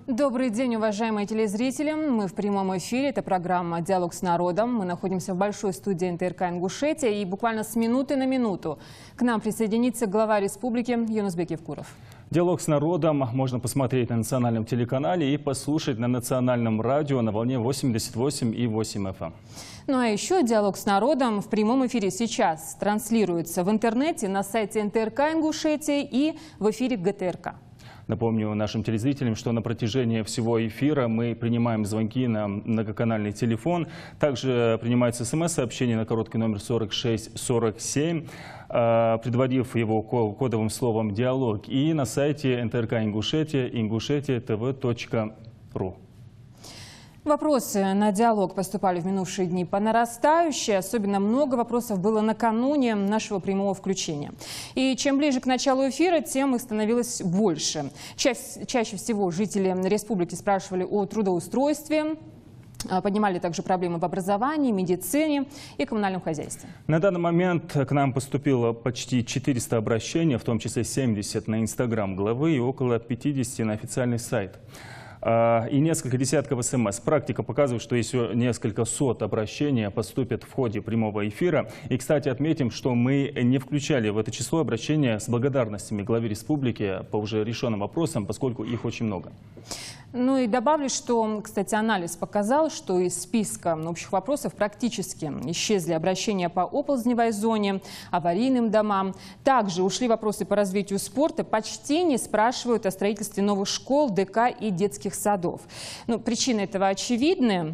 Добрый день, уважаемые телезрители. Мы в прямом эфире. Это программа «Диалог с народом». Мы находимся в большой студии НТРК Ингушетия. И буквально с минуты на минуту к нам присоединится глава республики Юнусбек Евкуров. «Диалог с народом» можно посмотреть на национальном телеканале и послушать на национальном радио на волне 88,8 FM. Ну а еще «Диалог с народом» в прямом эфире сейчас транслируется в интернете, на сайте НТРК Ингушетия и в эфире ГТРК. Напомню нашим телезрителям, что на протяжении всего эфира мы принимаем звонки на многоканальный телефон. Также принимается смс-сообщение на короткий номер 4647, предводив его кодовым словом «Диалог». И на сайте НТРК Ингушетия, ingushetия.tv.ru. Вопросы на диалог поступали в минувшие дни по нарастающей. Особенно много вопросов было накануне нашего прямого включения. И чем ближе к началу эфира, тем их становилось больше. Чаще всего жители республики спрашивали о трудоустройстве, поднимали также проблемы в образовании, медицине и коммунальном хозяйстве. На данный момент к нам поступило почти 400 обращений, в том числе 70 на Инстаграм главы и около 50 на официальный сайт. И несколько десятков СМС. Практика показывает, что еще несколько сот обращений поступят в ходе прямого эфира. И, кстати, отметим, что мы не включали в это число обращения с благодарностями главе республики по уже решенным вопросам, поскольку их очень много. Ну и добавлю, что, кстати, анализ показал, что из списка общих вопросов практически исчезли обращения по оползневой зоне, аварийным домам. Также ушли вопросы по развитию спорта. Почти не спрашивают о строительстве новых школ, ДК и детских садов. Ну, причины этого очевидны.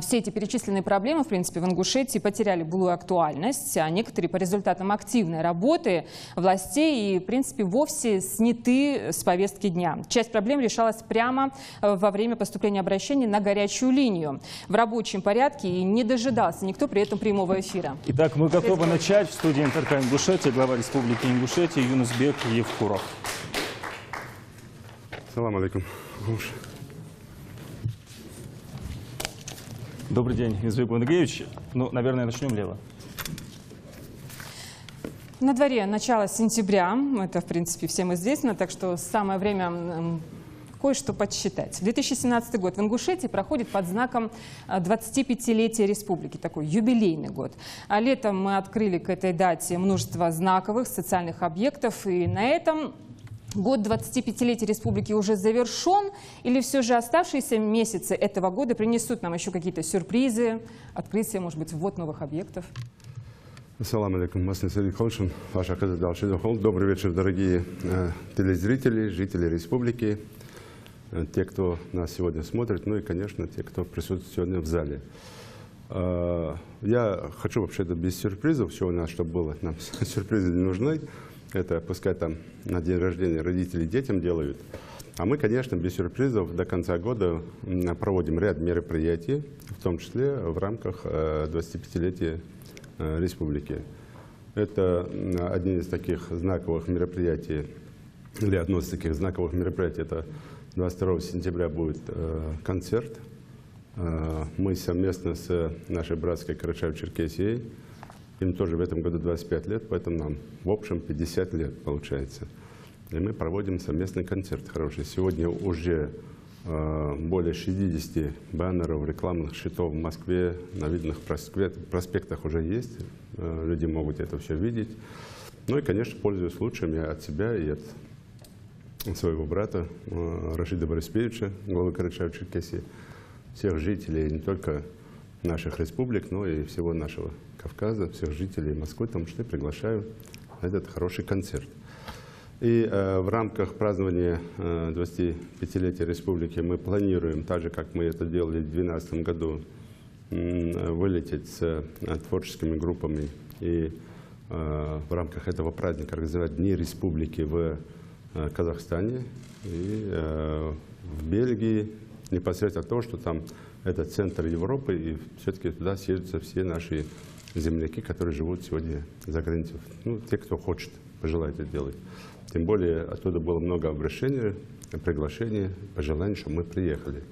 Все эти перечисленные проблемы, в принципе, в Ингушетии потеряли былую актуальность, а некоторые по результатам активной работы властей и, в принципе, вовсе сняты с повестки дня. Часть проблем решалась прямо во время поступления обращений на горячую линию в рабочем порядке, и не дожидался никто при этом прямого эфира. Итак, мы готовы начать. В студии НТРК Ингушетия глава республики Ингушетия Юнусбек Евкуров. Салам алейкум. Добрый день, Юнусбек Мандагевич. Ну, наверное, начнем лево. На дворе начало сентября, это, в принципе, всем известно, так что самое время кое-что подсчитать. 2017 год в Ингушетии проходит под знаком 25-летия республики, такой юбилейный год. А летом мы открыли к этой дате множество знаковых социальных объектов, и на этом год 25-летия республики уже завершен, или все же оставшиеся месяцы этого года принесут нам еще какие-то сюрпризы, открытия, может быть, ввод новых объектов? Ассаламу алейкум, добрый вечер, дорогие телезрители, жители республики, те, кто нас сегодня смотрит, ну и, конечно, те, кто присутствует сегодня в зале. Я хочу вообще-то без сюрпризов, все у нас, чтобы было, нам сюрпризы не нужны. Это пускай там на день рождения родители детям делают. А мы, конечно, без сюрпризов до конца года проводим ряд мероприятий, в том числе в рамках 25-летия республики. Это один из таких знаковых мероприятий, или одно из таких знаковых мероприятий, это 22 сентября будет концерт. Мы совместно с нашей братской Карачаево-Черкесией, им тоже в этом году 25 лет, поэтому нам в общем 50 лет получается. И мы проводим совместный концерт хороший. Сегодня уже более 60 баннеров, рекламных щитов в Москве, на видных проспектах уже есть. Люди могут это все видеть. Ну и, конечно, пользуюсь случаем я от себя и от своего брата Рашида Борисовича, главы Карачаево-Черкесии, всех жителей не только наших республик, но и всего нашего Кавказа, всех жителей Москвы, в том числе приглашаю на этот хороший концерт. И в рамках празднования 25-летия республики мы планируем, так же, как мы это делали в 2012 году, вылететь с творческими группами и в рамках этого праздника организовать Дни республики в Казахстане и в Бельгии, непосредственно то, что там это центр Европы, и все-таки туда съездятся все наши земляки, которые живут сегодня за границей. Ну, те, кто хочет, пожелает это делать. Тем более оттуда было много обращений, приглашений, пожеланий, чтобы мы приехали.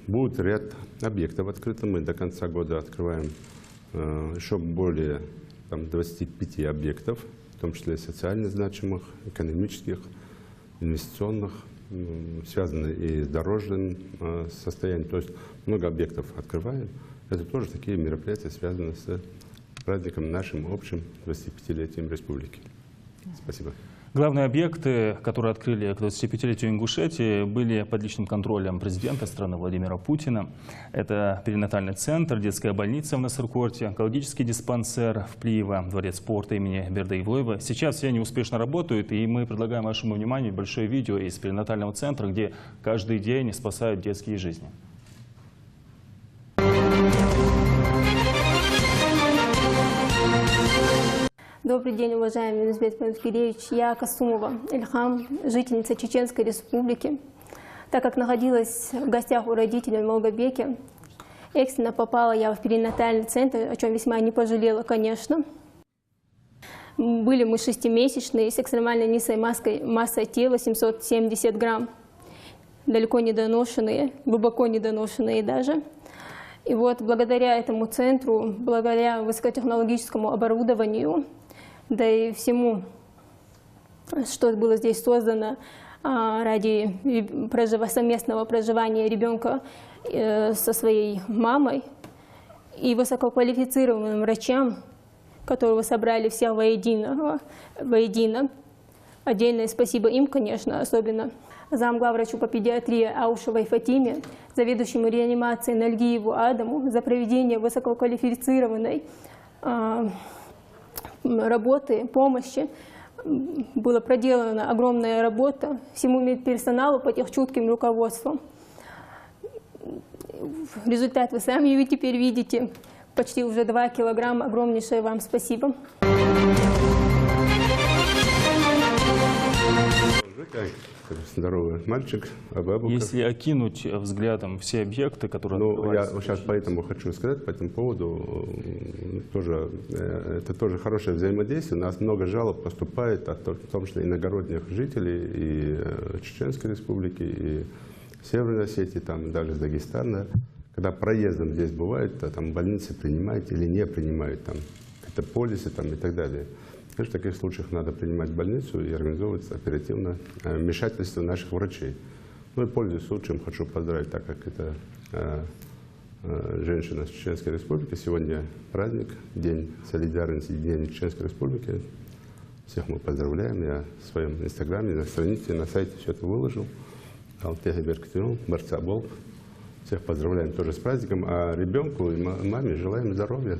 Будет ряд объектов открыто. Мы до конца года открываем еще более 25 объектов, в том числе социально значимых, экономических, инвестиционных. связаны и с дорожным состоянием. То есть много объектов открываем. Это тоже такие мероприятия, связанные с праздником нашим общим 25-летием республики. Спасибо. Главные объекты, которые открыли к 25-летию Ингушетии, были под личным контролем президента страны Владимира Путина. Это перинатальный центр, детская больница в Насыркорте, онкологический диспансер в Плиево, дворец спорта имени Бердыевлоева. Сейчас все они успешно работают, и мы предлагаем вашему вниманию большое видео из перинатального центра, где каждый день спасают детские жизни. Добрый день, уважаемый Нурбек Панкиревич. Я Касумова Ильхам, жительница Чеченской Республики. Так как находилась в гостях у родителей в Малгобеке, экстренно попала я в перинатальный центр, о чем весьма не пожалела, конечно. Были мы 6-месячные с экстремально низкой массой тела 770 грамм, далеко недоношенные, глубоко недоношенные даже. И вот благодаря этому центру, благодаря высокотехнологическому оборудованию, да и всему, что было здесь создано ради совместного проживания ребенка со своей мамой, и высококвалифицированным врачам, которого собрали все воедино. Отдельное спасибо им, конечно, особенно замглавврачу по педиатрии Аушевой Фатиме, заведующему реанимацией Нальгиеву Адаму за проведение высококвалифицированной работы, помощи. Была проделана огромная работа всему медперсоналу под их чутким руководством. Результат вы сами теперь видите. Почти уже 2 килограмма. Огромнейшее вам спасибо. Здоровый мальчик. Если окинуть взглядом все объекты, которые... Я сейчас поэтому хочу сказать по этому поводу, это тоже хорошее взаимодействие. У нас много жалоб поступает, в том числе иногородних жителей и Чеченской Республики, и Северной Осетии, там, даже из Дагестана. Когда проездом здесь бывает, там больницы принимают или не принимают, там, это полисы там, и так далее. Конечно, в таких случаях надо принимать больницу и организовывать оперативно вмешательство наших врачей. Ну и пользуясь случаем, хочу поздравить, так как это женщина с Чеченской Республики. Сегодня праздник, День солидарности, День Чеченской Республики. Всех мы поздравляем. Я в своем инстаграме, на странице, на сайте все это выложил. Всех поздравляем тоже с праздником. А ребенку и маме желаем здоровья.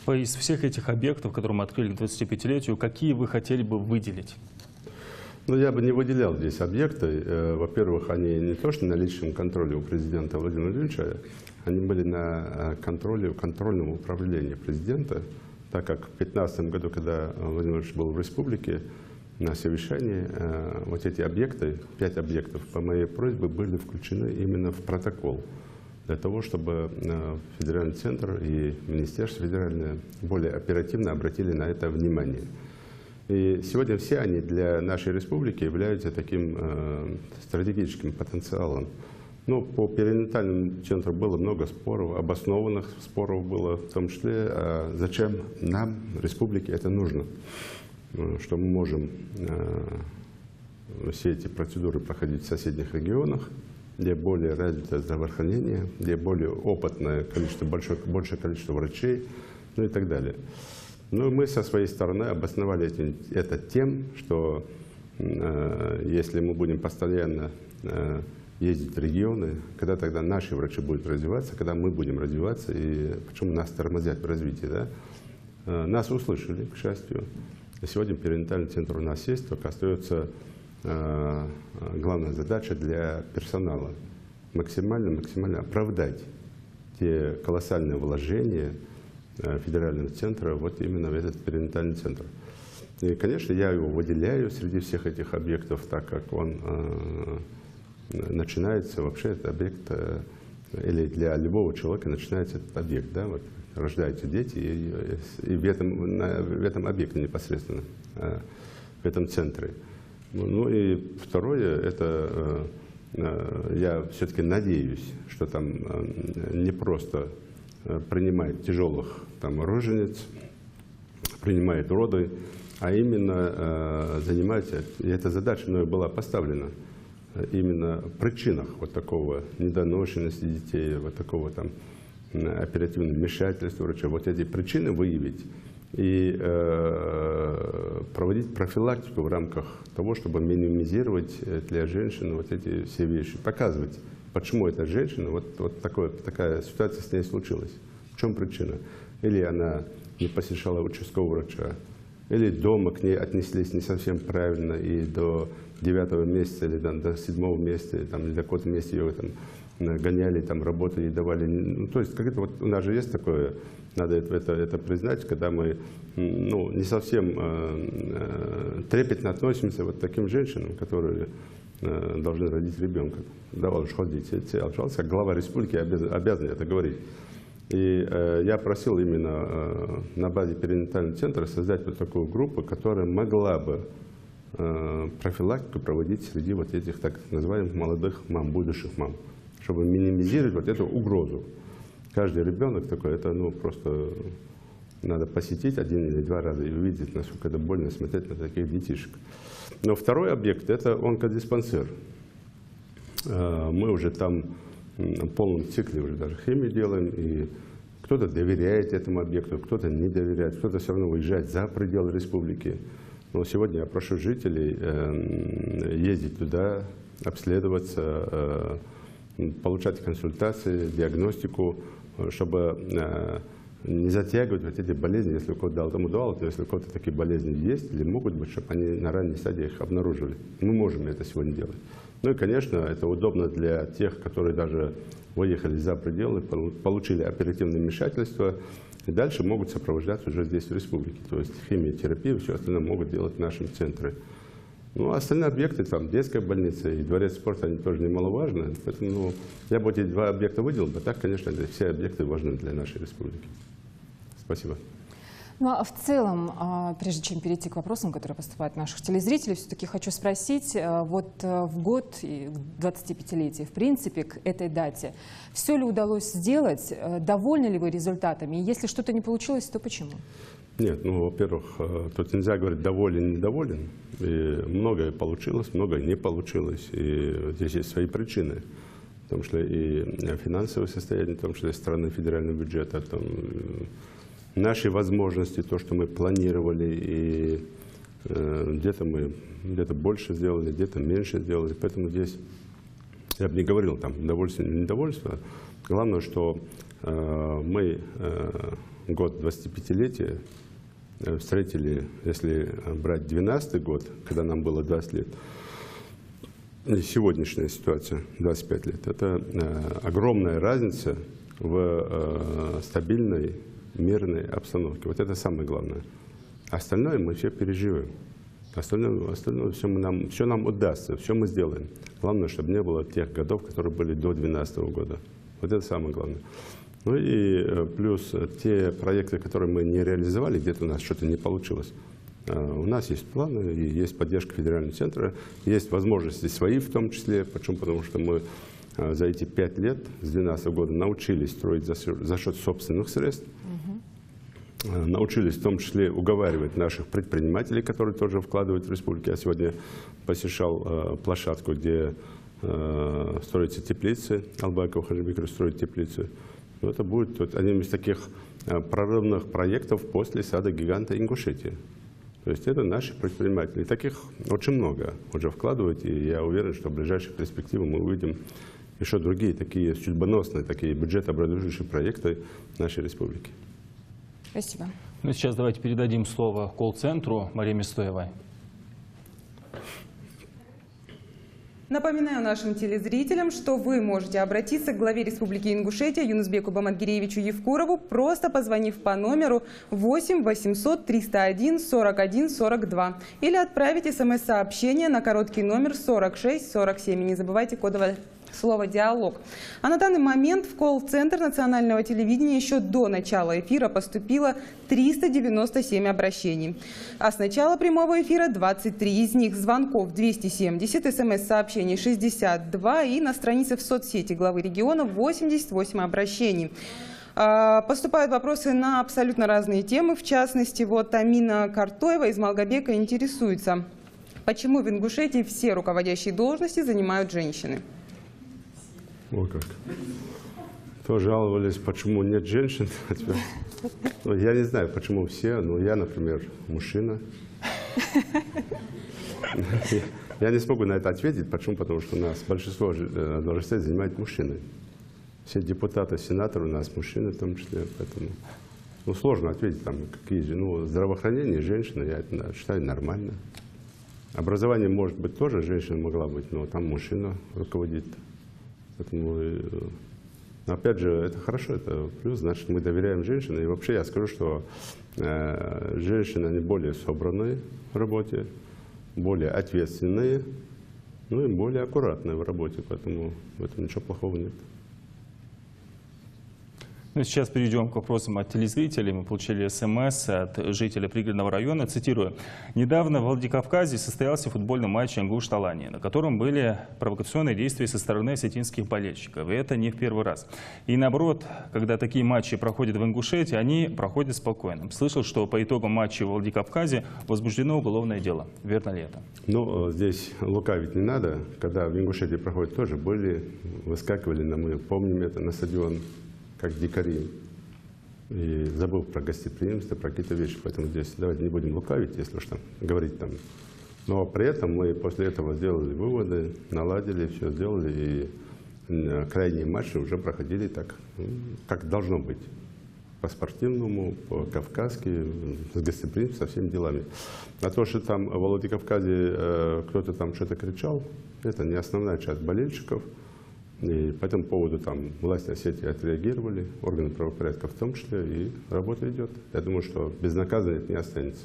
Из всех этих объектов, которые мы открыли к 25-летию, какие вы хотели бы выделить? Ну, я бы не выделял здесь объекты. Во-первых, они не то что на личном контроле у президента Владимира Владимировича, они были на контроле контрольного управления президента, так как в 2015 году, когда Владимир Владимирович был в республике, на совещании вот эти объекты, 5 объектов, по моей просьбе, были включены именно в протокол, для того, чтобы федеральный центр и министерство федеральное более оперативно обратили на это внимание. И сегодня все они для нашей республики являются таким стратегическим потенциалом. Ну, по перинатальному центру было много споров, обоснованных споров было, в том числе, зачем нам, республике, это нужно. Что мы можем все эти процедуры проходить в соседних регионах, где более развитое здравоохранение, где более опытное количество, большее количество врачей, ну и так далее. Но мы со своей стороны обосновали это тем, что если мы будем постоянно ездить в регионы, когда тогда наши врачи будут развиваться, когда мы будем развиваться, и почему нас тормозят в развитии, да? Нас услышали, к счастью. Сегодня перинатальный центр у нас есть, только остается главная задача для персонала максимально оправдать те колоссальные вложения федерального центра вот именно в этот перинатальный центр. И, конечно, я его выделяю среди всех этих объектов, так как он начинается, вообще этот объект, или для любого человека начинается этот объект, да, вот, рождаются дети, и в этом объекте непосредственно, в этом центре. Ну и второе, это я все-таки надеюсь, что там не просто принимают тяжелых там рожениц, принимает роды, а именно занимается, и эта задача мною была поставлена, именно в причинах вот такого недоношенности детей, вот такого там оперативного вмешательства врача, вот эти причины выявить и проводить профилактику в рамках того, чтобы минимизировать для женщин вот эти все вещи, показывать, почему эта женщина, вот такая ситуация с ней случилась, в чем причина. Или она не посещала участкового врача, или дома к ней отнеслись не совсем правильно, и до 9-го месяца, или там, до 7-го месяца, там, или до какого-то месяца ее там гоняли, там, работу ей давали. Ну, то есть, как-то вот у нас же есть такое, надо это признать, когда мы не совсем трепетно относимся вот к таким женщинам, которые должны родить ребенка. Давал уж ходить, как глава республики обязан это говорить. И я просил именно на базе перинатального центра создать вот такую группу, которая могла бы профилактику проводить среди вот этих так называемых молодых мам, будущих мам, чтобы минимизировать вот эту угрозу. Каждый ребенок такой, это просто надо посетить 1 или 2 раза и увидеть, насколько это больно смотреть на таких детишек. Но второй объект – это онкодиспансер. Мы уже там в полном цикле уже даже химию делаем, и кто-то доверяет этому объекту, кто-то не доверяет, кто-то все равно уезжает за пределы республики. Но сегодня я прошу жителей ездить туда, обследоваться, получать консультации, диагностику, чтобы не затягивать вот эти болезни, если у кого-то давал, но если у кого-то такие болезни есть или могут быть, чтобы они на ранней стадии их обнаружили. Мы можем это сегодня делать. Ну и, конечно, это удобно для тех, которые даже выехали за пределы, получили оперативное вмешательство, и дальше могут сопровождаться уже здесь, в республике. То есть химиотерапию, все остальное могут делать в нашем центре. Ну, а остальные объекты, там, детская больница и дворец спорта, они тоже немаловажны. Поэтому я бы эти 2 объекта выделил, но так, конечно, все объекты важны для нашей республики. Спасибо. Ну а в целом, прежде чем перейти к вопросам, которые поступают от наших телезрителей, все-таки хочу спросить, вот в год 25-летия, в принципе, к этой дате, все ли удалось сделать, довольны ли вы результатами, и если что-то не получилось, то почему? Нет, во-первых, тут нельзя говорить доволен, недоволен. И многое получилось, многое не получилось, и здесь есть свои причины. В том числе и финансовое состояние, в том числе страны, федерального бюджета, наши возможности, то, что мы планировали, и где-то больше сделали, где-то меньше сделали. Поэтому здесь я бы не говорил там удовольствие или недовольство. Главное, что мы год 25-летия встретили, если брать 12-й год, когда нам было 20 лет, и сегодняшняя ситуация, 25 лет, это огромная разница в стабильной, мирной обстановке. Вот это самое главное. Остальное мы все переживем. Остальное все нам удастся, все мы сделаем. Главное, чтобы не было тех годов, которые были до 2012 года. Вот это самое главное. Ну и плюс те проекты, которые мы не реализовали, где-то у нас что-то не получилось. У нас есть планы, и есть поддержка федерального центра, есть возможности свои в том числе. Почему? Потому что мы за эти 5 лет, с 2012 года, научились строить за счет собственных средств. Научились в том числе уговаривать наших предпринимателей, которые тоже вкладывают в республику. Я сегодня посещал площадку, где строятся теплицы. Албаков Хаджибекер строит теплицы. Но это будет одним из таких прорывных проектов после сада гиганта Ингушетии. То есть это наши предприниматели. Таких очень много уже вкладывают, и я уверен, что в ближайшей перспективе мы увидим еще другие такие судьбоносные, такие бюджетообразующие проекты нашей республики. Спасибо. Ну, сейчас давайте передадим слово колл-центру Марии Месстоевой. Напоминаю нашим телезрителям, что вы можете обратиться к главе Республики Ингушетия Юнусбеку Бамангиреевичу Евкурову, просто позвонив по номеру 8 800 301 41 42 или отправить смс-сообщение на короткий номер 4647. И не забывайте кодовое слово «диалог». А на данный момент в колл-центр национального телевидения еще до начала эфира поступило 397 обращений. А с начала прямого эфира 23. Из них звонков 270, смс-сообщений 62 и на странице в соцсети главы региона 88 обращений. Поступают вопросы на абсолютно разные темы. В частности, вот Амина Картоева из Малгобека интересуется, почему в Ингушетии все руководящие должности занимают женщины? О как. То жаловались, почему нет женщин. Я не знаю, почему все, но я, например, мужчина. Я не смогу на это ответить. Почему? Потому что у нас большинство должностей занимают мужчины. Все депутаты, сенаторы у нас мужчины в том числе. Поэтому сложно ответить, там, какие же. Здравоохранение, женщина, я это считаю нормально. Образование, может быть, тоже женщина могла быть, но там мужчина руководит. Поэтому, опять же, это хорошо, это плюс, значит, мы доверяем женщинам. И вообще я скажу, что женщины, они более собранные в работе, более ответственные, и более аккуратные в работе, поэтому в этом ничего плохого нет. Сейчас перейдем к вопросам от телезрителей. Мы получили СМС от жителя пригородного района. Цитирую. «Недавно в Владикавказе состоялся футбольный матч Ингуш-Алания, на котором были провокационные действия со стороны осетинских болельщиков. И это не в первый раз. И наоборот, когда такие матчи проходят в Ингушетии, они проходят спокойно. Слышал, что по итогам матча в Владикавказе возбуждено уголовное дело. Верно ли это?» Здесь лукавить не надо. Когда в Ингушетии проходят, тоже были, выскакивали, мы помним это, на стадион, как дикари, и забыл про гостеприимство, про какие-то вещи. Поэтому здесь давайте не будем лукавить, если что, говорить там. Но при этом мы после этого сделали выводы, наладили, все сделали, и крайние матчи уже проходили так, как должно быть. По-спортивному, по-кавказски, с гостеприимством, со всеми делами. А то, что там в Владикавказе кто-то там что-то кричал, это не основная часть болельщиков. И по этому поводу там власти Осетии отреагировали, органы правопорядка в том числе, и работа идет. Я думаю, что безнаказанно это не останется.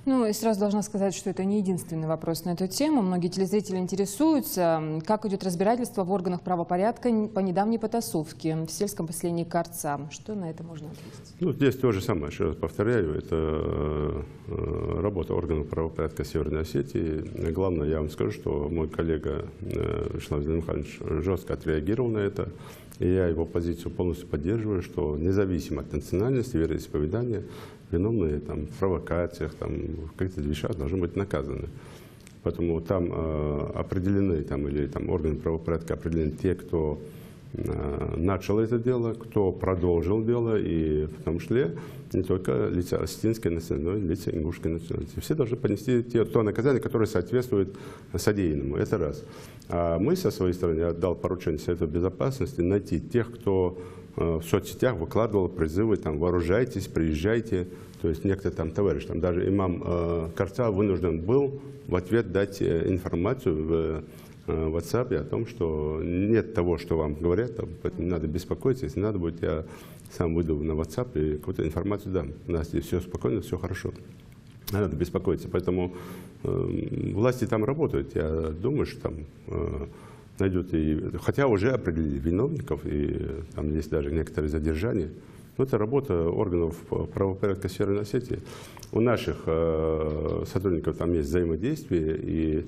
И сразу должна сказать, что это не единственный вопрос на эту тему. Многие телезрители интересуются, как идет разбирательство в органах правопорядка по недавней потасовке в сельском поселении Карца. Что на это можно ответить? Здесь то же самое, еще раз повторяю, это работа органов правопорядка Северной Осетии. Главное, я вам скажу, что мой коллега Вячеслав Михайлович жестко отреагировал на это. И я его позицию полностью поддерживаю, что независимо от национальности, вероисповедания, виновные там, в провокациях, там, в каких-то вещах должны быть наказаны. Поэтому там определены, или органы правопорядка определены те, кто начал это дело, кто продолжил дело, и в том числе не только лица осетинской национальности, но и лица ингушской национальности. Все должны понести то наказание, которое соответствует содеянному. Это раз. А мы со своей стороны, я дал поручение Совету Безопасности найти тех, кто в соцсетях выкладывал призывы, вооружайтесь, приезжайте. То есть некто товарищ, даже имам Карца вынужден был в ответ дать информацию в WhatsApp о том, что нет того, что вам говорят, поэтому не надо беспокоиться. Если надо будет, я сам выйду на WhatsApp и какую-то информацию дам. У нас здесь все спокойно, все хорошо. Не надо беспокоиться. Поэтому власти там работают. Я думаю, что там найдут, хотя уже определили виновников, и там есть даже некоторые задержания. Но это работа органов правопорядка Северной Осетии. У наших сотрудников там есть взаимодействие, и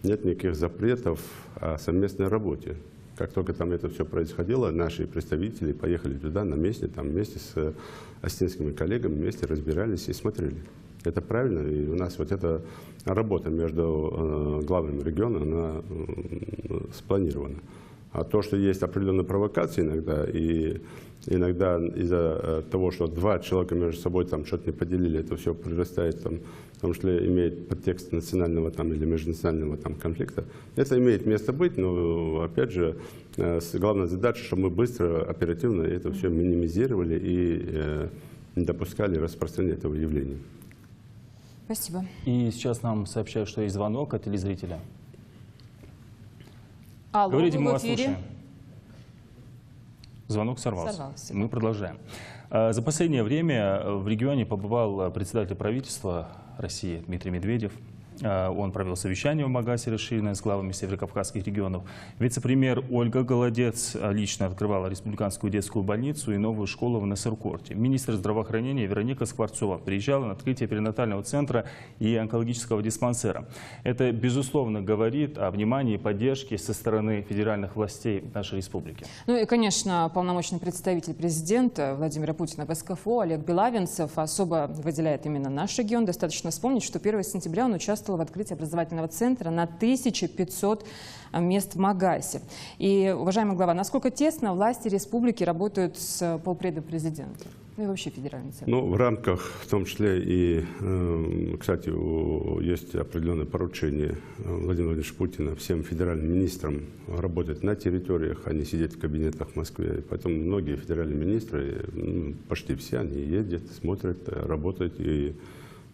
нет никаких запретов о совместной работе. Как только там это все происходило, наши представители поехали туда на месте, вместе с осетинскими коллегами, вместе разбирались и смотрели. Это правильно, и у нас вот эта работа между главным регионом, она спланирована. А то, что есть определенные провокации иногда, и иногда из-за того, что два человека между собой что-то не поделили, это все прирастает, в том числе имеет подтекст национального или межнационального конфликта. Это имеет место быть, но опять же, главная задача, чтобы мы быстро, оперативно это все минимизировали и не допускали распространения этого явления. Спасибо. И сейчас нам сообщают, что есть звонок от телезрителя. Алло, говорите, мы в вас эфире. слушаем. Звонок сорвался. Мы продолжаем. За последнее время в регионе побывал председатель правительства России Дмитрий Медведев. Он провел совещание в Магасе, расширенное с главами северокавказских регионов. Вице-премьер Ольга Голодец лично открывала республиканскую детскую больницу и новую школу в Насыркорте. Министр здравоохранения Вероника Скворцова приезжала на открытие перинатального центра и онкологического диспансера. Это, безусловно, говорит о внимании и поддержке со стороны федеральных властей нашей республики. Ну и, конечно, полномочный представитель президента Владимира Путина в СКФО Олег Белавинцев особо выделяет именно наш регион. Достаточно вспомнить, что 1 сентября он участвовал в открытии образовательного центра на 1500 мест в Магасе. И, уважаемый глава, насколько тесно власти республики работают с полпредом президента? Ну и вообще федеральный центр. Ну, в рамках, в том числе и, кстати, есть определенное поручение Владимира Владимировича Путина всем федеральным министрам работать на территориях, а не сидеть в кабинетах в Москве. Поэтому многие федеральные министры, почти все, они ездят, смотрят, работают. И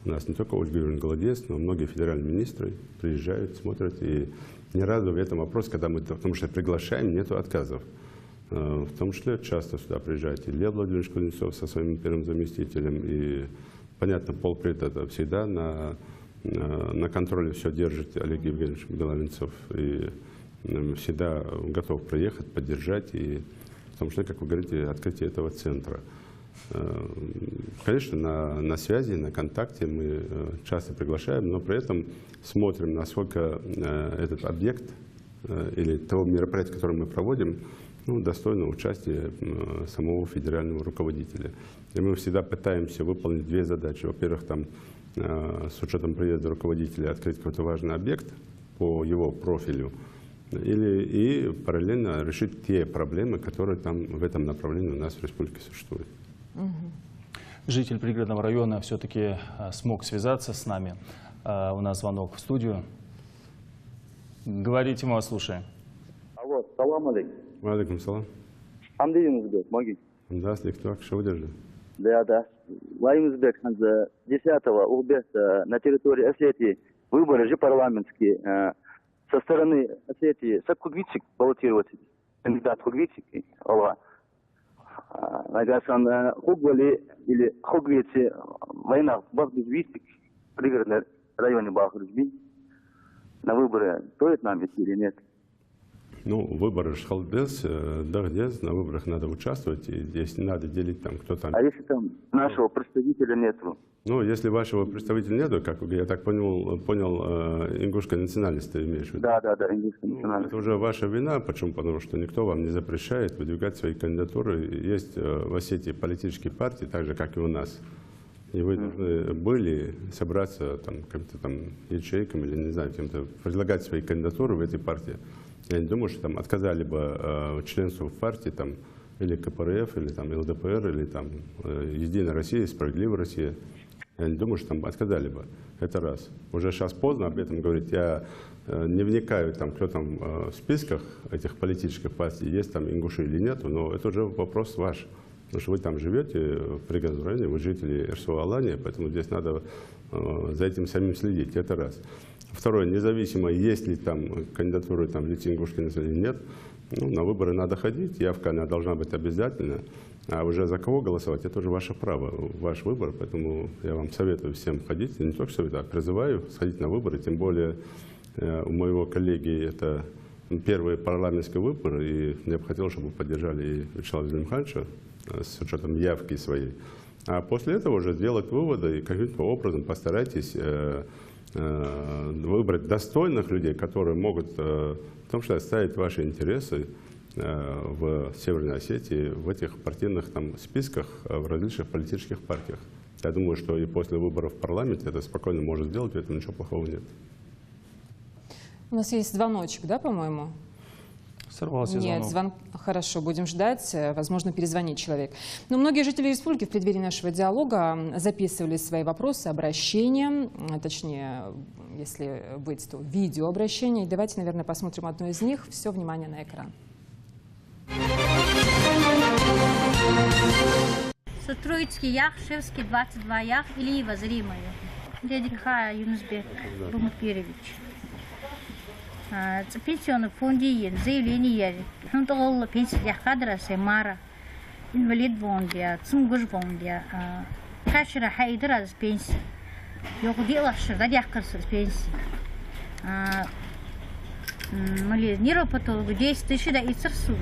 у нас не только Ольга Юрьевна Голодец, но многие федеральные министры приезжают, смотрят. И ни разу в этом вопросе, когда мы, потому что приглашаем, нет отказов. В том числе часто сюда приезжает Илья Владимирович Кузнецов со своим первым заместителем. И, понятно, полпред это всегда на контроле все держит Олег Евгеньевич Белавинцев. И всегда готов приехать, поддержать. И в том числе, как вы говорите, открытие этого центра. Конечно, на связи, на контакте мы часто приглашаем, но при этом смотрим, насколько этот объект или того мероприятия, которое мы проводим, достойно участия самого федерального руководителя. И мы всегда пытаемся выполнить две задачи. Во-первых, там, с учетом приезда руководителя открыть какой-то важный объект по его профилю, и параллельно решить те проблемы, которые там в этом направлении у нас в республике существуют. Житель пригородного района все-таки смог связаться с нами. У нас звонок в студию. Говорите, мы вас слушаем. Алло, салам алейкум. Алейкум салам. Андреевич, помоги. Да, слегка, что выдержи. Да. Владимир 10-го убест на территории Осетии выборы же парламентские. Со стороны Осетии Саккугвичик баллотироваться. Кандидат Хугвичик, Алла. Нагасан Хугвали или Хугвичи война Бахбизвичик в пригородном районе Бахружби. На выборы стоит нам идти или нет? Ну, выборы Шхалбес, да, где на выборах надо участвовать, и здесь не надо делить там, кто там. А если там нашего представителя нету? Ну, если вашего представителя нету, как я так понял, ингушская национальность ты имеешь в виду? Да, ингушская национальность. Это уже ваша вина, почему? Потому что никто вам не запрещает выдвигать свои кандидатуры. Есть в Осетии политические партии, так же, как и у нас. И вы должны были собраться там, каким-то там ячейкам или, не знаю, кем-то предлагать свои кандидатуры в этой партии. Я не думаю, что там отказали бы членству в партии там, или КПРФ, или там, ЛДПР, или там, Единая Россия, Справедливая Россия. Я не думаю, что там отказали бы. Это раз. Уже сейчас поздно об этом говорить. Я не вникаю, там, кто там в списках этих политических партий, есть там ингуши или нет, но это уже вопрос ваш. Потому что вы там живете в пригородном районе, вы жители Эрсу-Алании, поэтому здесь надо за этим самим следить. Это раз. Второе, независимо, есть ли там кандидатуры там, ингушской национальности или нет, на выборы надо ходить, явка она должна быть обязательна. А уже за кого голосовать, это уже ваше право, ваш выбор. Поэтому я вам советую всем ходить, не только советую, а призываю сходить на выборы. Тем более у моего коллеги это первые парламентские выборы, и я бы хотел, чтобы вы поддержали и Вячеслава Зелимхановича с учетом явки своей. А после этого уже сделать выводы и каким-то образом постарайтесь выбрать достойных людей, которые могут в том числе отставить ваши интересы в Северной Осетии, в этих партийных там, списках, в различных политических партиях. Я думаю, что и после выборов в парламенте это спокойно может сделать, в этом ничего плохого нет. У нас есть звоночек, да, по-моему? Сорвался Нет, звонок. Хорошо, будем ждать. Возможно, перезвонит человек. Но многие жители республики в преддверии нашего диалога записывали свои вопросы, обращения, точнее, если быть, то видеообращения. Давайте, наверное, посмотрим одно из них. Все внимание на экран. Троицкий ях, Шевский 22 ях, Ильева зримая. Дядя Юнусбек Бумакирович. Пенсионный фонд заявление пенсия кадра Мара, инвалид фонде, цунгуш фонде, кашира хайдра с пенсии. Yok diyorlar şurada yakırsız pensiya. Мали нейропатологу 10 тысяч да и сырсу.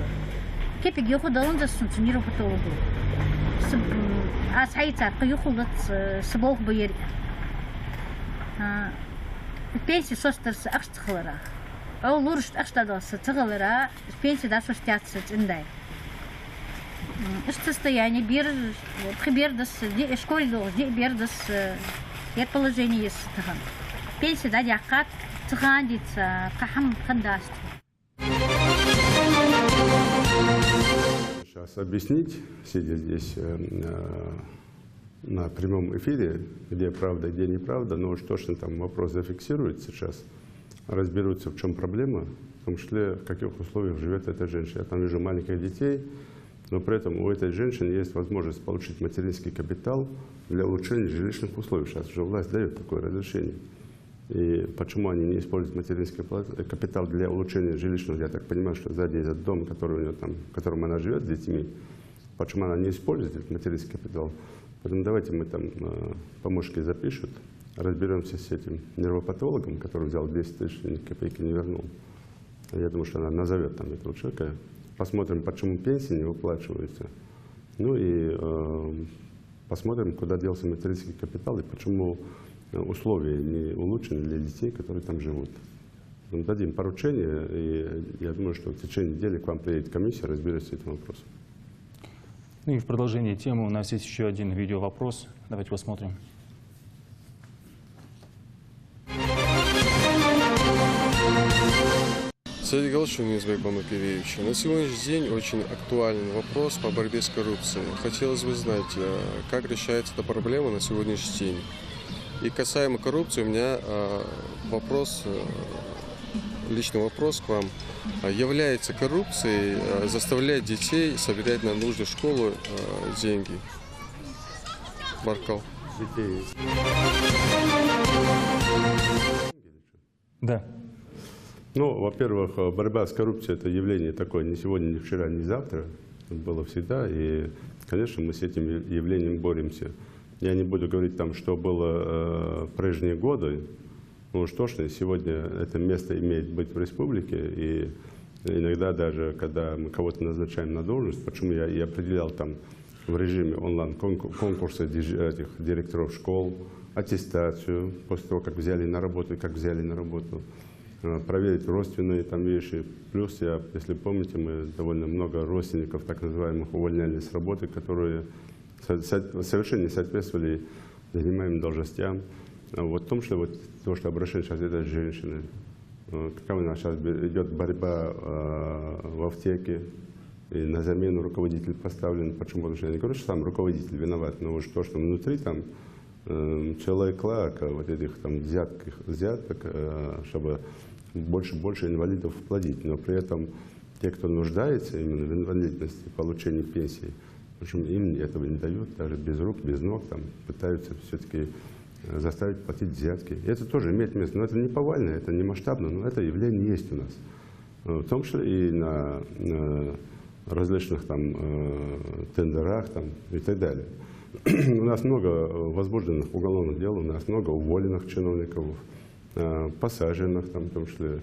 Кепик yok da onda sunç neyropatologu. Sayıtar ki yokulda sıboğ bu yer. Pensiya sostırsı akştıklara. Olur işte akştıklara tıkılara pensiya da sostyatsız inday. Состояние прибердас школы бердас я положение есть таган. Пенсия да якат таган дица кахам кандаст. Сейчас объяснить, сидя здесь на прямом эфире, где правда, где неправда, но уж точно там вопрос зафиксируют сейчас, разберутся, в чем проблема, в том числе, в каких условиях живет эта женщина. Я там вижу маленьких детей, но при этом у этой женщины есть возможность получить материнский капитал для улучшения жилищных условий. Сейчас уже власть дает такое разрешение. И почему они не используют материнский капитал для улучшения жилищного? Я так понимаю, что сзади этот дом, который у нее там, в котором она живет с детьми, почему она не использует этот материнский капитал? Поэтому давайте мы там, помощники запишут, разберемся с этим нервопатологом, который взял 10 тысяч, ни копейки не вернул. Я думаю, что она назовет там этого человека. Посмотрим, почему пенсии не выплачиваются. Ну и посмотрим, куда делся материнский капитал и почему условия не улучшены для детей, которые там живут. Дадим поручение, и я думаю, что в течение недели к вам приедет комиссия, разберется с этим вопросом. Ну и в продолжение темы у нас есть еще один видеовопрос. Давайте посмотрим. Сергей Галыч, Юнусбек Бамакиревич. На сегодняшний день очень актуальный вопрос по борьбе с коррупцией. Хотелось бы знать, как решается эта проблема на сегодняшний день. И касаемо коррупции, у меня вопрос, личный вопрос к вам. Является коррупцией заставлять детей собирать на нужды школы деньги? Баркал. Детей. Да. Ну, во-первых, борьба с коррупцией – это явление такое не сегодня, не вчера, не завтра. Это было всегда. И, конечно, мы с этим явлением боремся. Я не буду говорить, там, что было в прежние годы. Но уж точно сегодня это место имеет быть в республике. И иногда даже, когда мы кого-то назначаем на должность, почему я и определял там в режиме онлайн конкурса этих директоров школ, аттестацию, после того, как взяли на работу и как взяли на работу, проверить родственные там вещи. Плюс, если помните, мы довольно много родственников, так называемых, увольняли с работы, которые совершенно не соответствовали занимаемым должностям. Вот в том, что вот то, что обращение сейчас это женщины, какая у нас сейчас идет борьба в аптеке, и на замену руководитель поставлен. Почему? Потому что я не говорю, что сам руководитель виноват, но уж то, что внутри там целая клака вот этих там взяток, чтобы больше инвалидов плодить. Но при этом те, кто нуждается именно в инвалидности, получении пенсии, причем им этого не дают, даже без рук, без ног, там, пытаются все-таки заставить платить взятки. И это тоже имеет место. Но это не повально, это не масштабно, но это явление есть у нас. В том числе и на различных там тендерах там, и так далее. У нас много возбужденных уголовных дел, у нас много уволенных чиновников, посаженных, там, в том числе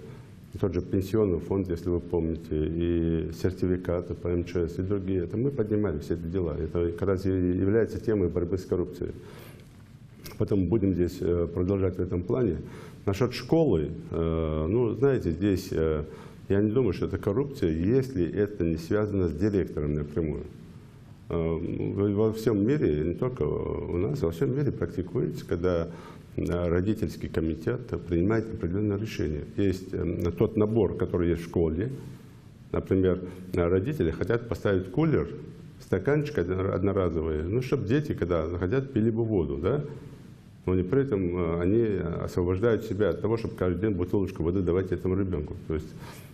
тот же пенсионный фонд, если вы помните, и сертификаты по МЧС и другие. Это мы поднимали все эти дела. Это как раз и является темой борьбы с коррупцией. Потом будем здесь продолжать в этом плане. Насчет школы, ну, знаете, здесь я не думаю, что это коррупция, если это не связано с директором напрямую. Во всем мире, не только у нас, во всем мире практикуется, когда родительский комитет принимает определенное решение. Есть тот набор, который есть в школе. Например, родители хотят поставить кулер, стаканчик одноразовый, ну, чтобы дети, когда хотят, пили бы воду, да? Но при этом они освобождают себя от того, чтобы каждый день бутылочку воды давать этому ребенку. То есть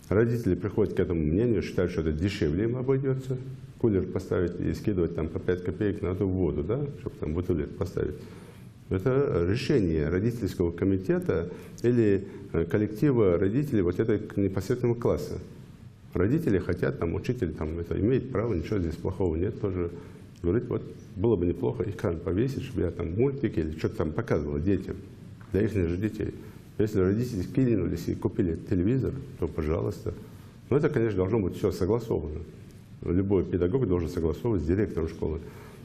родители приходят к этому мнению, считают, что это дешевле им обойдется. Кулер поставить и скидывать там по 5 копеек на эту воду, да, чтобы там бутылек поставить. Это решение родительского комитета или коллектива родителей вот этой непосредственного класса. Родители хотят, там, учитель там, это имеет право, ничего здесь плохого нет тоже. Говорит, вот было бы неплохо экран повесить, чтобы я там мультики или что-то там показывала детям, для их же детей. Если родители кинулись и купили телевизор, то пожалуйста. Но это, конечно, должно быть все согласовано. Любой педагог должен согласовывать с директором школы.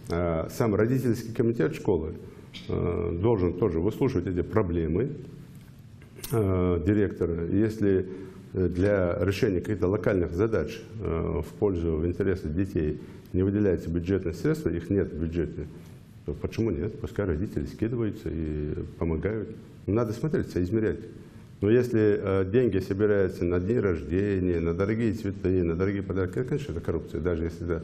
А сам родительский комитет школы должен тоже выслушивать эти проблемы директора. Если для решения каких-то локальных задач в пользу, в интересы детей не выделяются бюджетные средства, их нет в бюджете, то почему нет? Пускай родители скидываются и помогают. Надо смотреть, соизмерять. Но если деньги собираются на день рождения, на дорогие цветы, на дорогие подарки, это, конечно, это коррупция, даже если это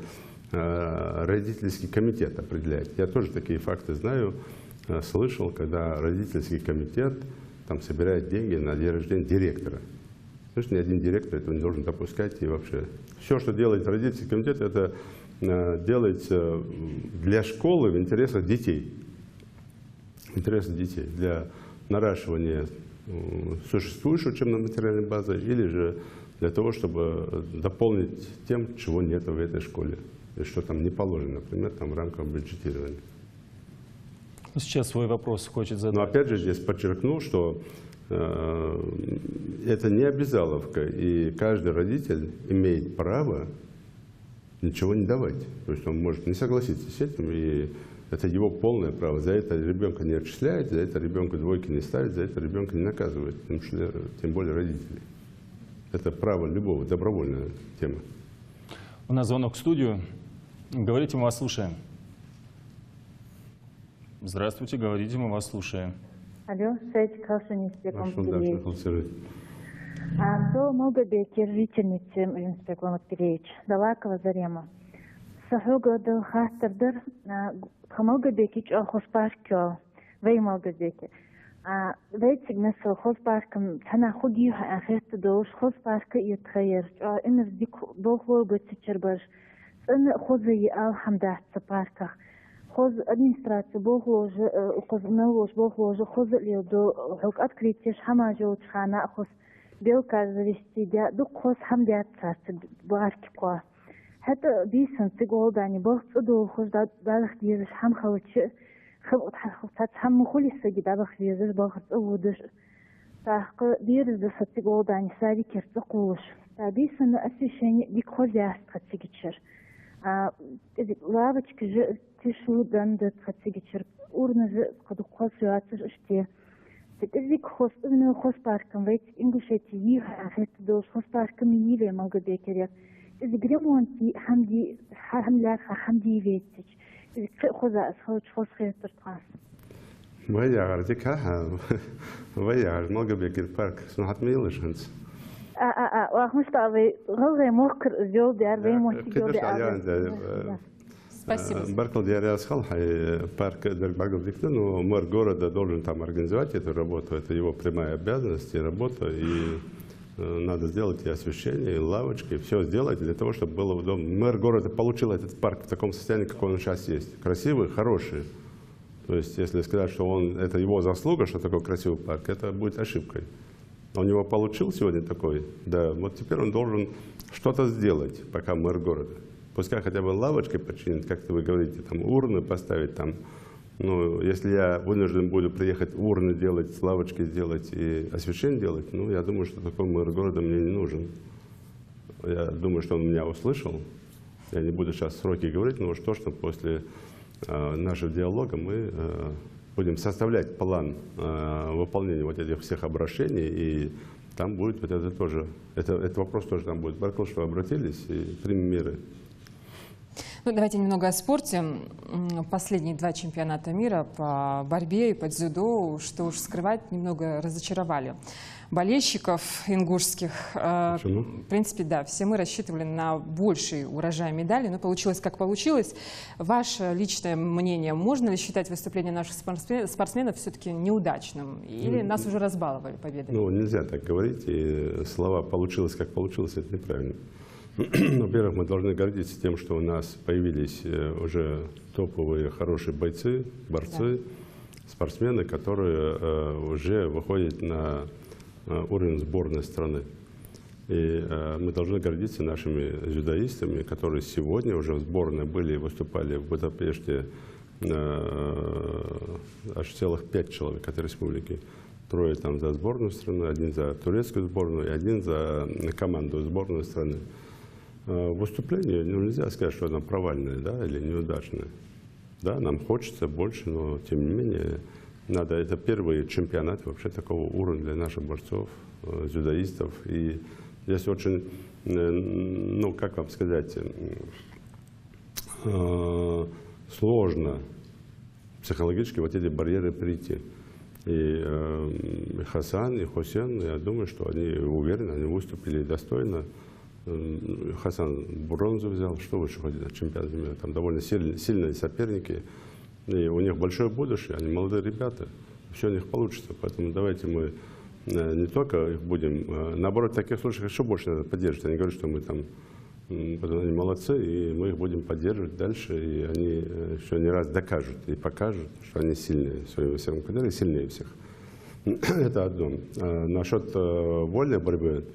родительский комитет определяет. Я тоже такие факты знаю, слышал, когда родительский комитет там собирает деньги на день рождения директора. Конечно, ни один директор этого не должен допускать. И вообще все, что делает родительский комитет, это делается для школы в интересах детей. В интересах детей. Для наращивания существующей учебно-материальной базы или же для того, чтобы дополнить тем, чего нет в этой школе. И что там не положено, например, там в рамках бюджетирования. Сейчас свой вопрос хочет задать. Но опять же здесь подчеркну, что это не обязаловка, и каждый родитель имеет право ничего не давать. То есть он может не согласиться с этим, и это его полное право. За это ребенка не отчисляют, за это ребенка двойки не ставят, за это ребенка не наказывают, тем более родители. Это право любого, добровольная тема. У нас звонок в студию. Говорите, мы вас слушаем. Здравствуйте, говорите, мы вас слушаем. Алло, Саид Калшинистбек Омскелевич. До Молгобеки, жительницы Омскелевич Омскелевич, Далакова Зарема. Сахугоду хастардыр, Молгобеки Охоспаркё, Вей Молгобеки. Вейтсиг насыл Хоспаркам, Тана Хугию Ахесту Дош, Хоспарка и Тхайер, Инердик Бохлого Цичербаш, Сын Хозы Алхамдах Цапарках. Хоз администрация бохложе, налож бохложе, хоз лилду, хок открытие шамажу чхана, хоз белка завести, дук хоз хамдят царцы баркиква. Это бисан цыголдани, бог цудул хоз далах дизеш хамхалчы, хамухулиса гидабах дизеш, бог цудуш. Так бирз да цыголдани сади керцы кулуш. Бисан освещение бик хозяйств цыгичер. Лавочки же тишу дандат хацигичер урна же кадукхос юацер ште. Тезик хос именно хос парком вейт ингушети иха хет дос хос парком ниве Молгобекеря. Из гремонти хамди хамляк хамди ветич. Из хоза хос хос хетер трас. Ваяр дикаха. Ваяр Молгобекер парк снахат милыш ханс. Вахмуставы голые мокр зел диар веймонти зел диар. Спасибо. Баркал Диариас Халхай, парк Дербагов Диктен, но мэр города должен там организовать эту работу, это его прямая обязанность и работа, и надо сделать и освещение, и лавочки, и все сделать для того, чтобы было удобно. Мэр города получил этот парк в таком состоянии, какой он сейчас есть. Красивый, хороший. То есть, если сказать, что это его заслуга, что такой красивый парк, это будет ошибкой. Он его получил сегодня такой, да, вот теперь он должен что-то сделать, пока мэр города. Пускай хотя бы лавочкой починить, как вы говорите, там урны поставить там. Ну, если я вынужден буду приехать урны делать, лавочки сделать и освещение делать, ну, я думаю, что такой мэр города мне не нужен. Я думаю, что он меня услышал. Я не буду сейчас сроки говорить, но уж точно после нашего диалога мы будем составлять план выполнения вот этих всех обращений, и там будет вот это тоже, этот вопрос тоже там будет. Баркал, что обратились, и примем меры. Ну, давайте немного о спорте. Последние 2 чемпионата мира по борьбе и по дзюдо, что уж скрывать, немного разочаровали болельщиков ингушских. Почему? В принципе, да, все мы рассчитывали на больший урожай медалей, но получилось как получилось. Ваше личное мнение, можно ли считать выступление наших спортсменов все-таки неудачным? Или нас уже разбаловали победой? Ну, нельзя так говорить, и слова «получилось как получилось» — это неправильно. Во-первых, мы должны гордиться тем, что у нас появились уже топовые хорошие бойцы, борцы, спортсмены, которые уже выходят на уровень сборной страны. И мы должны гордиться нашими дзюдоистами, которые сегодня уже в сборной были и выступали в Будапеште аж целых 5 человек от республики. 3 там за сборную страны, 1 за турецкую сборную и 1 за команду сборной страны. Выступление, нельзя сказать, что оно провальное, да, или неудачное. Да, нам хочется больше, но тем не менее, это первый чемпионат вообще такого уровня для наших борцов, дзюдоистов. И здесь очень, ну, как вам сказать, сложно психологически вот эти барьеры прийти. И Хасан, и Хусен, я думаю, что они уверены, они выступили достойно. Хасан бронзу взял, что выше ходит от чемпионата мира. Там довольно сильные соперники, и у них большое будущее, они молодые ребята, все у них получится. Поэтому давайте мы не только их будем, наоборот, в таких случаях еще больше надо поддерживать. Я не говорю, что мы там, они молодцы, и мы их будем поддерживать дальше, и они еще не раз докажут и покажут, что они сильнее в своем весовом категории, сильнее всех. Это одно. Насчет вольной борьбы,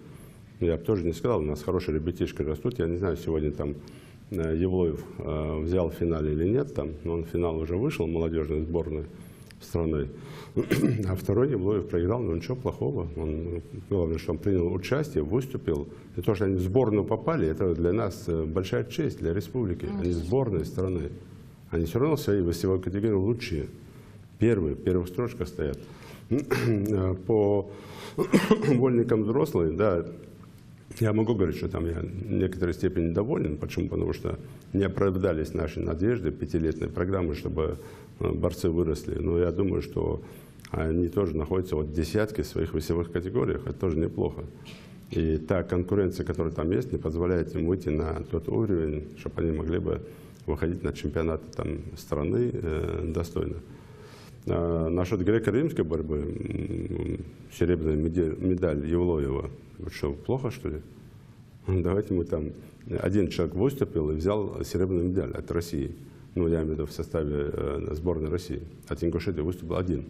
я бы тоже не сказал, у нас хорошие ребятишки растут. Я не знаю, сегодня там Евлоев взял в финале или нет, там, но он в финал уже вышел, молодежной сборной страны. А второй Евлоев проиграл, но ничего плохого. Главное, что он принял участие, выступил. И то, что они в сборную попали, это для нас большая честь, для республики. Они сборные страны. Они все равно в своей весовой категории лучшие. Первые, в первых строчках стоят. По вольникам взрослые, да, я могу говорить, что там я в некоторой степени доволен. Почему? Потому что не оправдались наши надежды пятилетней программы, чтобы борцы выросли. Но я думаю, что они тоже находятся в десятке своих весовых категориях. Это тоже неплохо. И та конкуренция, которая там есть, не позволяет им выйти на тот уровень, чтобы они могли бы выходить на чемпионаты там, страны достойно. Насчет греко-римской борьбы, серебряная медаль Евлоева, что, плохо, что ли? Давайте мы там... Один человек выступил и взял серебряную медаль от России. Ну, я имею в виду в составе сборной России. От Ингушетии выступил один.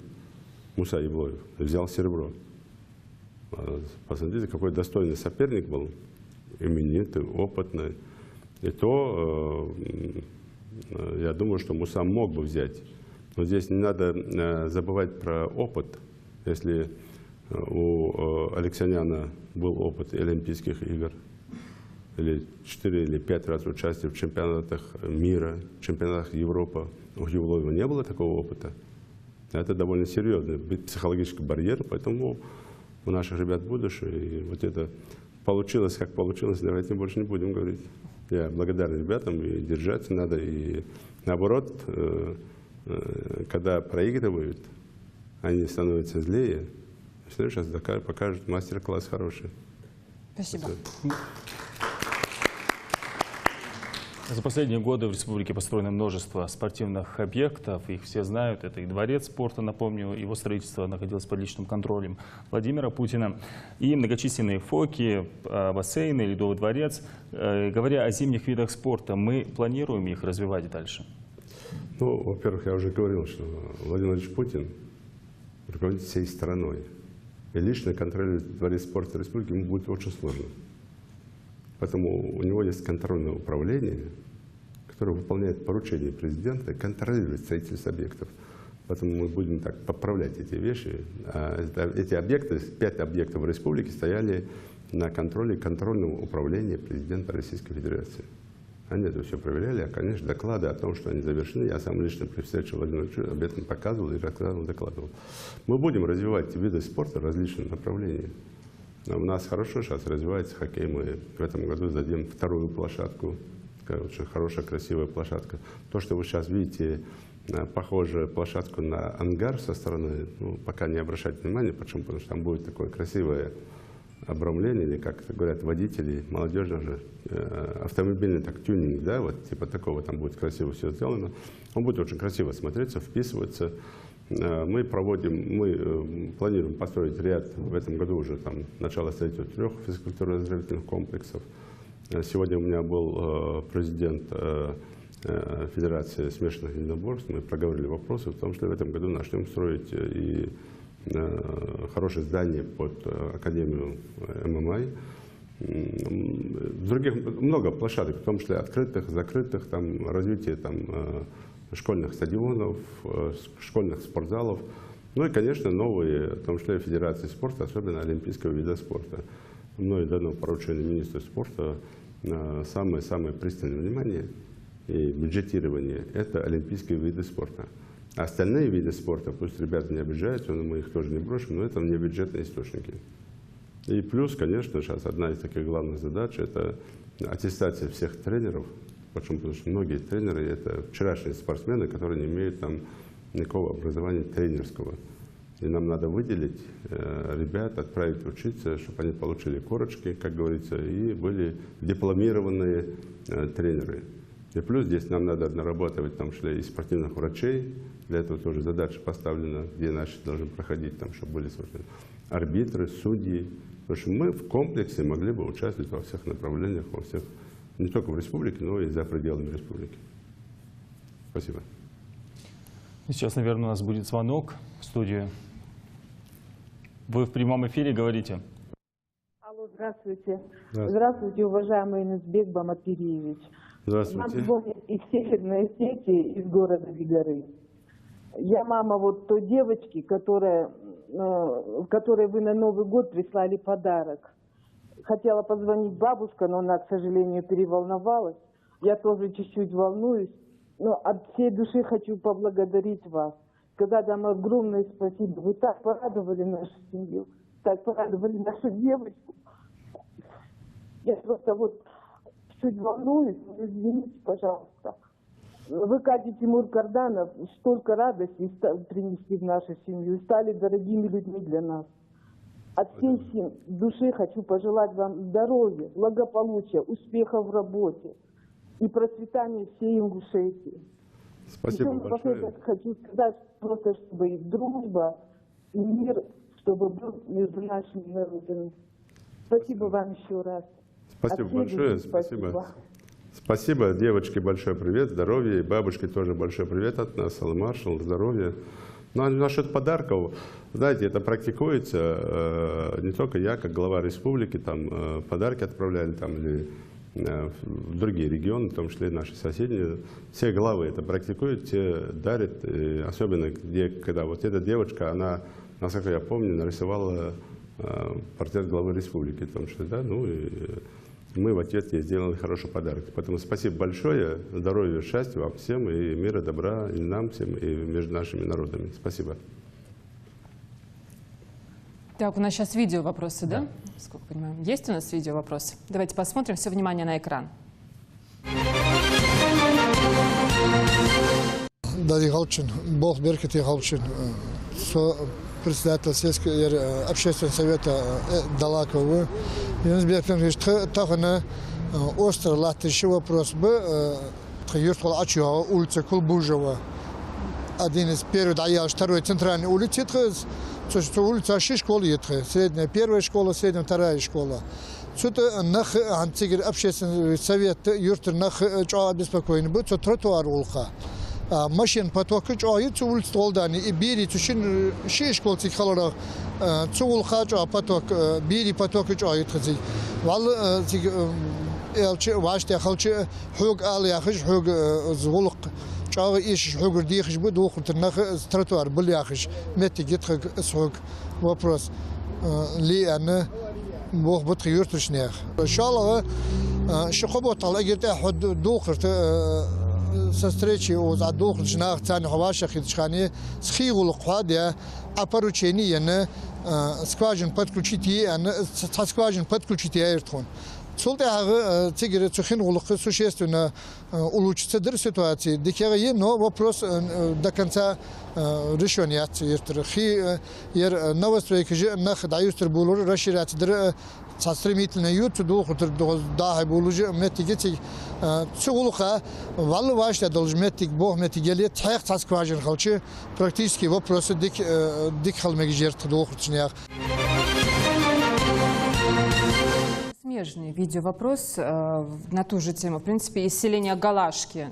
Муса Евлоев. Взял серебро. Посмотрите, какой достойный соперник был. Именитый, опытный. И то, я думаю, что Муса мог бы взять. Но здесь не надо забывать про опыт. Если у Алексаняна был опыт Олимпийских игр, или 4 или 5 раз участия в чемпионатах мира, чемпионатах Европы, у Евлоева не было такого опыта. Это довольно серьезный психологический барьер, поэтому у наших ребят будущее. И вот это получилось, как получилось, давайте больше не будем говорить. Я благодарен ребятам, и держаться надо, и наоборот, когда проигрывают, они становятся злее. Сейчас покажут мастер-класс хороший. Спасибо. За последние годы в республике построено множество спортивных объектов. Их все знают. Это и дворец спорта, напомню, его строительство находилось под личным контролем Владимира Путина. И многочисленные фоки, бассейны, ледовый дворец. Говоря о зимних видах спорта, мы планируем их развивать дальше? Ну, во-первых, я уже говорил, что Владимир Владимирович Путин руководит всей страной. И лично контролировать дворец спорта республики ему будет очень сложно. Поэтому у него есть контрольное управление, которое выполняет поручения президента и контролирует строительство объектов. Поэтому мы будем так поправлять эти вещи. Эти объекты, 5 объектов в республике стояли на контроле контрольного управления президента Российской Федерации. Они это все проверяли, а, конечно, доклады о том, что они завершены, я сам лично при встрече Владимира Владимировича об этом показывал и рассказывал, докладывал. Мы будем развивать виды спорта в различных направлениях. У нас хорошо сейчас развивается хоккей. Мы в этом году сдадим 2-ю площадку. Такая очень хорошая, красивая площадка. То, что вы сейчас видите, похожую площадку на ангар со стороны, ну, пока не обращайте внимания. Почему? Потому что там будет такое красивое обрамление, или, как это говорят водители, молодежно же, автомобильный так, тюнинг, да, вот типа такого, там будет красиво все сделано. Он будет очень красиво смотреться, вписываться. Мы планируем построить ряд, в этом году уже там начало строительства 3 физкультурно-оздоровительных комплексов. Сегодня у меня был президент Федерации смешанных единоборств, мы проговорили вопросы в том, что в этом году начнем строить и хорошее здание под Академию ММА. других много площадок, в том числе открытых, закрытых, там, развитие там, школьных стадионов, школьных спортзалов. Ну и, конечно, новые, в том числе федерации спорта, особенно олимпийского вида спорта. Мною дано поручение министру спорта на самое пристальное внимание и бюджетирование – это олимпийские виды спорта. Остальные виды спорта, пусть ребята не обижаются, но мы их тоже не брошим, но это не бюджетные источники. И плюс, конечно, сейчас одна из таких главных задач – это аттестация всех тренеров. Почему? Потому что многие тренеры – это вчерашние спортсмены, которые не имеют там никакого образования тренерского. И нам надо выделить ребят, отправить учиться, чтобы они получили корочки, как говорится, и были дипломированные тренеры. И плюс здесь нам надо нарабатывать, в том числе, и спортивных врачей. Для этого тоже задача поставлена, где наши должны проходить, там, чтобы были арбитры, судьи. Потому что мы в комплексе могли бы участвовать во всех направлениях, во всех, не только в республике, но и за пределами республики. Спасибо. Сейчас, наверное, у нас будет звонок в студию. Вы в прямом эфире говорите. Алло, здравствуйте. Здравствуйте, уважаемый Юнусбек Баматгиреевич. Здравствуйте. Нам звонят из Северной Осетии, из города Бигары. Я мама вот той девочки, которой вы на Новый год прислали подарок. Хотела позвонить бабушка, но она, к сожалению, переволновалась. Я тоже чуть-чуть волнуюсь. Но от всей души хочу поблагодарить вас. Сказать вам огромное спасибо. Вы так порадовали нашу семью, так порадовали нашу девочку. Я просто вот чуть волнуюсь, извините, пожалуйста. Вы, Катя Тимур Карданов, столько радости принесли в нашу семью, стали дорогими людьми для нас. От всей души хочу пожелать вам здоровья, благополучия, успехов в работе и процветания всей Ингушетии. Спасибо большое. Напоследок хочу сказать просто, чтобы и дружба, и мир, чтобы был между нашими народами. Спасибо вам еще раз. Спасибо большое. Спасибо. Спасибо, девочке большой привет, здоровья, и бабушке тоже большой привет от нас, Алла Маршал, здоровья. Ну, а насчет подарков, знаете, это практикуется, не только я, как глава республики, там подарки отправляли, там, или в другие регионы, в том числе и наши соседние. Все главы это практикуют, все дарят, особенно где, когда вот эта девочка, она, насколько я помню, нарисовала портрет главы республики, в том числе, да, ну и мы в ответ ей сделали хороший подарок. Поэтому спасибо большое, здоровья, счастья вам всем, и мира, добра и нам всем, и между нашими народами. Спасибо. Так, у нас сейчас видео вопросы, да? Сколько понимаю. Есть у нас видео вопросы? Давайте посмотрим. Все внимание на экран. Дарья Галчин, Бог беркет и Галчин, председатель сельского общественного совета Далакова. Юнусбек Пенгриш, тахана остров Латыши вопрос бы, юртхол Ачуа, улица Кулбужева. Один из первых, а я второй центральной улицы, улица 6 школ, средняя первая школа, средняя вторая школа. Что-то нах антигр общественный совет юртер нах чаа беспокойный будет, что тротуар улха. Машин поток чаает, улица Толдани и бери, тушин 6 школ цикалора, улха чаа поток, бери поток чаает хазик. Вал цик ваште халче хуг али ахш хуг звулк. чага иш хугр дихш будет ухут нах тротуар бляхш мети гитхак схуг вопрос ли она бог бут юртушнях иншалlah шхобот ala гита ход духрт со встречи у духр жнах цан хаваша хитшхани схигул қвадя а поручение на скважин подключить она скважин подключить аэртон Солтяга тигры цухин улуқы существенно улучшится дыр ситуации. Дикяга но вопрос до конца решения хи ер новостройки же нах даются булур расширять дыр стремительно ют духу да булуж метигити цулуха валу ваша должен метиг бог метигели тах таскважин халчи практически вопросы дик халмегжерт духу чнях. Смежный видеовопрос на ту же тему. В принципе, из селения Галашки.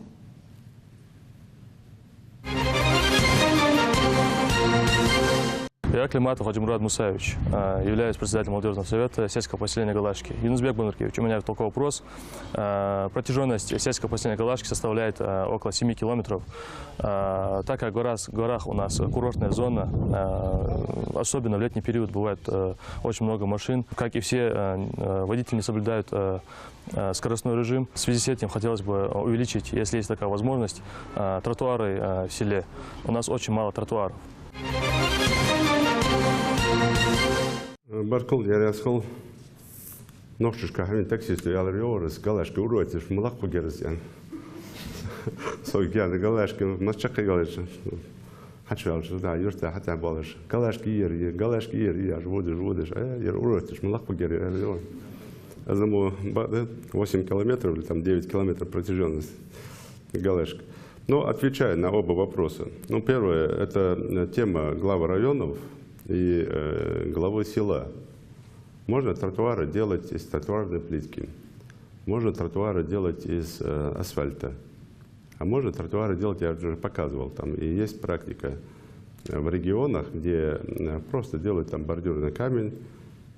Я Климатов Хаджимурат Мусаевич, являюсь председателем молодежного совета сельского поселения Галашки. Юнусбек Бондаркевич, у меня такой вопрос. Протяженность сельского поселения Галашки составляет около 7 километров. Так как в горах у нас курортная зона, особенно в летний период бывает очень много машин. Как и все, водители не соблюдают скоростной режим. В связи с этим хотелось бы увеличить, если есть такая возможность, тротуары в селе. У нас очень мало тротуаров. Баркул, я рассказал, ночишка, хамин таксисту, я ловил, галашки уроки, млак погерз, я. Сойгяны галашки, масчака галашки. Хочу, да, юрта, хотя балаш. Галашки ир, я ж водишь, я уроки, млак погерз, я. Одному 8 километров или там 9 километров протяженность галашки. Но отвечая на оба вопроса. Ну, первое, это тема главы районов и главы села. Можно тротуары делать из тротуарной плитки, можно тротуары делать из асфальта, а можно тротуары делать, я уже показывал, там и есть практика в регионах, где просто делают там бордюрный камень,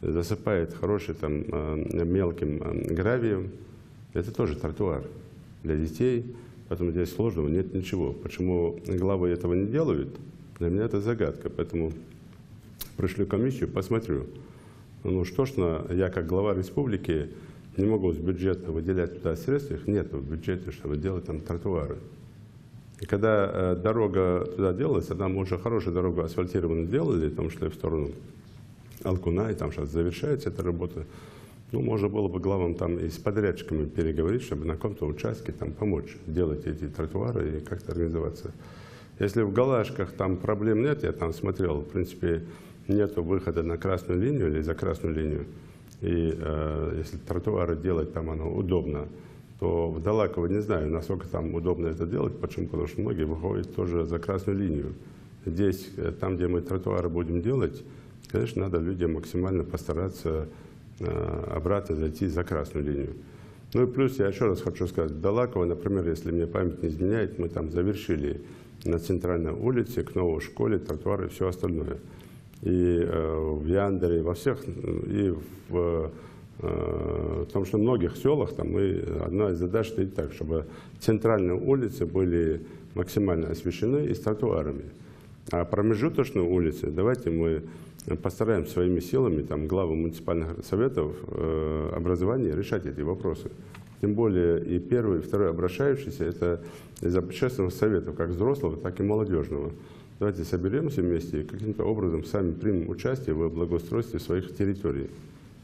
засыпает хороший там мелким гравием. Это тоже тротуар для детей, поэтому здесь сложного нет ничего. Почему главы этого не делают, для меня это загадка, поэтому пришлю комиссию, посмотрю. Ну что ж, я как глава республики не могу с бюджета выделять туда средства, их нет в бюджете, чтобы делать там тротуары. И когда дорога туда делалась, тогда мы уже хорошую дорогу асфальтированную делали, там шли в сторону Алкуна, и там сейчас завершается эта работа. Ну, можно было бы главам там и с подрядчиками переговорить, чтобы на каком-то участке там помочь делать эти тротуары и как-то организоваться. Если в Галашках там проблем нет, я там смотрел, в принципе, нет выхода на красную линию или за красную линию. И если тротуары делать там оно удобно, то в Далаково не знаю, насколько там удобно это делать. Почему? Потому что многие выходят тоже за красную линию. Здесь, там, где мы тротуары будем делать, конечно, надо людям максимально постараться обратно зайти за красную линию. Ну и плюс, я еще раз хочу сказать, Далаково, например, если мне память не изменяет, мы там завершили на центральной улице, к новой школе, тротуары и все остальное. И в Яндере, во всех, и в том, что в многих селах там одна из задач стоит так, чтобы центральные улицы были максимально освещены и с тротуарами. А промежуточные улицы, давайте мы постараемся своими силами, там, главы муниципальных советов образования решать эти вопросы. Тем более и первый, и второй обращающийся, это из общественных советов, как взрослого, так и молодежного. Давайте соберемся вместе и каким-то образом сами примем участие в благоустройстве своих территорий.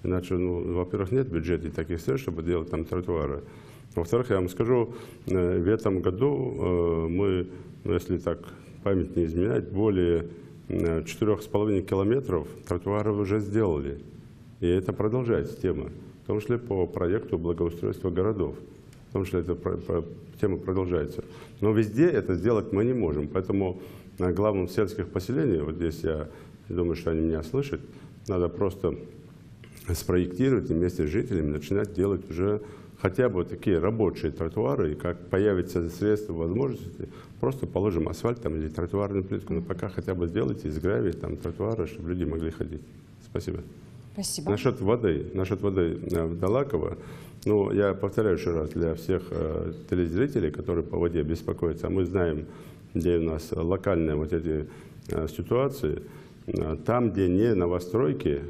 Иначе, ну, во-первых, нет в бюджете таких средств, чтобы делать там тротуары. Во-вторых, я вам скажу, в этом году мы, ну, если так память не изменяет, более 4,5 километров тротуаров уже сделали. И это продолжается тема, в том числе по проекту благоустройства городов. В том числе эта тема продолжается. Но везде это сделать мы не можем. Поэтому главам сельских поселений, вот здесь я думаю, что они меня слышат, надо просто спроектировать и вместе с жителями начинать делать уже хотя бы такие рабочие тротуары, и как появятся средства, возможности, просто положим асфальт там, или тротуарную плитку, но пока хотя бы сделайте из гравия там тротуары, чтобы люди могли ходить. Спасибо. Спасибо. Насчет воды в Далаково, ну, я повторяю еще раз для всех телезрителей, которые по воде беспокоятся, мы знаем, где у нас локальные вот эти ситуации, там, где не новостройки,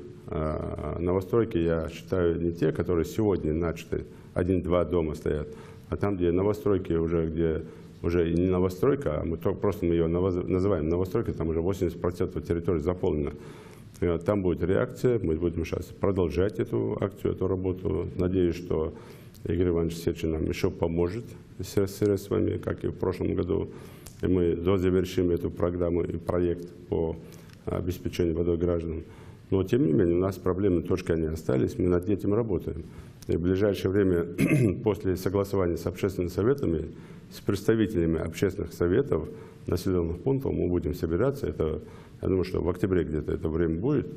новостройки, я считаю, не те, которые сегодня начаты, 1-2 дома стоят, а там, где новостройки уже, где уже и не новостройка, а мы просто ее называем новостройкой, там уже 80% территории заполнено. Там будет реакция, мы будем сейчас продолжать эту акцию, эту работу. Надеюсь, что Игорь Иванович Сечин нам еще поможет с средствами, как и в прошлом году. И мы дозавершим эту программу и проект по обеспечению водой граждан. Но, тем не менее, у нас проблемные точки они остались, мы над этим работаем. И в ближайшее время, после согласования с общественными советами, с представителями общественных советов населенных пунктов мы будем собираться. Это, я думаю, что в октябре где-то это время будет.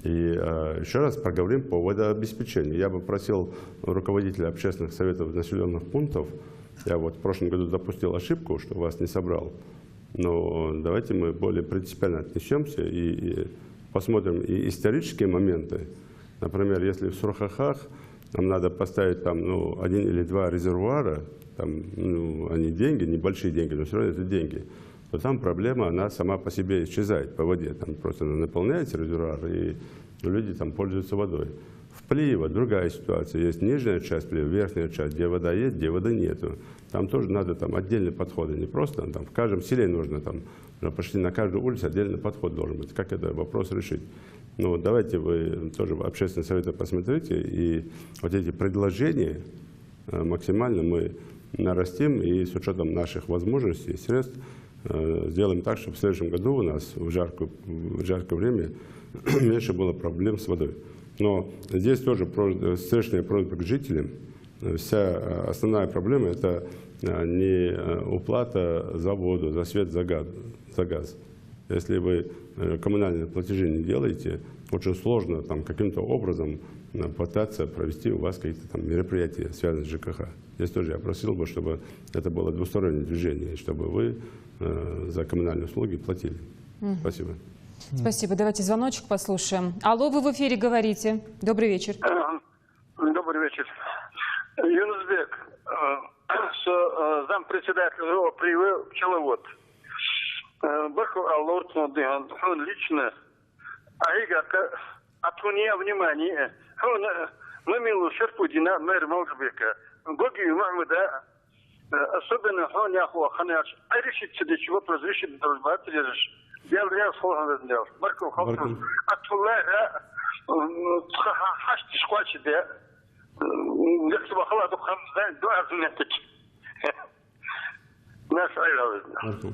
И еще раз поговорим по водообеспечению. Я бы просил руководителя общественных советов населенных пунктов, я вот в прошлом году допустил ошибку, что вас не собрал. Но давайте мы более принципиально отнесемся и посмотрим и исторические моменты. Например, если в Сурхахах нам надо поставить там, 1 или 2 резервуара, там, они деньги, небольшие деньги, но все равно это деньги, то там проблема, она сама по себе исчезает по воде. Там просто наполняется резервуар, и люди там пользуются водой. В Плиево другая ситуация. Есть нижняя часть Плиева, верхняя часть, где вода есть, где воды нету. Там тоже надо там отдельные подходы. Не просто там в каждом селе нужно там почти на каждую улицу отдельный подход должен быть. Как этот вопрос решить? Ну, давайте вы тоже в общественном совете посмотрите, и вот эти предложения максимально мы нарастим, и с учетом наших возможностей и средств сделаем так, чтобы в следующем году у нас в жаркое время меньше было проблем с водой. Но здесь тоже встречная просьба к жителям. Вся основная проблема – это не уплата за воду, за свет, за газ. Если вы коммунальные платежи не делаете, очень сложно там каким-то образом пытаться провести у вас какие-то там мероприятия, связанные с ЖКХ. Здесь тоже я просил бы, чтобы это было двустороннее движение, чтобы вы за коммунальные услуги платили. Спасибо. Спасибо. Давайте звоночек послушаем. Алло, вы в эфире говорите. Добрый вечер. Добрый вечер. Юнусбек, зампредседателя привел пчеловод. Баху Аллортно Дыхан, он лично, отклоняя внимание, он намилу Шерпудина, мэр Молдавека, Гоги Махмуда, особенно он яхуа ханяч, а решит себе чего разрешит дружбат, я вряд слова сделал. Барку Халтус, отклоняя, хашти шквачи, да, если бы халату хамзан, два знатки. Наш айрал.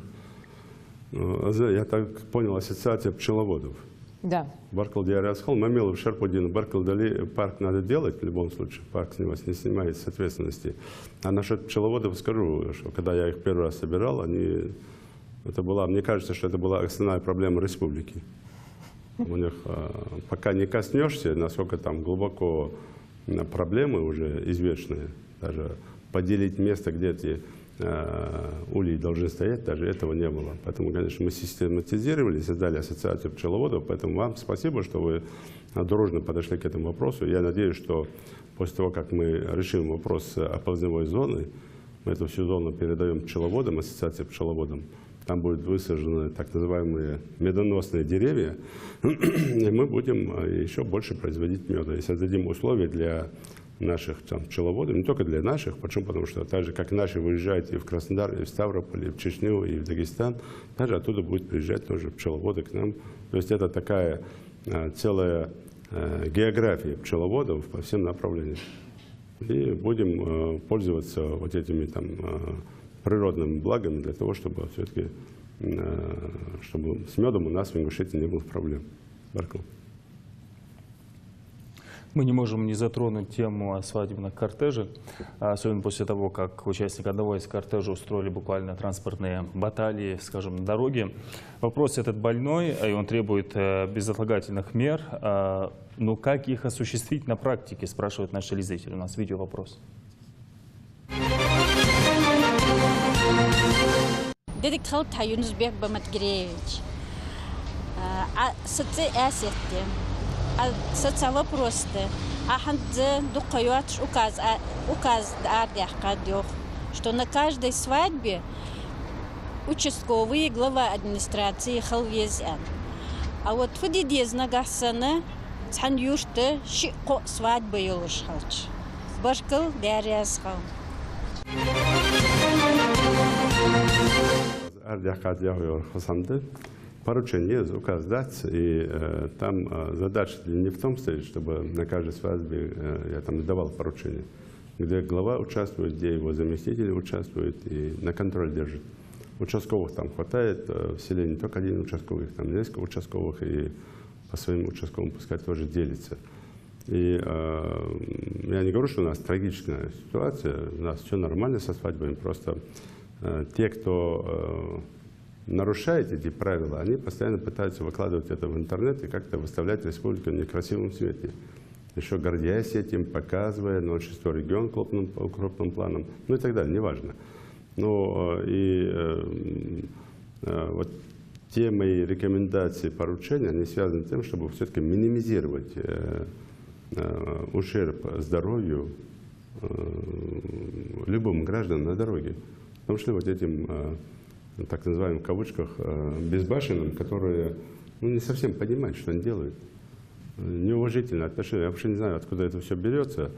Я так понял, ассоциация пчеловодов. Да. Баркал Диарасхол, Мамилов, Шерпудин, Баркал Дали, парк надо делать в любом случае, парк с него не снимает с ответственности. А насчет пчеловодов скажу, что когда я их первый раз собирал, мне кажется, что это была основная проблема республики. У них пока не коснешься, насколько там глубоко проблемы уже извечные, даже поделить место, где эти ульи должны стоять, даже этого не было. Поэтому, конечно, мы систематизировали, создали ассоциацию пчеловодов, поэтому вам спасибо, что вы дружно подошли к этому вопросу. Я надеюсь, что после того, как мы решим вопрос оползневой зоны, мы эту всю зону передаем пчеловодам, ассоциации пчеловодам, там будут высажены так называемые медоносные деревья, и мы будем еще больше производить меда. И создадим условия для наших там, пчеловодов, не только для наших, почему? Потому что так же, как наши выезжают и в Краснодар, и в Ставрополь, и в Чечню, и в Дагестан, также оттуда будут приезжать тоже пчеловоды к нам. То есть это такая целая география пчеловодов по всем направлениям. И будем пользоваться вот этими там природными благами для того, чтобы все-таки чтобы с медом у нас в Ингушетии не было проблем. Баркал. Мы не можем не затронуть тему о свадебных кортежах, особенно после того, как участники одного из кортежей устроили буквально транспортные баталии, скажем, на дороге. Вопрос этот больной, и он требует безотлагательных мер. Но как их осуществить на практике, спрашивают наши телезрители. У нас видеовопрос. Дедик Халта Юнусбек Бамадгиреевич. Социально просто. Что на каждой свадьбе участковый глава администрации халвезян. А вот в Дидезна Гасана цхан юшта шико свадьба юлушхалч. Башкал Дарьясхал. Поручение указ дать, и там задача не в том стоит, чтобы на каждой свадьбе я там давал поручение, где глава участвует, где его заместители участвуют и на контроль держит. Участковых там хватает, в селе не только один участковый, там несколько участковых, и по своим участковым пускай тоже делится. И я не говорю, что у нас трагичная ситуация, у нас все нормально со свадьбами, просто те, кто нарушает эти правила, они постоянно пытаются выкладывать это в интернет и как-то выставлять республику в некрасивом свете. Еще гордясь этим, показывая на 6-й регион крупным планом, ну и так далее, неважно. Ну и вот те мои рекомендации, поручения, они связаны с тем, чтобы все-таки минимизировать ущерб здоровью любым гражданам на дороге. Потому что вот этим, так называемым в кавычках, безбашенным, которые не совсем понимают, что они делают. Неуважительное отношение. Я вообще не знаю, откуда это все берется.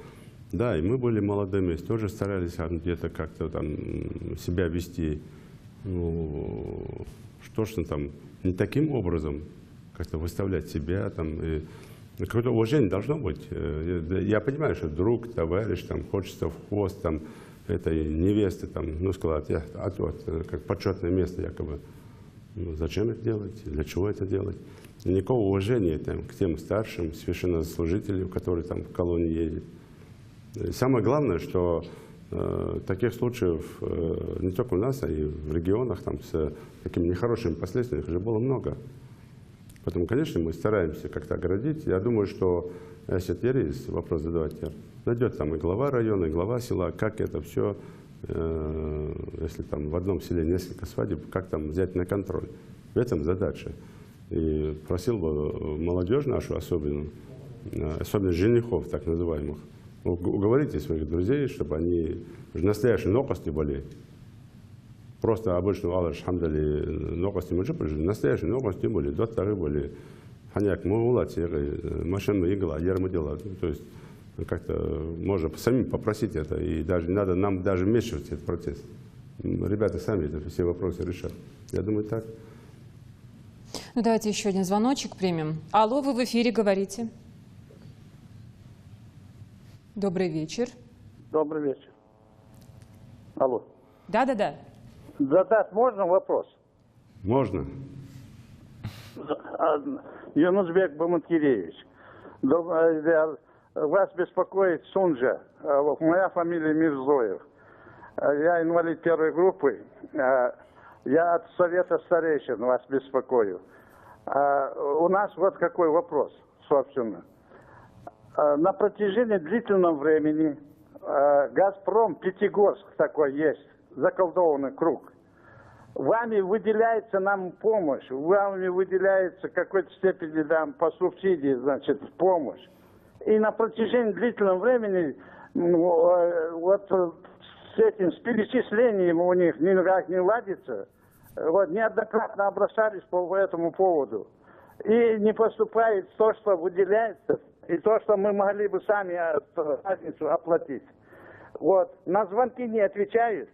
Да, и мы были молодыми, тоже старались где-то как-то там себя вести, что там, не таким образом как-то выставлять себя там. Какое-то уважение должно быть. Я понимаю, что друг, товарищ, там, хочется в хвост там, этой невесты, там, сказать, как почетное место якобы. Зачем это делать? Для чего это делать? Никакого уважения там, к тем старшим священнослужителям, которые там в колонии едут. И самое главное, что таких случаев не только у нас, а и в регионах там, с такими нехорошими последствиями уже было много. Поэтому, конечно, мы стараемся как-то оградить. Я думаю, что если есть вопрос задавать, найдет там и глава района, и глава села, как это все, если там в одном селе несколько свадеб, как там взять на контроль. В этом задача. И просил бы молодежь нашу особенно женихов так называемых, уговорите своих друзей, чтобы они настоящие нокости были. Просто обычно, Аллах, хамдали, нокости мы же прожили, настоящие нокости были, доктары были, ханяк, мы улати, машину игла, ярмадила. То есть как-то можно самим попросить это, и даже не надо нам даже вмешивать этот процесс. Ребята сами это все вопросы решат. Я думаю, так. Ну, давайте еще один звоночек примем. Алло, вы в эфире, говорите. Добрый вечер. Добрый вечер. Алло. Да. Задать можно вопрос? Можно. Юнусбек Баматкиревич, вас беспокоит Сунжа. Моя фамилия Мирзоев. Я инвалид первой группы. Я от Совета старейшин вас беспокою. У нас вот какой вопрос, собственно. На протяжении длительного времени «Газпром», Пятигорск такой есть, заколдованный круг. Вами выделяется нам помощь, вами выделяется в какой-то степени там, по субсидии, значит, помощь. И на протяжении длительного времени вот с этим, с перечислением у них никак не ладится. Вот, неоднократно обращались по этому поводу. И не поступает то, что выделяется, и то, что мы могли бы сами разницу оплатить. Вот. На звонки не отвечают.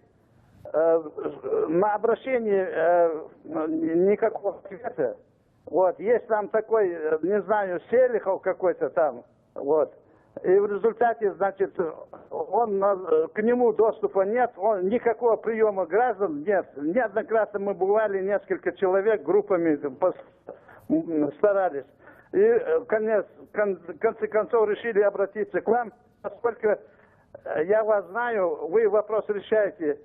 На обращение никакого ответа. Вот. Есть там такой, не знаю, Селихов какой-то там. Вот. И в результате, значит, к нему доступа нет, никакого приема граждан нет. Неоднократно мы бывали, несколько человек группами старались. И в конце концов решили обратиться к вам, поскольку я вас знаю, вы вопрос решаете,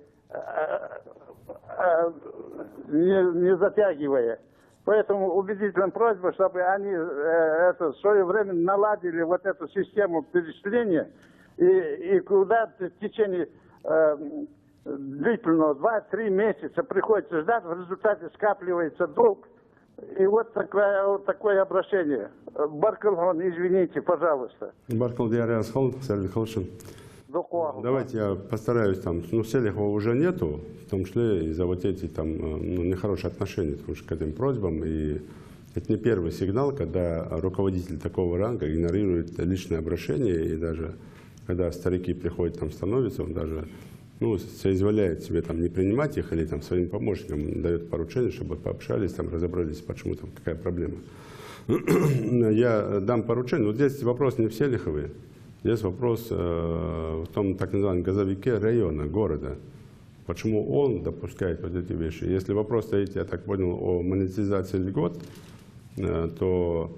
не затягивая. Поэтому убедительная просьба, чтобы они в свое время наладили вот эту систему перечисления и куда в течение длительного 2-3 месяца приходится ждать, в результате скапливается долг. И вот такое обращение. Баркалхон, извините, пожалуйста. Давайте я постараюсь там, Селихова уже нету, в том числе из-за вот эти там нехорошие отношения к этим просьбам. И это не первый сигнал, когда руководитель такого ранга игнорирует личное обращение, и даже когда старики приходят, там становятся, он даже соизволяет себе там не принимать их или там своим помощникам дает поручение, чтобы пообщались, там разобрались, почему там какая проблема. Я дам поручение, но здесь вопрос не в Селихове. Здесь вопрос в том так называемом газовике района, города. Почему он допускает вот эти вещи? Если вопрос стоит, я так понял, о монетизации льгот, то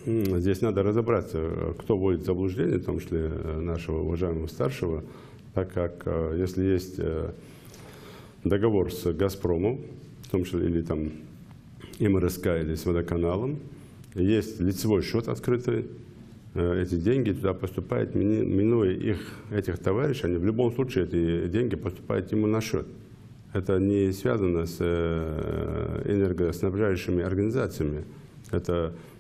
здесь надо разобраться, кто вводит в заблуждение, в том числе нашего уважаемого старшего, так как если есть договор с «Газпромом», в том числе или там МРСК, или с водоканалом, есть лицевой счет открытый, эти деньги туда поступают, минуя этих товарищей, они в любом случае эти деньги поступают ему на счет. Это не связано с энергоснабжающими организациями.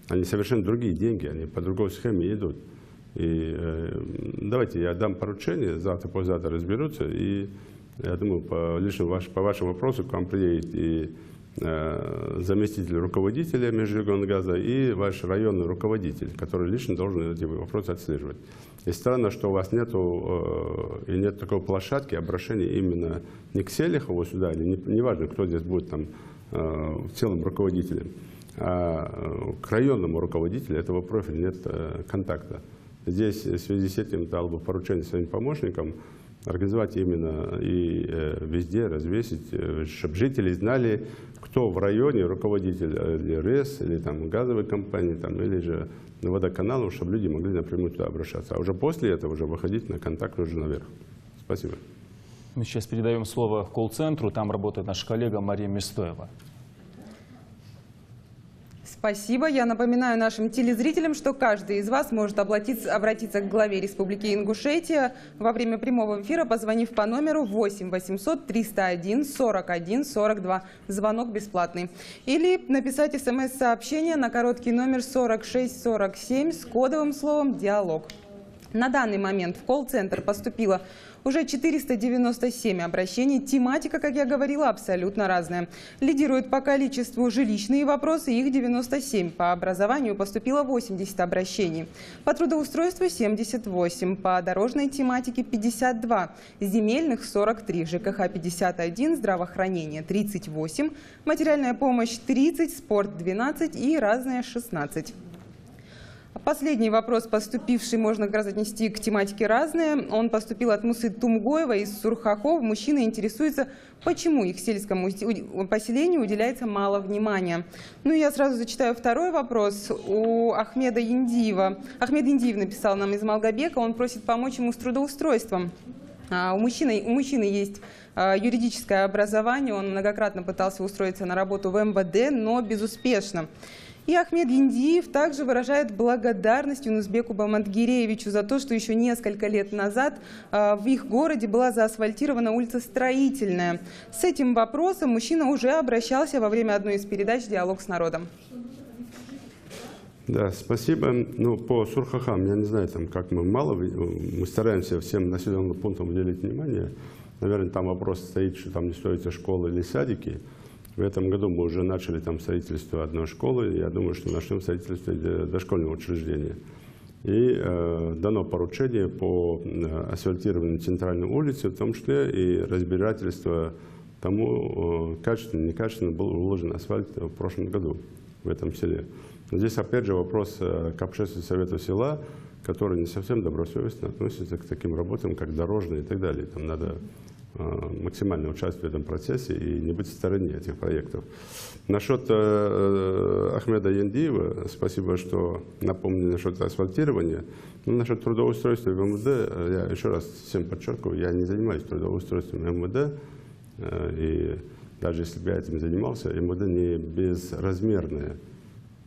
Они совершенно другие деньги, они по другой схеме идут. И давайте я дам поручение, завтра, послезавтра разберутся, и я думаю, по вашему вопросу к вам приедет и заместитель руководителя Межрегионгаза и ваш районный руководитель, который лично должен эти вопросы отслеживать. И странно, что у вас нет такой площадки обращения именно не к Селихову сюда, или неважно, кто здесь будет там в целом руководителем, а к районному руководителю этого профиля нет контакта. Здесь в связи с этим дал бы поручение своим помощникам организовать именно и везде развесить, чтобы жители знали, кто в районе руководитель или РЭС, или там газовой компании, там, или же водоканалов, чтобы люди могли напрямую туда обращаться. А уже после этого уже выходить на контакт уже наверх. Спасибо. Мы сейчас передаем слово в колл-центру. Там работает наша коллега Мария Мистоева. Спасибо. Я напоминаю нашим телезрителям, что каждый из вас может обратиться к главе Республики Ингушетия во время прямого эфира, позвонив по номеру 8 800 301 41 42. Звонок бесплатный. Или написать смс-сообщение на короткий номер 4647 с кодовым словом «Диалог». На данный момент в колл-центр поступило уже 497 обращений. Тематика, как я говорила, абсолютно разная. Лидируют по количеству жилищные вопросы, их 97. По образованию поступило 80 обращений. По трудоустройству 78. По дорожной тематике 52. Земельных 43. ЖКХ 51. Здравоохранение 38. Материальная помощь 30. Спорт 12 и разное 16. Последний вопрос, поступивший, можно как раз отнести к тематике «разные». Он поступил от Мусы Тумгоева из Сурхаков. Мужчина интересуется, почему их сельскому поселению уделяется мало внимания. Ну и я сразу зачитаю второй вопрос. У Ахмеда Индиева. Ахмед Индиев написал нам из Малгобека. Он просит помочь ему с трудоустройством. У мужчины есть юридическое образование. Он многократно пытался устроиться на работу в МВД, но безуспешно. И Ахмед Индиев также выражает благодарность Юнусбеку Бамангиреевичу за то, что еще несколько лет назад в их городе была заасфальтирована улица Строительная. С этим вопросом мужчина уже обращался во время одной из передач «Диалог с народом». Да, спасибо. Ну, по Сурхахам, я не знаю, там, как мы стараемся всем населенным пунктам уделить внимание. Наверное, там вопрос стоит, что там не строятся школы или садики. В этом году мы уже начали там строительство одной школы. Я думаю, что начнем строительство дошкольного учреждения. И дано поручение по асфальтированию центральной улицы, в том числе и разбирательство тому, качественно, некачественно был уложен асфальт в прошлом году в этом селе. Но здесь опять же вопрос к общественному совету села, который не совсем добросовестно относится к таким работам, как дорожные и так далее. Там надо максимально участвовать в этом процессе и не быть в стороне этих проектов. Насчет Ахмеда Яндиева, спасибо, что напомнили насчет асфальтирования. Но насчет трудоустройства в МВД, я еще раз всем подчеркиваю, я не занимаюсь трудоустройством МВД. И даже если бы я этим занимался, МВД не безразмерное.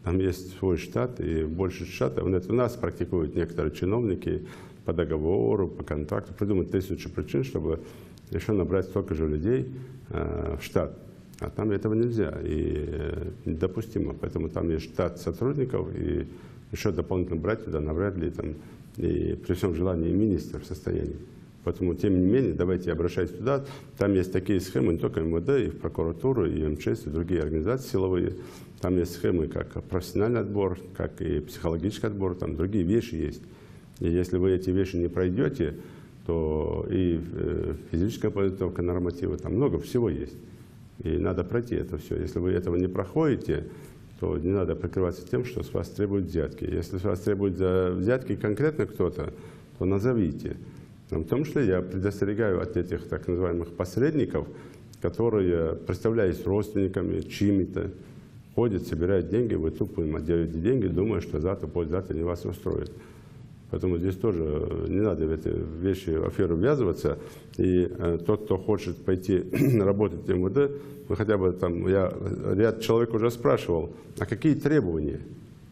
Там есть свой штат, и больше штата. У нас практикуют некоторые чиновники по договору, по контракту, придумать тысячи причин, чтобы еще набрать столько же людей в штат. А там этого нельзя и недопустимо. Поэтому там есть штат сотрудников, и еще дополнительно брать туда навряд ли там, и при всем желании министр в состоянии. Поэтому, тем не менее, давайте обращайтесь туда. Там есть такие схемы, не только МВД, и в прокуратуру, и МЧС, и другие организации силовые. Там есть схемы, как профессиональный отбор, как и психологический отбор, там другие вещи есть. И если вы эти вещи не пройдете, то и физическая подготовка, нормативы, там много всего есть. И надо пройти это все. Если вы этого не проходите, то не надо прикрываться тем, что с вас требуют взятки. Если с вас требуют взятки конкретно кто-то, то назовите. Но в том числе я предостерегаю от этих так называемых посредников, которые, представляясь родственниками, чьими-то, ходят, собирают деньги, вы тупо им отделяете деньги, думая, что завтра, послезавтра они вас устроят. Поэтому здесь тоже не надо в эти вещи, в аферу ввязываться. И тот, кто хочет пойти работать в МВД, вы хотя бы там, ряд человек уже спрашивал, а какие требования?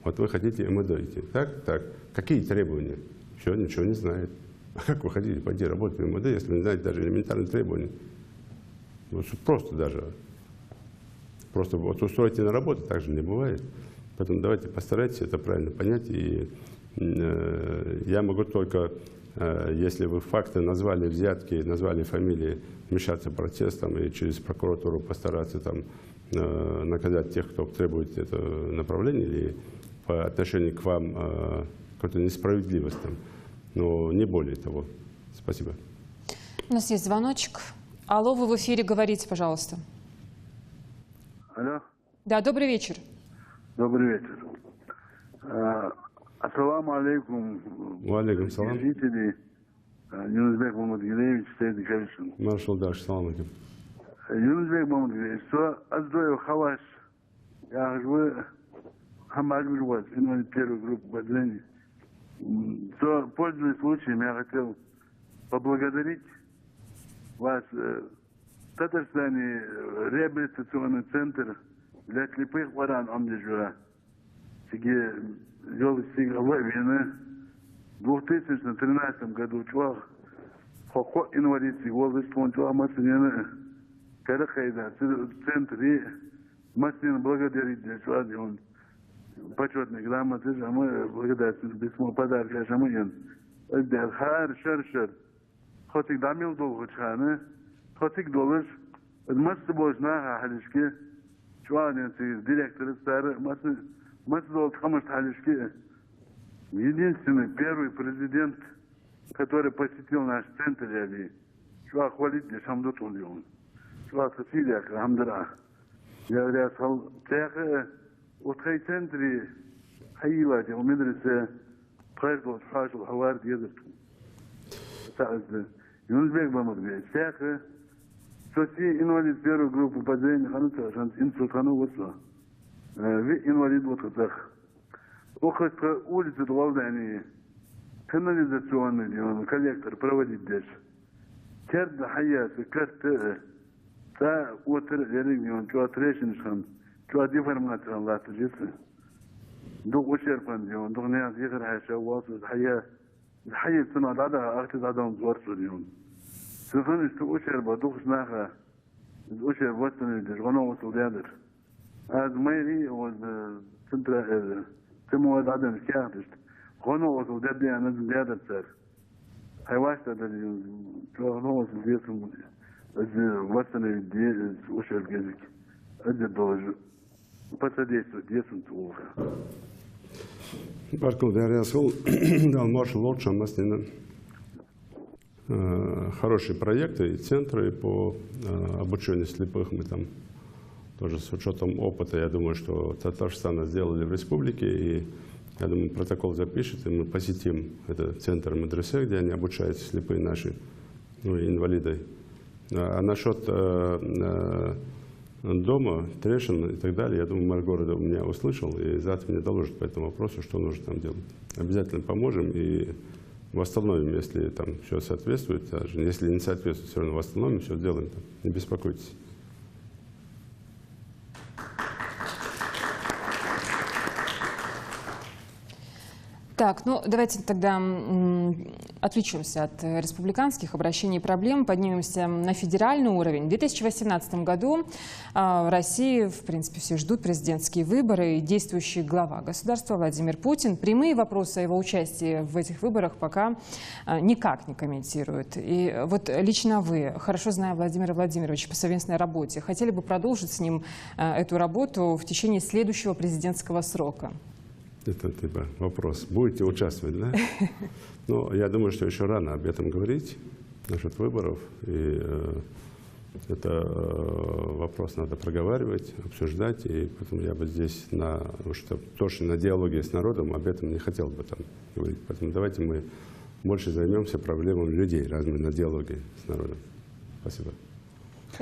Вот вы хотите в МВД идти. Так, какие требования? Все, ничего не знает. А как вы хотите пойти работать в МВД, если вы не знаете даже элементарные требования? Вот просто даже. Просто вот устроите на работу, так же не бывает. Поэтому давайте постарайтесь это правильно понять. И я могу только, если вы факты назвали, взятки, назвали фамилии, вмешаться протестом и через прокуратуру постараться там наказать тех, кто требует это направление, или по отношению к вам какую-то несправедливость там. Но не более того. Спасибо. У нас есть звоночек. Алло, вы в эфире, говорите, пожалуйста. Алло. Да, добрый вечер. Добрый вечер. Ассаламу алейкум. Валейкум салам. Жители Юнусбек Мамадгилевич, Сейд Кавишин. Маршал Даш, салам алейкум. Юнусбек Мамадгилевич, что отдаю хаваш. Я живу хамагвир вас, инвалид первой группы подзрения. Что, пользуясь случаем, я хотел поблагодарить вас. В Татарстане реабилитационный центр для слепых воран Амдежура. Сиге жол сига войны в 2013 году чувак хохо инвалидский волос пончуа маслены карахайда в центре маслен благодарить для чувак он почетный грамоты а мы благодарим письмо подарка жамыен это хар шар хотик дамил долго чханы хотик долж масло божна халишки чувак директор стар масло хамаш халишки. Единственный первый президент, который посетил наш центр, что хвалить не шамдут он, что соседи, хамдра. Я говорю, тех вот в центре хаила, где у медресе прежде шашил хавар дедов. Юнусбек Мамадгилевич, тех соси инвалид первой группы подзрения хануца, инсульт хану высла. Вы инвалид вот так. Около улицы Двалдани канализационный коллектор проводить здесь. Керда хаясы, карты, та отр регион, что отреченшан, что деформация латы жесы. До ущербан дион, до не ехар хаяша васу, хая цена дада, ахты дадам зворсу дион. Сефан что ущерба, дух знаха, ущерб востаны деш, он васу дядер. Аз мэри was центра تمو هذا عدم كياتش هونو وصل دبي أنا زيادة سر هاي واشتا دليل هونو وصل ديسم از وصلنا ديس وش الجزك از الدوج بس ديسم توفى Баркул Дарьясул дал маршал лучше, у нас хорошие проекты и центры по обучению слепых. Мы там тоже с учетом опыта, я думаю, что Татарстана сделали в республике, и я думаю, протокол запишет, и мы посетим этот центр медресе, где они обучаются, слепые наши, ну, инвалиды. А насчет дома, Трешин и так далее, я думаю, мэр города меня услышал, и завтра мне доложит по этому вопросу, что нужно там делать. Обязательно поможем и восстановим, если там все соответствует, даже если не соответствует, все равно восстановим, все сделаем, там, не беспокойтесь. Так, ну давайте тогда отвлечемся от республиканских обращений и проблем, поднимемся на федеральный уровень. В 2018 году в России, в принципе, все ждут президентские выборы, и действующий глава государства Владимир Путин прямые вопросы о его участии в этих выборах пока никак не комментирует. И вот лично вы, хорошо зная Владимира Владимировича по совместной работе, хотели бы продолжить с ним эту работу в течение следующего президентского срока? Это типа вопрос. Будете участвовать, да? Но я думаю, что еще рано об этом говорить насчет выборов. И это вопрос надо проговаривать, обсуждать. И поэтому я бы здесь точно на диалоге с народом об этом не хотел бы там говорить. Поэтому давайте мы больше займемся проблемами людей, раз мы на диалоге с народом. Спасибо.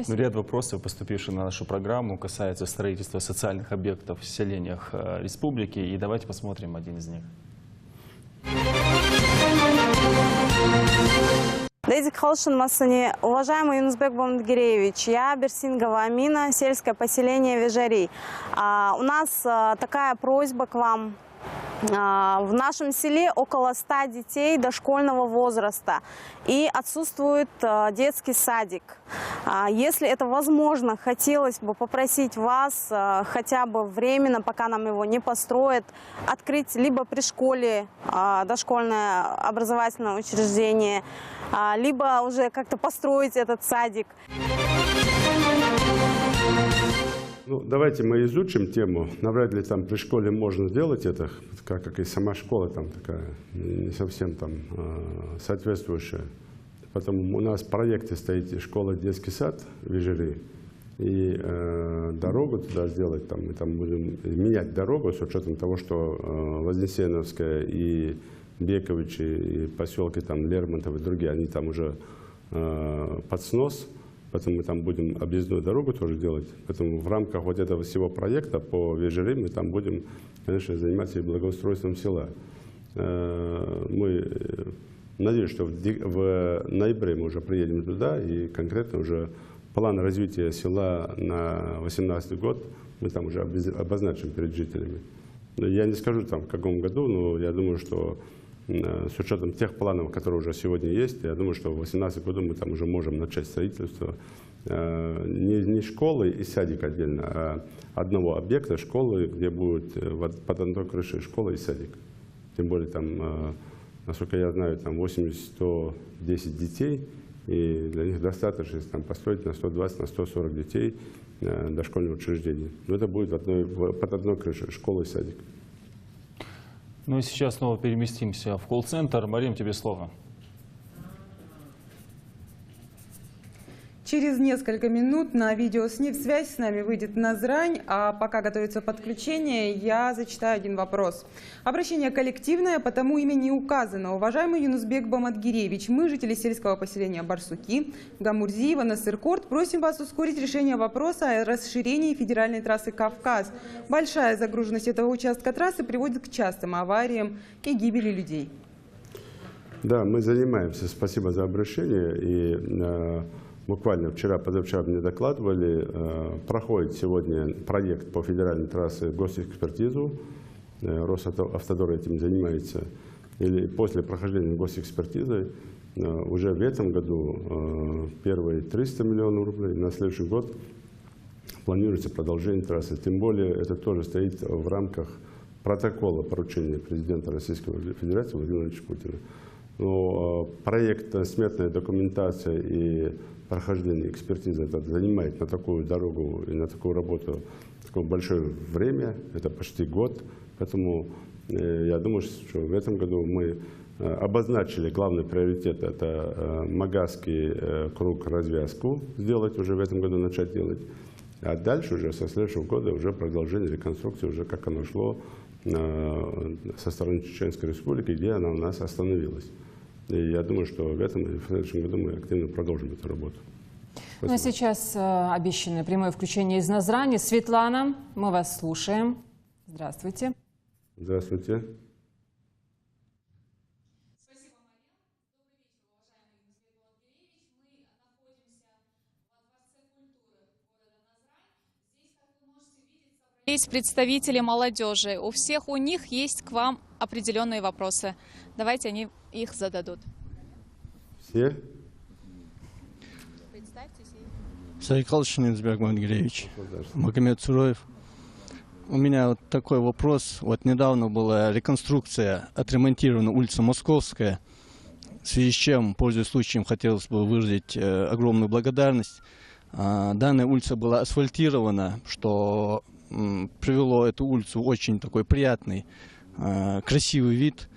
Ну, ряд вопросов, поступивших на нашу программу, касается строительства социальных объектов в селениях республики. И давайте посмотрим один из них. Дейзик Халшин Масани, уважаемый Юнусбек Мамадгилевич, я Берсингова Амина, сельское поселение Вежари. У нас такая просьба к вам. В нашем селе около 100 детей дошкольного возраста и отсутствует детский садик. Если это возможно, хотелось бы попросить вас хотя бы временно, пока нам его не построят, открыть либо при школе дошкольное образовательное учреждение, либо уже как-то построить этот садик. Ну, давайте мы изучим тему. Навряд ли там при школе можно сделать это, как и сама школа там такая, не совсем там соответствующая. Потом у нас в проекте стоит школа, детский сад в Вижери. И дорогу туда сделать, там, мы там будем менять дорогу с учетом того, что Вознесеновская и Бековичи, и поселки там Лермонтов и другие, они там уже под снос. Поэтому мы там будем объездную дорогу тоже делать. Поэтому в рамках вот этого всего проекта по Вижери мы там будем, конечно, заниматься и благоустройством села. Мы надеюсь, что в ноябре мы уже приедем туда, и конкретно уже план развития села на 2018 год мы там уже обозначим перед жителями. Я не скажу там в каком году, но я думаю, что с учетом тех планов, которые уже сегодня есть, я думаю, что в 2018 году мы там уже можем начать строительство не школы и садик отдельно, а одного объекта школы, где будет под одной крышей школа и садик. Тем более там, насколько я знаю, там 80-110 детей, и для них достаточно там построить на 120, на 140 детей дошкольное учреждение. Но это будет под одной крышей школа и садик. Ну и сейчас снова переместимся в колл-центр. Марим, тебе слово. Через несколько минут на видеосвязь с нами выйдет Назрань, а пока готовится подключение, я зачитаю один вопрос. Обращение коллективное, потому имя не указано. Уважаемый Юнусбек Баматгиреевич, мы, жители сельского поселения Барсуки, Гамурзиева, Насыркорт, просим вас ускорить решение вопроса о расширении федеральной трассы «Кавказ». Большая загруженность этого участка трассы приводит к частым авариям и гибели людей. Да, мы занимаемся. Спасибо за обращение. И буквально вчера-позавчера мне докладывали, проходит сегодня проект по федеральной трассе госэкспертизу. Росавтодор этим занимается. Или после прохождения госэкспертизы уже в этом году первые 300 миллионов рублей, на следующий год планируется продолжение трассы. Тем более это тоже стоит в рамках протокола поручения президента Российской Федерации Владимира Владимировича Путина. Но проект, сметная документация и прохождение экспертизы это занимает на такую дорогу и на такую работу такое большое время, это почти год. Поэтому я думаю, что в этом году мы обозначили главный приоритет, это Магазский круг развязку сделать, уже в этом году начать делать. А дальше уже со следующего года уже продолжение реконструкции, уже как оно шло со стороны Чеченской Республики, где она у нас остановилась. И я думаю, что в этом и в следующем году мы активно продолжим эту работу. Спасибо. Ну а сейчас обещанное прямое включение из Назрани. Светлана, мы вас слушаем. Здравствуйте. Здравствуйте. Есть представители молодежи. У всех у них есть к вам определенные вопросы. Давайте они их зададут. Все? Сайкалшин Юнусбек Баматгиреевич, Магомед Суроев. У меня вот такой вопрос. Вот недавно была реконструкция, отремонтирована улица Московская, в связи с чем, пользуясь случаем, хотелось бы выразить огромную благодарность. Данная улица была асфальтирована, что привело эту улицу в очень такой приятный, красивый вид.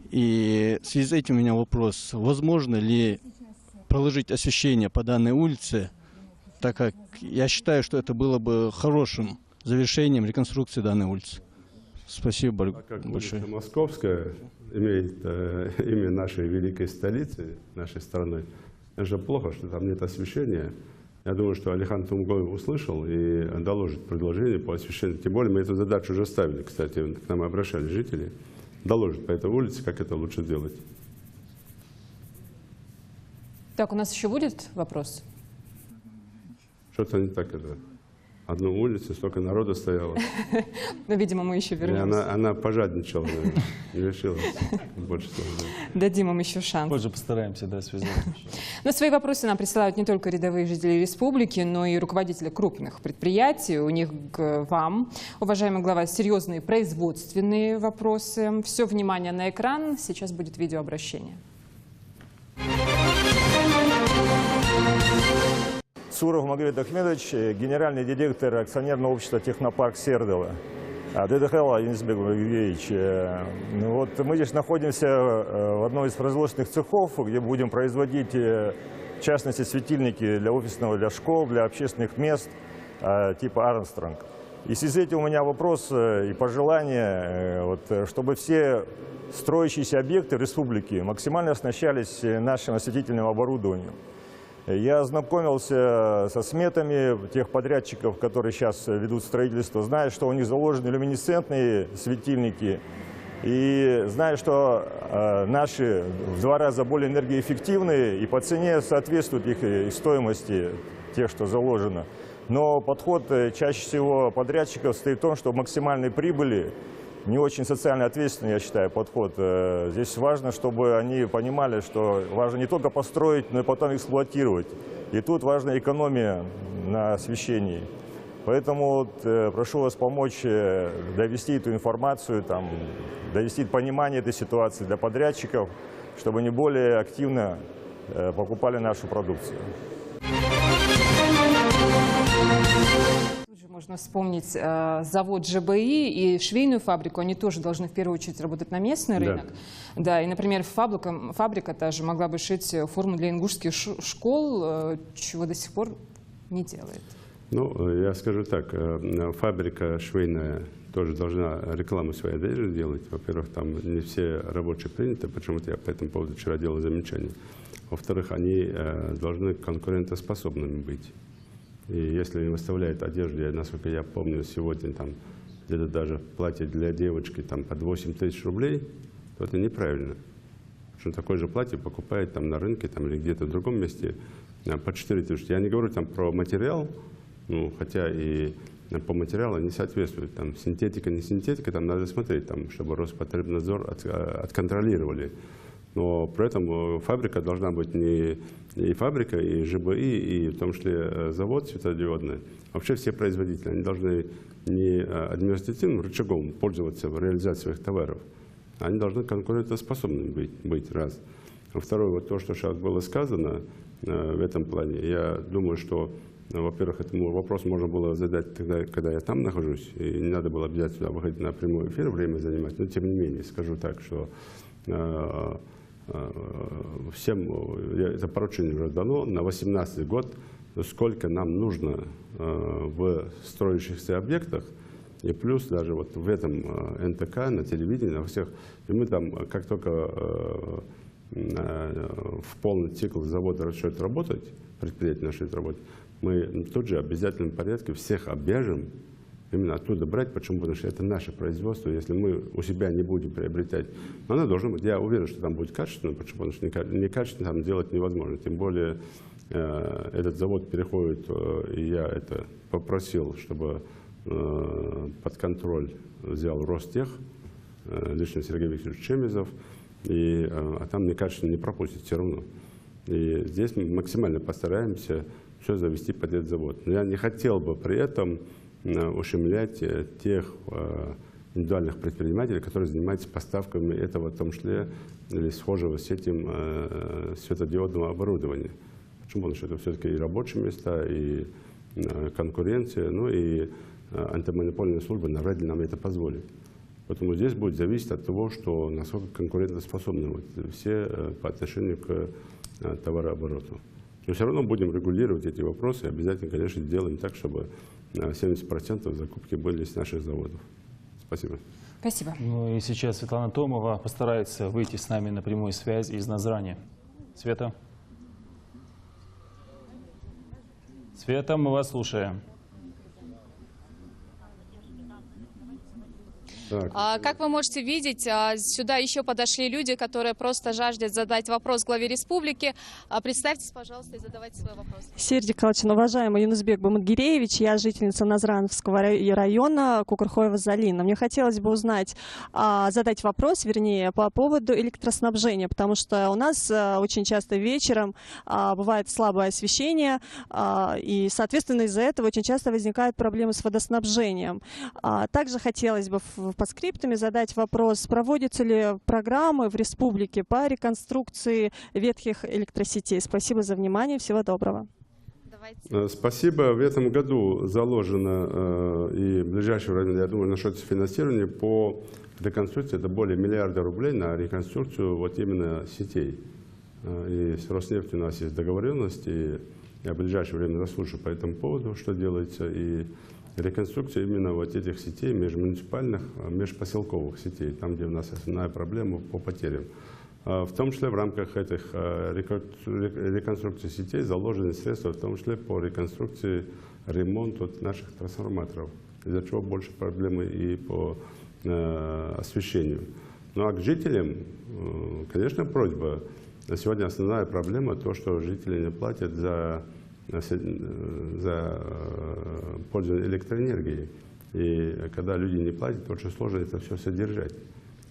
И в связи с этим у меня вопрос, возможно ли проложить освещение по данной улице, так как я считаю, что это было бы хорошим завершением реконструкции данной улицы. Спасибо большое. Улица Московская имеет имя нашей великой столицы, нашей страны. Это же плохо, что там нет освещения. Я думаю, что Алихан Тумгоев услышал и доложит предложение по освещению. Тем более мы эту задачу уже ставили, кстати, к нам обращались жители. Доложит по этой улице, как это лучше сделать. Так, у нас еще будет вопрос? Что-то не так это. одну улицу, столько народу стояло. Но, видимо, мы еще вернемся. Она пожадничала, наверное, не решилась больше. Дадим им еще шанс. Позже постараемся, да, связать. Но свои вопросы нам присылают не только рядовые жители республики, но и руководители крупных предприятий. У них к вам, уважаемый глава, серьезные производственные вопросы. Все внимание на экран. Сейчас будет видеообращение. Суров Магомед Ахмедович, генеральный директор акционерного общества «Технопарк Сердова». Дедахелла Юнусбек Магомедович, вот мы здесь находимся в одном из производственных цехов, где будем производить, в частности, светильники для офисного, для школ, для общественных мест типа Армстронг. И в связи с этим у меня вопрос и пожелание, вот, чтобы все строящиеся объекты республики максимально оснащались нашим осветительным оборудованием. Я ознакомился со сметами тех подрядчиков, которые сейчас ведут строительство, знаю, что у них заложены люминесцентные светильники, и знаю, что наши в 2 раза более энергоэффективные и по цене соответствуют их стоимости, тех, что заложено. Но подход чаще всего подрядчиков стоит в том, что максимальной прибыли, не очень социально ответственный, я считаю, подход. Здесь важно, чтобы они понимали, что важно не только построить, но и потом эксплуатировать. И тут важна экономия на освещении. Поэтому прошу вас помочь довести эту информацию, довести понимание этой ситуации для подрядчиков, чтобы они более активно покупали нашу продукцию. Можно вспомнить завод ЖБИ и швейную фабрику. Они тоже должны в первую очередь работать на местный рынок. Да, и, например, фабрика та же могла бы шить форму для ингушских школ, чего до сих пор не делает. Ну, я скажу так, фабрика швейная тоже должна рекламу своей одежды делать. Во-первых, там не все рабочие приняты, почему-то я по этому поводу вчера делал замечание. Во-вторых, они должны конкурентоспособными быть. И если выставляют одежду, насколько я помню, сегодня там где-то даже платье для девочки там под 8 тысяч рублей, то это неправильно. Потому что такое же платье покупают там на рынке там, или где-то в другом месте по 4 тысячи. Я не говорю там про материал, ну, хотя и по материалу не соответствует. Там синтетика, не синтетика, там надо смотреть, там, чтобы Роспотребнадзор отконтролировали. Но при этом фабрика должна быть не и фабрика, и ЖБИ, и в том числе завод светодиодный. Вообще все производители, они должны не административным рычагом пользоваться в реализации своих товаров, они должны конкурентоспособными быть, раз. А второе, вот то, что сейчас было сказано в этом плане, я думаю, что, во-первых, этому вопрос можно было задать тогда, когда я там нахожусь, и не надо было обязательно выходить на прямой эфир, время занимать, но тем не менее, скажу так, что всем это поручение уже дано на 2018 год, сколько нам нужно в строящихся объектах, и плюс даже вот в этом НТК, на телевидении, на всех, и мы там, как только в полный цикл завода начнет работать, предприятие начнет работать, мы тут же в обязательном порядке всех обяжем именно оттуда брать. Почему? Потому что это наше производство. Если мы у себя не будем приобретать, но оно должно быть, я уверен, что там будет качественно, почему? Потому что некачественно там делать невозможно. Тем более этот завод переходит, и я это попросил, чтобы под контроль взял Ростех, лично Сергей Викторович Чемизов, а там некачественно не пропустит все равно. И здесь мы максимально постараемся все завести под этот завод. Но я не хотел бы при этом ущемлять тех индивидуальных предпринимателей, которые занимаются поставками этого, в том числе, или схожего с этим светодиодного оборудования. Почему? Потому что это все-таки и рабочие места, и конкуренция, ну и антимонопольная служба навряд ли нам это позволит. Поэтому здесь будет зависеть от того, что насколько конкурентоспособны вот все по отношению к товарообороту. Но все равно будем регулировать эти вопросы и обязательно, конечно, сделаем так, чтобы 70% закупки были с наших заводов. Спасибо. Спасибо. Ну и сейчас Светлана Томова постарается выйти с нами на прямую связь из Назрани. Света? Света, мы вас слушаем. Как вы можете видеть, сюда еще подошли люди, которые просто жаждут задать вопрос главе республики. Представьтесь, пожалуйста, и задавайте свой вопрос. Сердий Калчин, уважаемый Юнусбек Бамадгиреевич, я жительница Назрановского района Кукрхоева-Залина. Мне хотелось бы узнать, задать вопрос, вернее, по поводу электроснабжения, потому что у нас очень часто вечером бывает слабое освещение, и, соответственно, из-за этого очень часто возникают проблемы с водоснабжением. Также хотелось бы по скриптуме задать вопрос, проводятся ли программы в республике по реконструкции ветхих электросетей. Спасибо за внимание, всего доброго. Спасибо. В этом году заложено и в ближайшее время, я думаю, начнется финансирование по реконструкции. Это более миллиарда рублей на реконструкцию вот именно сетей. И с Роснефтью у нас есть договоренность, и я в ближайшее время заслушаю по этому поводу, что делается, и реконструкция именно вот этих сетей, межмуниципальных, межпоселковых сетей, там, где у нас основная проблема по потерям. В том числе в рамках этих реконструкции сетей заложены средства, в том числе по реконструкции, ремонту наших трансформаторов, из-за чего больше проблемы и по освещению. Ну а к жителям, конечно, просьба. Сегодня основная проблема то, что жители не платят за пользование электроэнергией. И когда люди не платят, очень сложно это все содержать.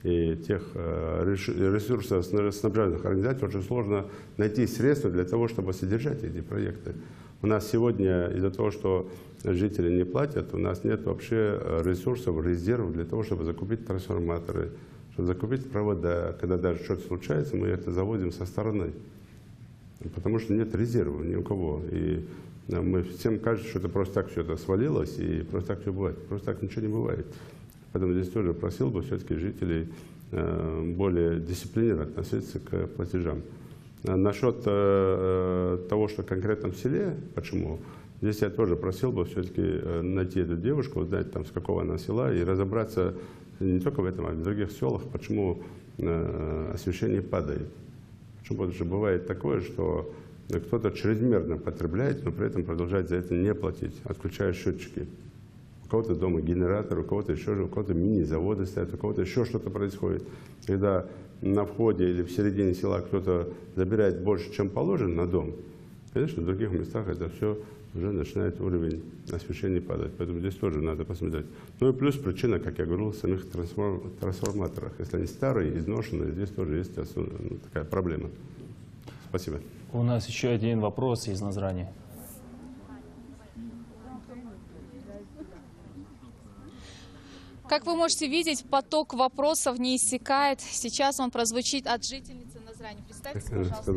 И тех ресурсоснабжающих организаций очень сложно найти средства для того, чтобы содержать эти проекты. У нас сегодня из-за того, что жители не платят, у нас нет вообще ресурсов, резервов для того, чтобы закупить трансформаторы, чтобы закупить провода. Когда даже что-то случается, мы это заводим со стороны. Потому что нет резервов ни у кого. И мы всем кажется, что это просто так все это свалилось, и просто так все бывает. Просто так ничего не бывает. Поэтому здесь тоже просил бы все-таки жителей более дисциплинированно относиться к платежам. Насчет того, что конкретно в селе, почему, здесь я тоже просил бы все-таки найти эту девушку, узнать, там, с какого она села, и разобраться не только в этом, а и в других селах, почему освещение падает. Потому что бывает такое, что кто-то чрезмерно потребляет, но при этом продолжает за это не платить, отключая счетчики. У кого-то дома генератор, у кого-то еще, у кого-то мини-заводы стоят, у кого-то еще что-то происходит. Когда на входе или в середине села кто-то забирает больше, чем положено на дом, конечно, в других местах это все уже начинает уровень освещения падать. Поэтому здесь тоже надо посмотреть. Ну и плюс причина, как я говорил, в самих трансформаторах. Если они старые, изношенные, здесь тоже есть такая проблема. Спасибо. У нас еще один вопрос из Назрани. Как вы можете видеть, поток вопросов не иссякает. Сейчас он прозвучит от жительницы Назрани. Представьтесь, пожалуйста.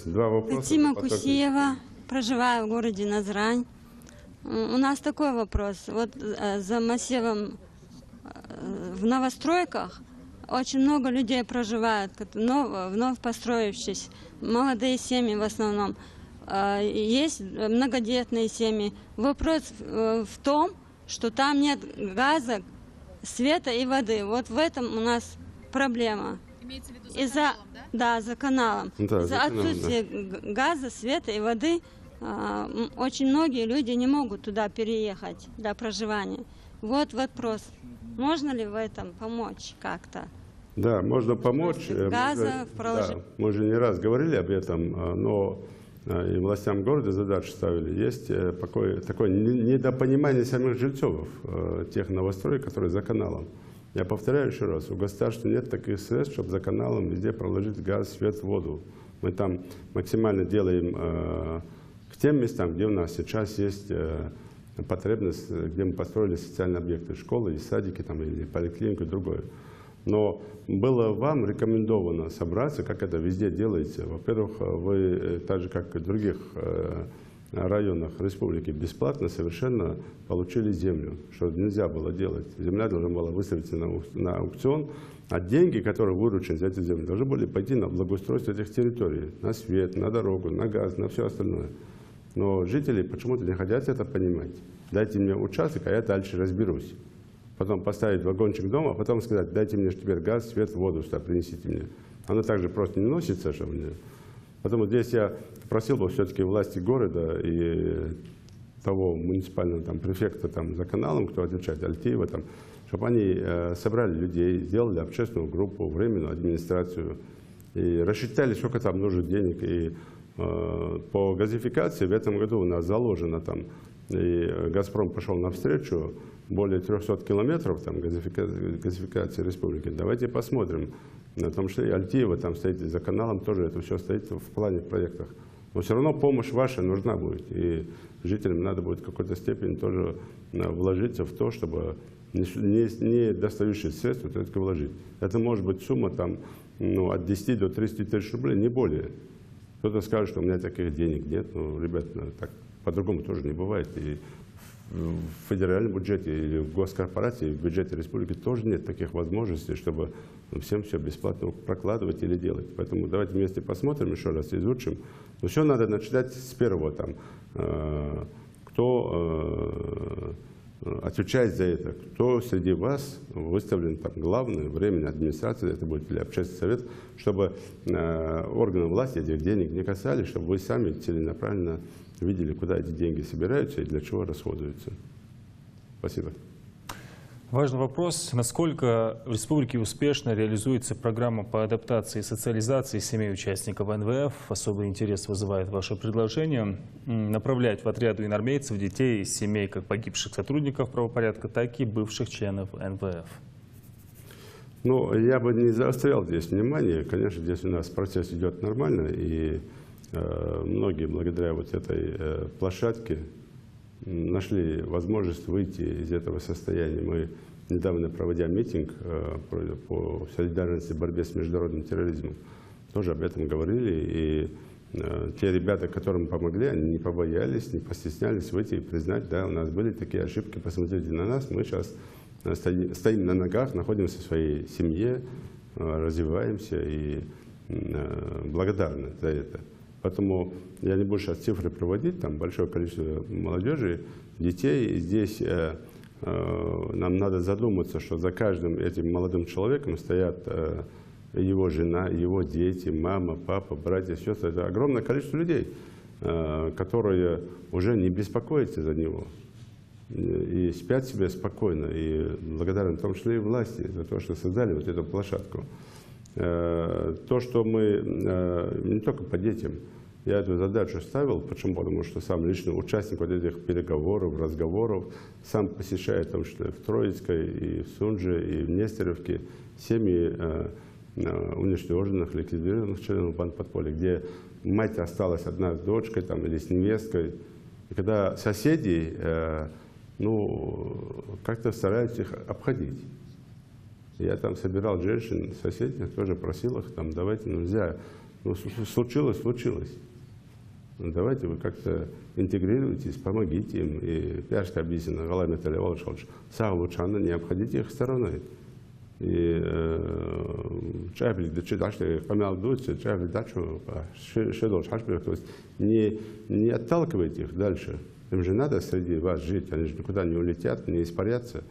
Два вопроса. Тима Кусеева, проживаю в городе Назрань. У нас такой вопрос. Вот за массивом в новостройках очень много людей проживают, вновь построившись, молодые семьи в основном. Есть многодетные семьи. Вопрос в том, что там нет газа, света и воды. Вот в этом у нас проблема. Имеется в виду за каналом, да? Да, за каналом. Да, из-за отсутствия газа, света и воды очень многие люди не могут туда переехать для проживания. Вот вопрос. Можно ли в этом помочь как-то? Да, можно помочь. Газа, да, мы уже не раз говорили об этом, но и властям города задачу ставили. Есть такое недопонимание самих жильцов тех новостроек, которые за каналом. Я повторяю еще раз, у государства нет таких средств, чтобы за каналом везде проложить газ, свет, воду. Мы там максимально делаем к тем местам, где у нас сейчас есть потребность, где мы построили социальные объекты, школы, садики там, или поликлинику и другое. Но было вам рекомендовано собраться, как это везде делается. Во-первых, вы, так же как и в других районах республики, бесплатно совершенно получили землю, что нельзя было делать. Земля должна была выставиться на аукцион, а деньги, которые выручены за эту землю, должны были пойти на благоустройство этих территорий, на свет, на дорогу, на газ, на все остальное. Но жители почему-то не хотят это понимать. Дайте мне участок, а я дальше разберусь. Потом поставить вагончик дома, а потом сказать, дайте мне теперь газ, свет, воду сюда, принесите мне. Оно также просто не носится, что мне. Поэтому здесь я просил бы все-таки власти города и того муниципального там, префекта там, за каналом, кто отвечает, Альтеева, там, чтобы они собрали людей, сделали общественную группу, временную администрацию и рассчитали, сколько там нужно денег. И по газификации в этом году у нас заложено там, и «Газпром» пошел навстречу, более 300 километров там, газификации республики. Давайте посмотрим. На том, что и Альтиево там стоит, за каналом тоже это все стоит в плане проектах. Но все равно помощь ваша нужна будет. И жителям надо будет в какой-то степени тоже вложиться в то, чтобы не достающие средства только вложить. Это может быть сумма там, ну, от 10 до 30 тысяч рублей, не более. Кто-то скажет, что у меня таких денег нет. Ну, ребят, так по-другому тоже не бывает. И в федеральном бюджете или в госкорпорации, в бюджете республики тоже нет таких возможностей, чтобы всем все бесплатно прокладывать или делать. Поэтому давайте вместе посмотрим, еще раз изучим. Но все надо начинать с первого. Там, кто отвечает за это, кто среди вас выставлен там, главный, временной администрации, это будет или общественный совет, чтобы органы власти этих денег не касались, чтобы вы сами целенаправленно видели, куда эти деньги собираются и для чего расходуются. Спасибо. Важный вопрос. Насколько в республике успешно реализуется программа по адаптации и социализации семей участников НВФ? Особый интерес вызывает ваше предложение направлять в отряды инармейцев детей из семей как погибших сотрудников правопорядка, так и бывших членов НВФ. Ну, я бы не заострял здесь внимание. Конечно, здесь у нас процесс идет нормально, и многие благодаря вот этой площадке нашли возможность выйти из этого состояния. Мы недавно, проводя митинг по солидарности в борьбе с международным терроризмом, тоже об этом говорили. И те ребята, которым помогли, они не побоялись, не постеснялись выйти и признать, да, у нас были такие ошибки, посмотрите на нас, мы сейчас стоим на ногах, находимся в своей семье, развиваемся и благодарны за это. Поэтому я не буду сейчас цифры проводить, там большое количество молодежи, детей. И здесь нам надо задуматься, что за каждым этим молодым человеком стоят его жена, его дети, мама, папа, братья, сестры. Это огромное количество людей, которые уже не беспокоятся за него и спят себе спокойно. И благодарны в том числе и власти за то, что создали вот эту площадку. То, что мы не только по детям, я эту задачу ставил, почему? Потому что сам личный участник вот этих переговоров, разговоров, сам посещает, в том числе в Троицкой, и в Сунже, и в Нестеровке, семьи уничтоженных, ликвидированных членов бандподполья, где мать осталась одна с дочкой там, или с невесткой. И когда соседи ну, как-то стараются их обходить. Я там собирал женщин, соседей, тоже просил их, там, давайте, нельзя, ну, случилось. Давайте вы как-то интегрируйтесь, помогите им. И Пяшка объяснила, Галай Металевалович, Саулучана, не обходите их стороной. И чайблик, да читашли, камял дуется, чайблик дачу, шедол шашблик, то есть не отталкивайте их дальше. Им же надо среди вас жить, они же никуда не улетят, не испарятся.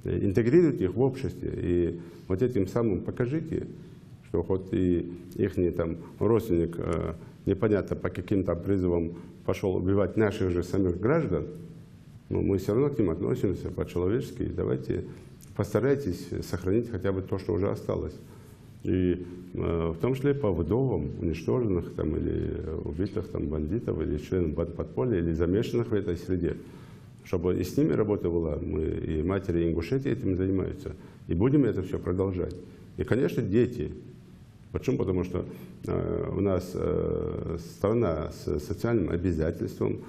Интегрируйте их в обществе и вот этим самым покажите, что хоть и их там родственник непонятно по каким там призывам пошел убивать наших же самих граждан, но мы все равно к ним относимся по-человечески. Давайте постарайтесь сохранить хотя бы то, что уже осталось. И в том числе по вдовам уничтоженных там, или убитых там, бандитов, или членов бандподполья, или замешанных в этой среде. Чтобы и с ними работа была, мы и матери Ингушетии этим занимаются, и будем это все продолжать. И, конечно, дети. Почему? Потому что у нас страна с социальным обязательством,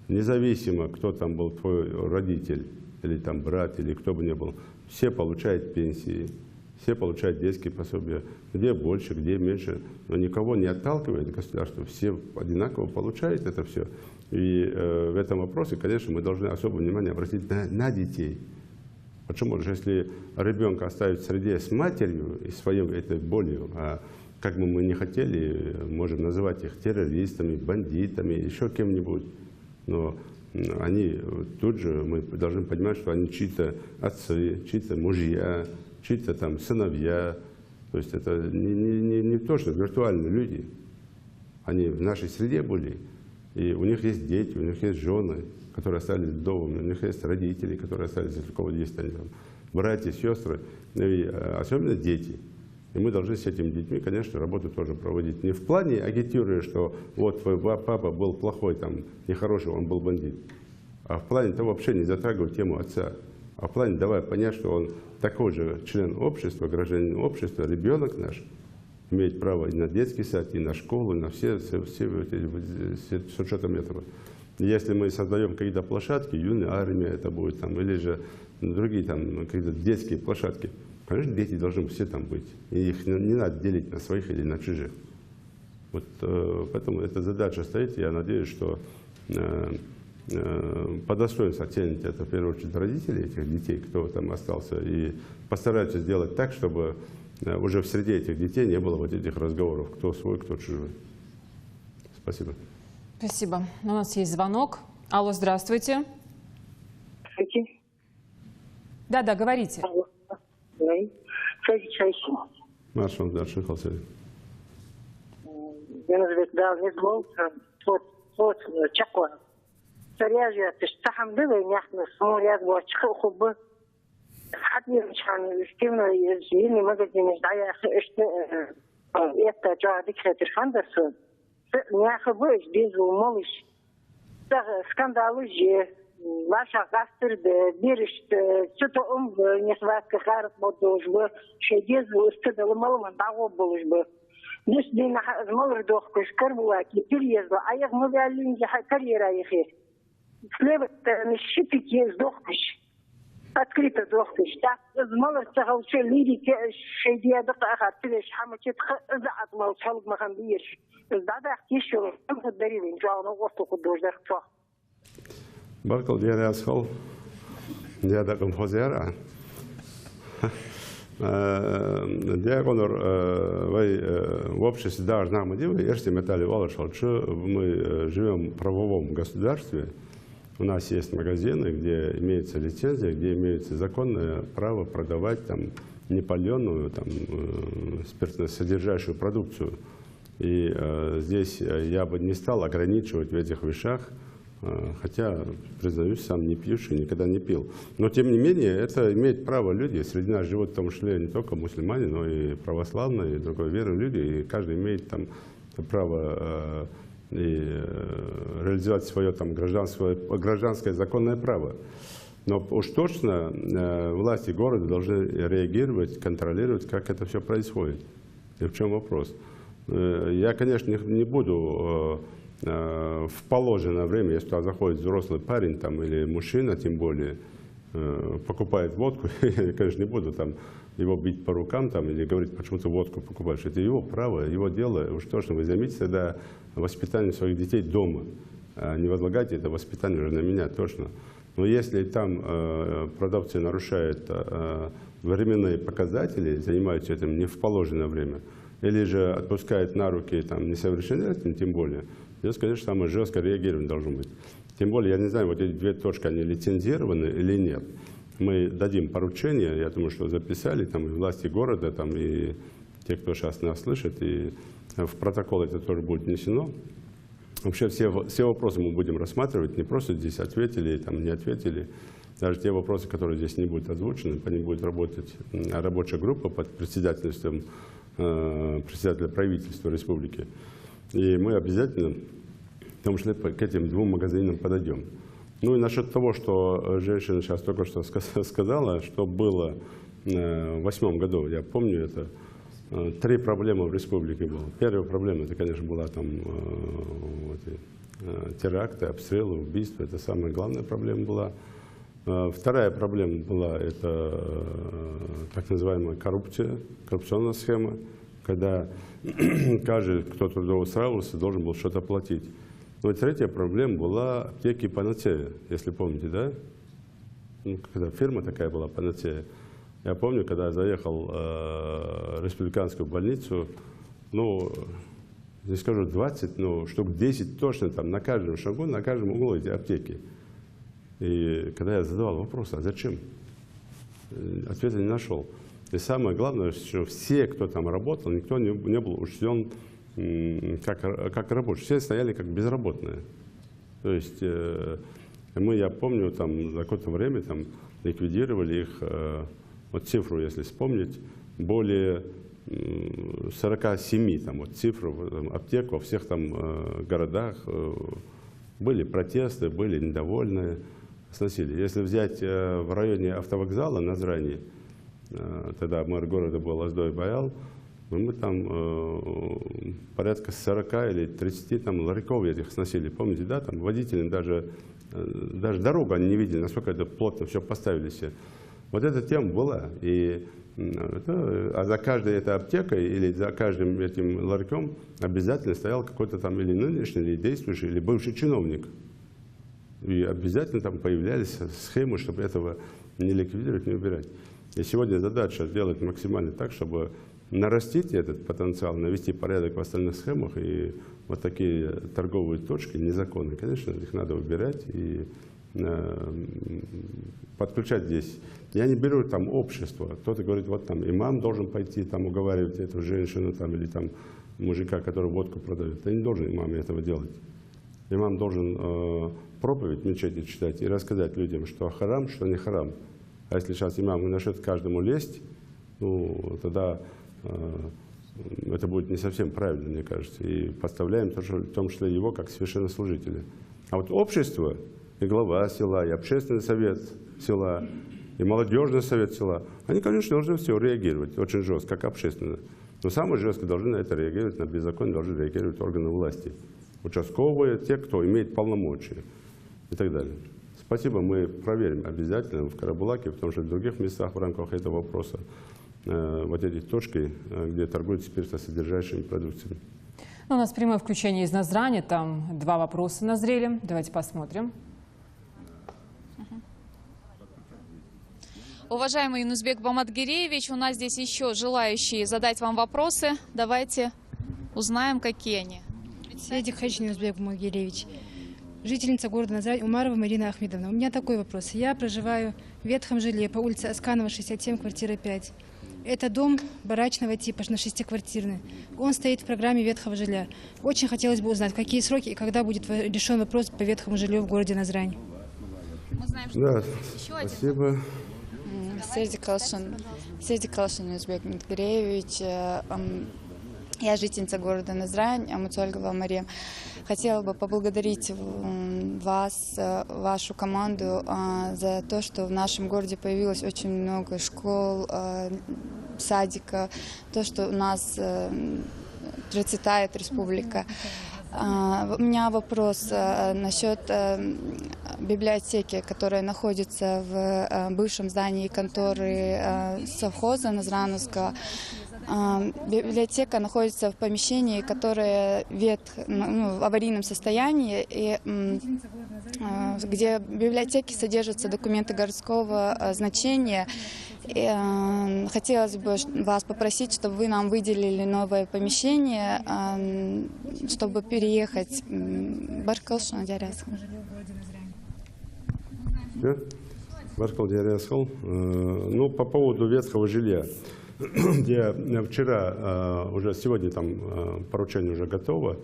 независимо, кто там был твой родитель, или там брат, или кто бы ни был, все получают пенсии, все получают детские пособия, где больше, где меньше, но никого не отталкивает государство, все одинаково получают это все. И в этом вопросе, конечно, мы должны особое внимание обратить на детей. Почему? Потому что если ребенка оставить в среде с матерью и своей этой болью, а как бы мы ни хотели, можем называть их террористами, бандитами, еще кем-нибудь, но они тут же, мы должны понимать, что они чьи-то отцы, чьи-то мужья, чьи-то там сыновья. То есть это не то, что виртуальные люди. Они в нашей среде были. И у них есть дети, у них есть жены, которые остались вдовами, у них есть родители, которые остались, если у кого есть они там братья, сестры, и особенно дети. И мы должны с этими детьми, конечно, работу тоже проводить. Не в плане агитируя, что вот твой папа был плохой, там, нехороший, он был бандит. А в плане того вообще не затрагивать тему отца. А в плане давай понять, что он такой же член общества, гражданин общества, ребенок наш, имеет право и на детский сад, и на школу, и на все с учетом этого. Если мы создаем какие-то площадки, юная армия это будет, там, или же другие там, какие-то детские площадки, конечно, дети должны все там быть. И их не надо делить на своих или на чужих. Вот, поэтому эта задача стоит. Я надеюсь, что по достоинству оценить это, в первую очередь, родители этих детей, кто там остался, и постараются сделать так, чтобы уже в среде этих детей не было вот этих разговоров, кто свой, кто чужой. Спасибо. Спасибо. У нас есть звонок. Алло, здравствуйте. Здравствуйте. Да, говорите. Маша, да, шихался. Я называю, да, не зло, вот, чакон. Саряжа, ты штахам дывы, няхны, смуряд, вачхы, хубы. Хатни, чан, стивно, жильный магазин, ждая, это, джа, дикха, терфандасу. Няхы вы, безу, молиш. Скандалы же. Ваша гастырды, берешті, что-то не связка харат болуш бы, шедез устыдылы малыман дағу болуш бы. Неш дейін змалыр доқкыш, кір була, кепір езді, аяқ мұбиалинге карьера ехе. Слебет щитыки сдохкыш, открыто сдохкыш. Так, змалыр цахалшы лирики шедеды қағар, тілеш хамычет заат мал чалып махан бейеш. Здада актеші, даривен, жауына осты құддождар қчақ. Баркал я асхал, я даком хозяра. Диагонор, в обществе даже нам идем, если металли валышалчи, мы живем в правовом государстве. У нас есть магазины, где имеется лицензия, где имеется законное право продавать там непаленую, там спиртносодержащую продукцию. И здесь я бы не стал ограничивать в этих вещах. Хотя, признаюсь, сам не пьющий, никогда не пил. Но, тем не менее, это имеют право люди. Среди нас живут в том числе не только мусульмане, но и православные, и другой веры люди. И каждый имеет там право реализовать свое там, гражданское законное право. Но уж точно власти города должны реагировать, контролировать, как это все происходит. И в чем вопрос? Я, конечно, не буду... в положенное время, если туда заходит взрослый парень там, или мужчина, тем более, покупает водку, я, конечно, не буду там, его бить по рукам там, или говорить, почему ты водку покупаешь. Это его право, его дело. Уж точно вы займитесь тогда воспитанием своих детей дома. Не возлагайте это воспитание уже на меня, точно. Но если там продавцы нарушают временные показатели, занимаются этим не в положенное время, или же отпускают на руки там, несовершеннолетним, тем более, здесь, конечно, самое жесткое реагирование должно быть. Тем более, я не знаю, вот эти две точки, они лицензированы или нет. Мы дадим поручение, я думаю, что записали, там, и власти города, там, и те, кто сейчас нас слышит, и в протокол это тоже будет внесено. Вообще все вопросы мы будем рассматривать, не просто здесь ответили, там, не ответили. Даже те вопросы, которые здесь не будут озвучены, по ним будет работать рабочая группа под председательством председателя правительства республики. И мы обязательно, в том числе, к этим двум магазинам подойдем. Ну и насчет того, что женщина сейчас только что сказала, что было в 2008 году, я помню это, 3 проблемы в республике было. Первая проблема, это, конечно, была там теракты, обстрелы, убийства, это самая главная проблема была. Вторая проблема была, это так называемая коррупция, коррупционная схема, когда каждый, кто трудоустраивался, должен был что-то платить. Ну и третья проблема была аптеки Панацея, если помните, да? Ну, когда фирма такая была, Панацея. Я помню, когда я заехал в республиканскую больницу, ну, не скажу 20, но штук 10 точно там на каждом шагу, на каждом углу эти аптеки. И когда я задавал вопрос, а зачем? Ответа не нашел. И самое главное, что все, кто там работал, никто не был учтен как рабочий. Все стояли как безработные. То есть я помню, там за какое-то время там ликвидировали их, вот цифру, если вспомнить, более 47 там, вот, цифр аптек во всех там городах. Были протесты, были недовольные, сносили. Если взять в районе автовокзала на Назрани, тогда мэр города был Аздой Баял, мы там порядка 40 или 30 там ларьков этих сносили. Помните, да, там водители даже дорогу они не видели, насколько это плотно все поставили все. Вот эта тема была. А за каждой этой аптекой или за каждым этим ларьком обязательно стоял какой-то там или нынешний, или действующий, или бывший чиновник. И обязательно там появлялись схемы, чтобы этого не ликвидировать, не убирать. И сегодня задача сделать максимально так, чтобы нарастить этот потенциал, навести порядок в остальных схемах. И вот такие торговые точки незаконные, конечно, их надо убирать и подключать здесь. Я не беру там общество. Кто-то говорит, вот там имам должен пойти там уговаривать эту женщину там, или там мужика, который водку продает. Да не должен имам этого делать. Имам должен проповедь в мечети читать и рассказать людям, что харам, что не харам. А если сейчас имам начнет каждому лезть, ну, тогда это будет не совсем правильно, мне кажется. И поставляем в том числе его как священнослужителя. А вот общество, и глава села, и общественный совет села, и молодежный совет села, они, конечно, должны все реагировать очень жестко, как общественно. Но самое жестко должны на это реагировать, на беззаконие должны реагировать органы власти. Участковые, те, кто имеет полномочия и так далее. Спасибо, мы проверим обязательно в Карабулаке, в том числе в других местах в рамках этого вопроса, вот эти точки, где торгуют спиртосодержащими продукциями. У нас прямое включение из Назрани, там 2 вопроса назрели. Давайте посмотрим. Уважаемый Юнусбек Баматгиреевич, у нас здесь еще желающие задать вам вопросы. Давайте узнаем, какие они. Седик Хач Юнусбек Баматгиреевич, жительница города Назрань Умарова Марина Ахмедовна. У меня такой вопрос. Я проживаю в ветхом жилье по улице Асканова, 67, квартира 5. Это дом барачного типа, на 6-квартирный. Он стоит в программе ветхого жилья. Очень хотелось бы узнать, в какие сроки и когда будет решен вопрос по ветхому жилью в городе Назрань. Мы знаем, что да, еще один. спасибо. Седик Калшин Юнусбек Баматгиреевич. Я жительница города Назрань, Амуцольгова Мария. Хотела бы поблагодарить вас, вашу команду за то, что в нашем городе появилось очень много школ, садиков, то, что у нас процветает республика. У меня вопрос насчет библиотеки, которая находится в бывшем здании конторы совхоза Назрановского. Библиотека находится в помещении, которое в аварийном состоянии, и где в библиотеке содержатся документы городского значения. И, хотелось бы вас попросить, чтобы вы нам выделили новое помещение, чтобы переехать в Баркалшан Дярясхал. Баркал Дярясхал. Ну, по поводу ветхого жилья. Я вчера, уже сегодня там поручение уже готово,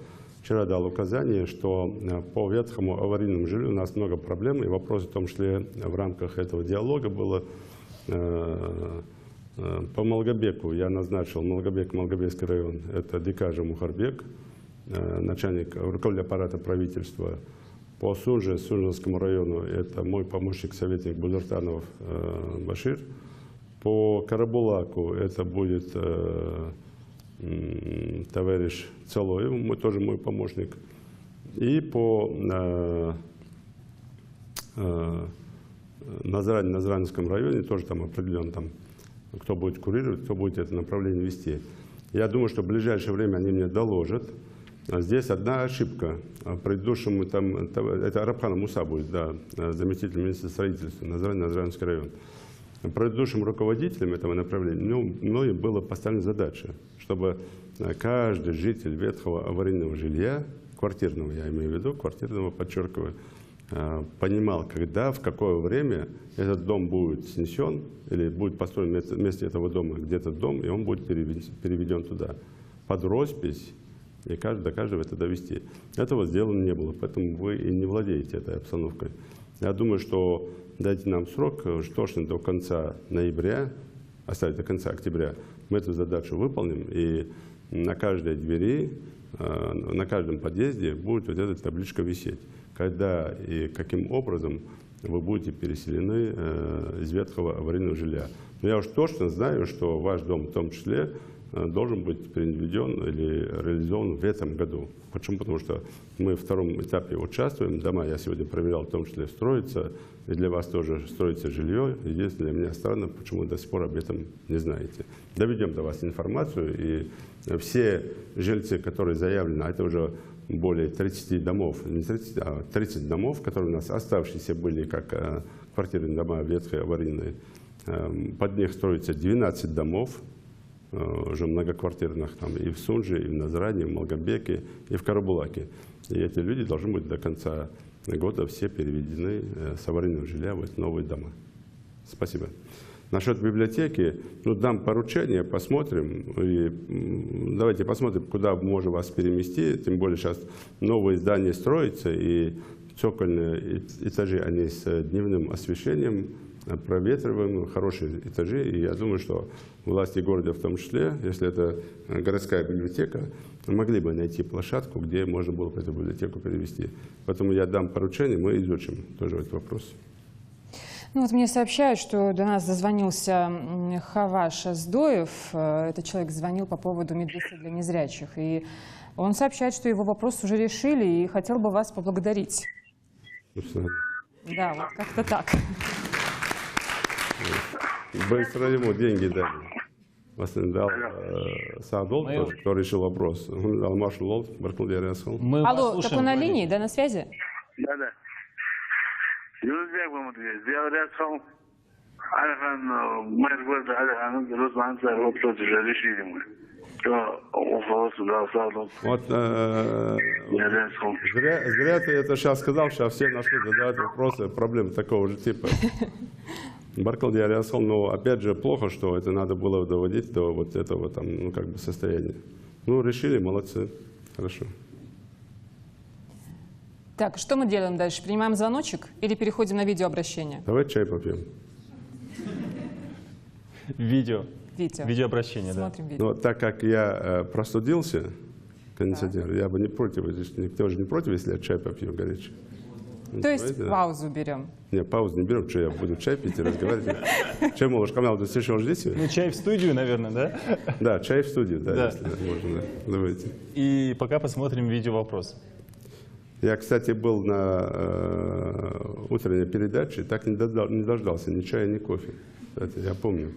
вчера дал указание, что по ветхому аварийному жилью у нас много проблем, и вопрос в том числе в рамках этого диалога было по Малгобеку. Я назначил Малгобекский район, это Дикажа Мухарбек, начальник руководителя аппарата правительства. По Сунжинскому району это мой помощник, советник Бузуртанов Башир. По Карабулаку это будет товарищ Цалоев, тоже мой помощник. И по Назранском районе тоже там определен, там, кто будет курировать, кто будет это направление вести. Я думаю, что в ближайшее время они мне доложат. Здесь одна ошибка. Предыдущему там, это Арабхан Муса будет, да, заместитель министра строительства, Назранский район. Предыдущим руководителем этого направления мной была поставлена задача, чтобы каждый житель ветхого аварийного жилья, квартирного, я имею в виду, квартирного, подчеркиваю, понимал, когда, в какое время этот дом будет снесен или будет построен вместе этого дома где-то дом, и он будет переведен туда под роспись, и до каждого это довести. Этого сделано не было, поэтому вы и не владеете этой обстановкой. Я думаю, что дайте нам срок, точно до конца ноября, оставить до конца октября, мы эту задачу выполним, и на каждой двери, на каждом подъезде будет вот эта табличка висеть, когда и каким образом вы будете переселены из ветхого аварийного жилья. Но я уж точно знаю, что ваш дом в том числе должен быть переведен или реализован в этом году. Почему? Потому что мы в втором этапе участвуем. Дома, я сегодня проверял, в том числе строятся. И для вас тоже строится жилье. Единственное, для меня странно, почему до сих пор об этом не знаете. Доведем до вас информацию. И все жильцы, которые заявлены, а это уже более 30 домов, не 30, а 30 домов, которые у нас оставшиеся были как квартирные дома ветхие, аварийные. Под них строится 12 домов, уже многоквартирных, там, и в Сунже, и в Назране, и в Малгамбеке, и в Карабулаке. И эти люди должны быть до конца года все переведены с аварийного жилья в эти новые дома. Спасибо. Насчет библиотеки, ну, дам поручение, посмотрим. И давайте посмотрим, куда можем вас переместить. Тем более сейчас новые здания строятся, и цокольные этажи, они с дневным освещением, проветриваем, хорошие этажи. И я думаю, что власти города в том числе, если это городская библиотека, могли бы найти площадку, где можно было бы эту библиотеку перевести. Поэтому я дам поручение, мы изучим тоже этот вопрос. Ну вот мне сообщают, что до нас дозвонился Хаваш Аздоев. Этот человек звонил по поводу медвеса для незрячих. И он сообщает, что его вопрос уже решили и хотел бы вас поблагодарить. Да, вот как-то так. Быстро ему деньги дали. Вас дал Саадол, кто решил вопрос. Он дал Машу Лолд, Баркул Диарясхол. Алло, так он на линии, да, на связи? Да, да. Юнусбек Бамадгеевич, Диарясхол. Аляхан, мэр города Аляхан, Руслан Саров, тот же решили мы. Вот зря ты это сейчас сказал, сейчас все начнут задавать вопросы, проблемы такого же типа. Баркал Диарясхол, но опять же плохо, что это надо было доводить до вот этого там, ну, как бы состояния. Ну, решили, молодцы, хорошо. Так, что мы делаем дальше? Принимаем звоночек или переходим на видеообращение? Давай чай попьем. Видеообращение, да. Видео. Но так как я простудился, кондиционер, я бы не против, никто же не против, если я чай попью горячий. То есть паузу берем? Нет, паузу не берем, что я буду чай пить и разговаривать. Чай, малыш, канал, ты слышал здесь? Ну, чай в студию, наверное, да? Да, чай в студию, да, если можно. Давайте. И пока посмотрим видео-вопрос. Я, кстати, был на утренней передаче, так не дождался ни чая, ни кофе. Кстати, я помню.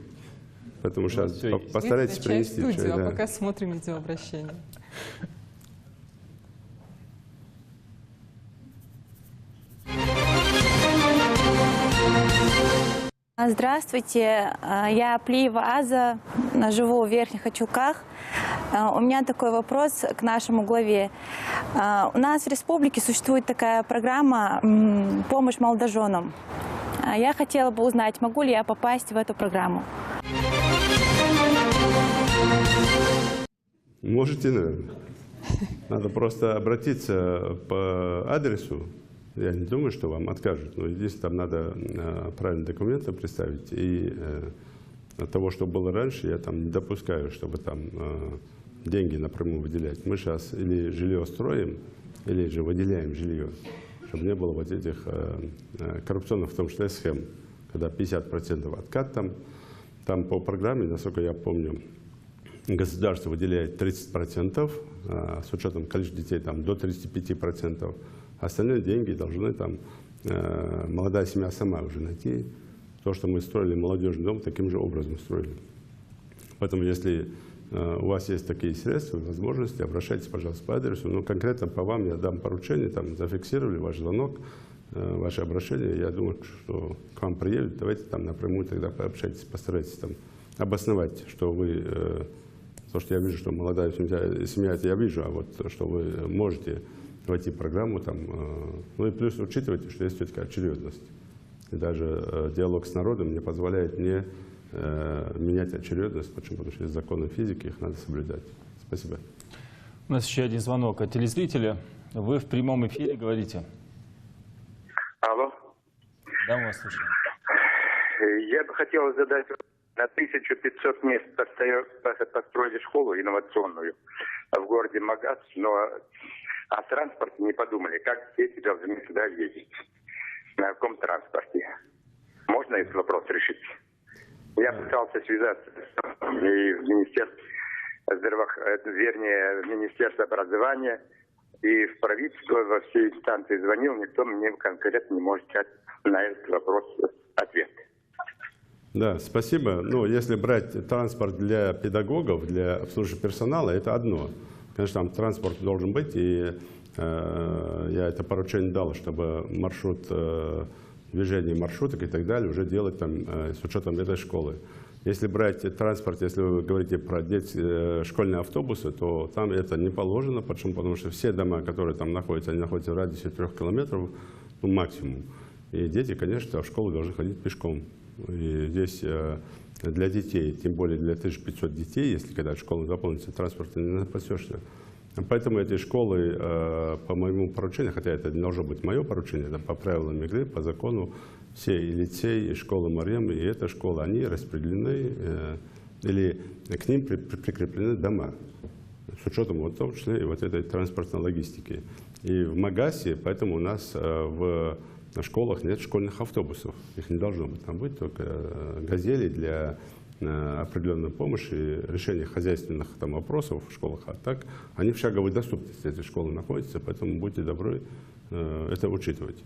Поэтому сейчас постарайтесь принести чай. Студию, а пока смотрим видеообращение. Здравствуйте, я Плиева Аза, живу в Верхних Ачулках. У меня такой вопрос к нашему главе. У нас в республике существует такая программа «Помощь молодоженам». Я хотела бы узнать, могу ли я попасть в эту программу. Можете, наверное. Надо просто обратиться по адресу. Я не думаю, что вам откажут, но единственное, там надо правильные документы представить. И от того, что было раньше, я там не допускаю, чтобы там деньги напрямую выделять. Мы сейчас или жилье строим, или же выделяем жилье, чтобы не было вот этих коррупционных, в том числе, схем, когда 50% откат там по программе, насколько я помню, государство выделяет 30%, с учетом количества детей там, до 35%. Остальные деньги должны там молодая семья сама уже найти. То, что мы строили молодежный дом, таким же образом строили. Поэтому, если у вас есть такие средства, возможности, обращайтесь, пожалуйста, по адресу. Но конкретно по вам я дам поручение, там зафиксировали ваш звонок, ваше обращение. Я думаю, что к вам приедут. Давайте там напрямую тогда пообщайтесь, постарайтесь там обосновать, что вы, то, что я вижу, что молодая семья, это я вижу, а вот то, что вы можете войти в программу, там, ну и плюс учитывайте, что есть все-таки очередность. И даже диалог с народом не позволяет мне менять очередность, почему? Потому что есть законы физики, их надо соблюдать. Спасибо. У нас еще один звонок от телезрителя. Вы в прямом эфире говорите. Алло. Да, мы вас слушаем. Я бы хотел задать: на 1500 мест построили школу инновационную в городе Магаз, но о транспорте не подумали. Как дети должны сюда ездить? На каком транспорте? Можно этот вопрос решить? Я пытался связаться и в Министерство Министерство образования и в правительство, во все инстанции звонил, никто мне конкретно не может дать на этот вопрос ответ. Да, спасибо. Ну, если брать транспорт для педагогов, для обслуживающего персонала, это одно. Конечно, там транспорт должен быть, и я это поручение дал, чтобы маршрут, движение маршруток и так далее уже делать там с учетом этой школы. Если брать транспорт, если вы говорите про школьные автобусы, то там это не положено. Почему? Потому что все дома, которые там находятся, они находятся в радиусе 3 километров, ну, максимум. И дети, конечно, в школу должны ходить пешком. И здесь для детей, тем более для 1500 детей, если когда школа заполнится, транспорта не напасешься. Поэтому эти школы, по моему поручению, хотя это не должно быть мое поручение, это по правилам игры, по закону, все и лицей, и школа Марьям, и эта школа, они распределены, или к ним прикреплены дома, с учетом вот, в том числе и вот этой транспортной логистики. И в Магасе, поэтому у нас в школах нет школьных автобусов, их не должно быть, там быть только газели для определенной помощи, решения хозяйственных там вопросов в школах, а так они в шаговой доступности этой школы находятся, поэтому будьте добры это учитывать.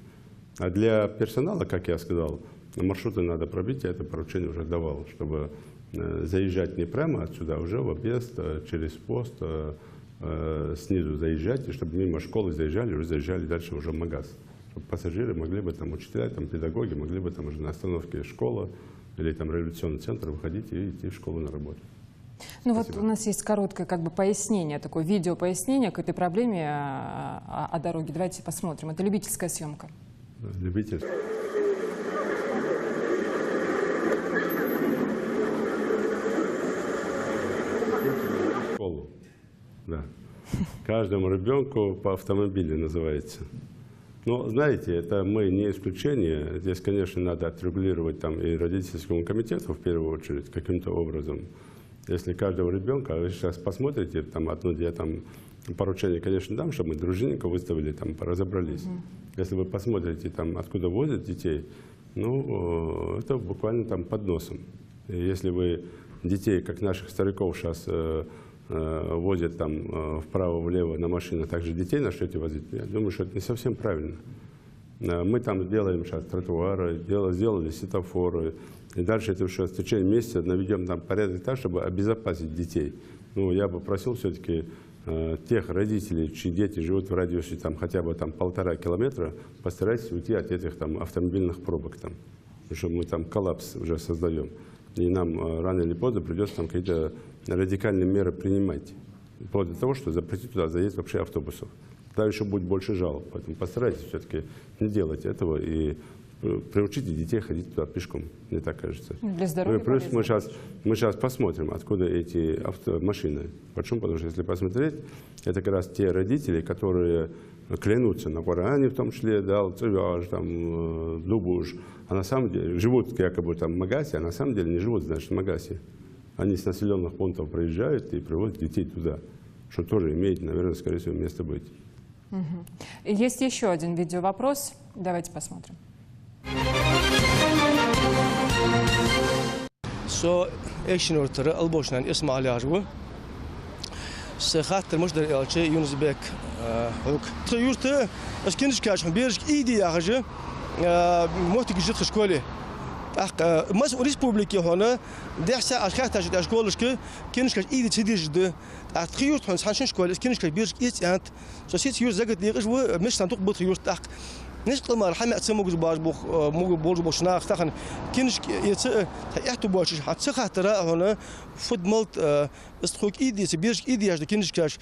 А для персонала, как я сказал, маршруты надо пробить, я это поручение уже давал, чтобы заезжать не прямо отсюда, а уже в объезд через пост снизу заезжать, и чтобы мимо школы заезжали, уже заезжали дальше уже в Магаз. Чтобы пассажиры могли бы, там, учителя, там, педагоги могли бы там уже на остановке школы или там революционный центр выходить и идти в школу на работу. Ну вот у нас есть короткое как бы пояснение, такое видео пояснение к этой проблеме о дороге. Давайте посмотрим. Это любительская съемка. Любительская. Школу. Да. Каждому ребенку по автомобилю называется. Но, знаете, это мы не исключение. Здесь, конечно, надо отрегулировать там и родительскому комитету, в первую очередь, каким-то образом. Если каждого ребенка, вы сейчас посмотрите, там, я там поручение, конечно, дам, чтобы мы дружинников выставили, там, разобрались. Если вы посмотрите, там, откуда возят детей, ну, это буквально там под носом. И если вы детей, как наших стариков сейчас возят там вправо-влево на машинах, также детей начнете возить, я думаю, что это не совсем правильно. Мы там делаем сейчас тротуары, сделали светофоры, и дальше это все в течение месяца наведем там порядок так, чтобы обезопасить детей. Ну, я бы просил все-таки тех родителей, чьи дети живут в радиусе там, хотя бы там 1,5 километра, постарайтесь уйти от этих там автомобильных пробок там, потому что мы там коллапс уже создаем. И нам рано или поздно придется там какие-то радикальные меры принимать, вплоть до того, что запретить туда заезд вообще автобусов. Тогда еще будет больше жалоб. Поэтому постарайтесь все-таки не делать этого и приучите детей ходить туда пешком, мне так кажется. Для здоровья плюс мы сейчас посмотрим, откуда эти машины. Почему? Потому что если посмотреть, это как раз те родители, которые клянутся на Коране, в том числе, да, Цивяж, там, Дубуш, а на самом деле живут якобы там в Магасе, а на самом деле не живут, значит, в Магасе. Они с населенных пунктов приезжают и приводят детей туда, что тоже имеет, наверное, скорее всего, место быть. Есть еще один видеовопрос. Давайте посмотрим. سخاطر مقدر الشيء يونس بك هوك تيورت اسكنش كاش بيرك ايدي يا حاجه موتك جيت شكولي مسؤول ريسبوبليكي هنا دحسا اشخاص تاع شكولش كنش كاش ايدي تدي جد تخيورت هون حنشن شكول كنش كاش بيرك ايت انت سوسيت يور زغت ليغش مش صندوق بطيور تاع نش ما رحمه اتسمو باش مو بولج بوشنا اختخن كنش يت يحتو باش حتى خاطر هنا فود مالت استخوك ايدي سبيرش ايدي اش كنش كاش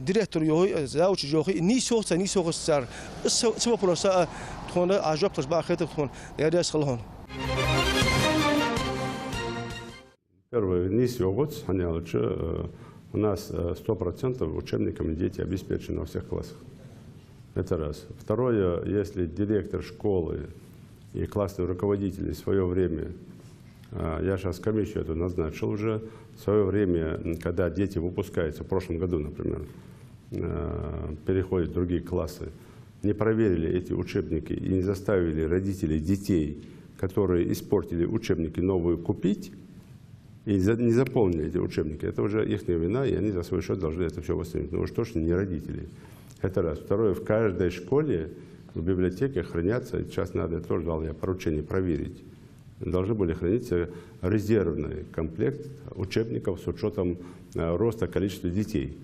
ديريكتور يو زاوش جوخي ني سوخ صار سو بروسا هنا عجب تشبع خاطر هون يا ريس خلون Первое, низ йогот, у нас 100% учебниками дети обеспечены во всех классах. Это раз. Второе, если директор школы и классные руководители в свое время, я сейчас комиссию эту назначил уже, в свое время, когда дети выпускаются, в прошлом году, например, переходят в другие классы, не проверили эти учебники и не заставили родителей детей, которые испортили учебники, новые купить, и не заполнили эти учебники, это уже их вина, и они за свой счет должны это все восстановить. Но уж точно не родители. Это раз. Второе, в каждой школе, в библиотеке хранятся, сейчас надо, тоже дал я поручение проверить, должны были храниться резервный комплект учебников с учетом роста количества детей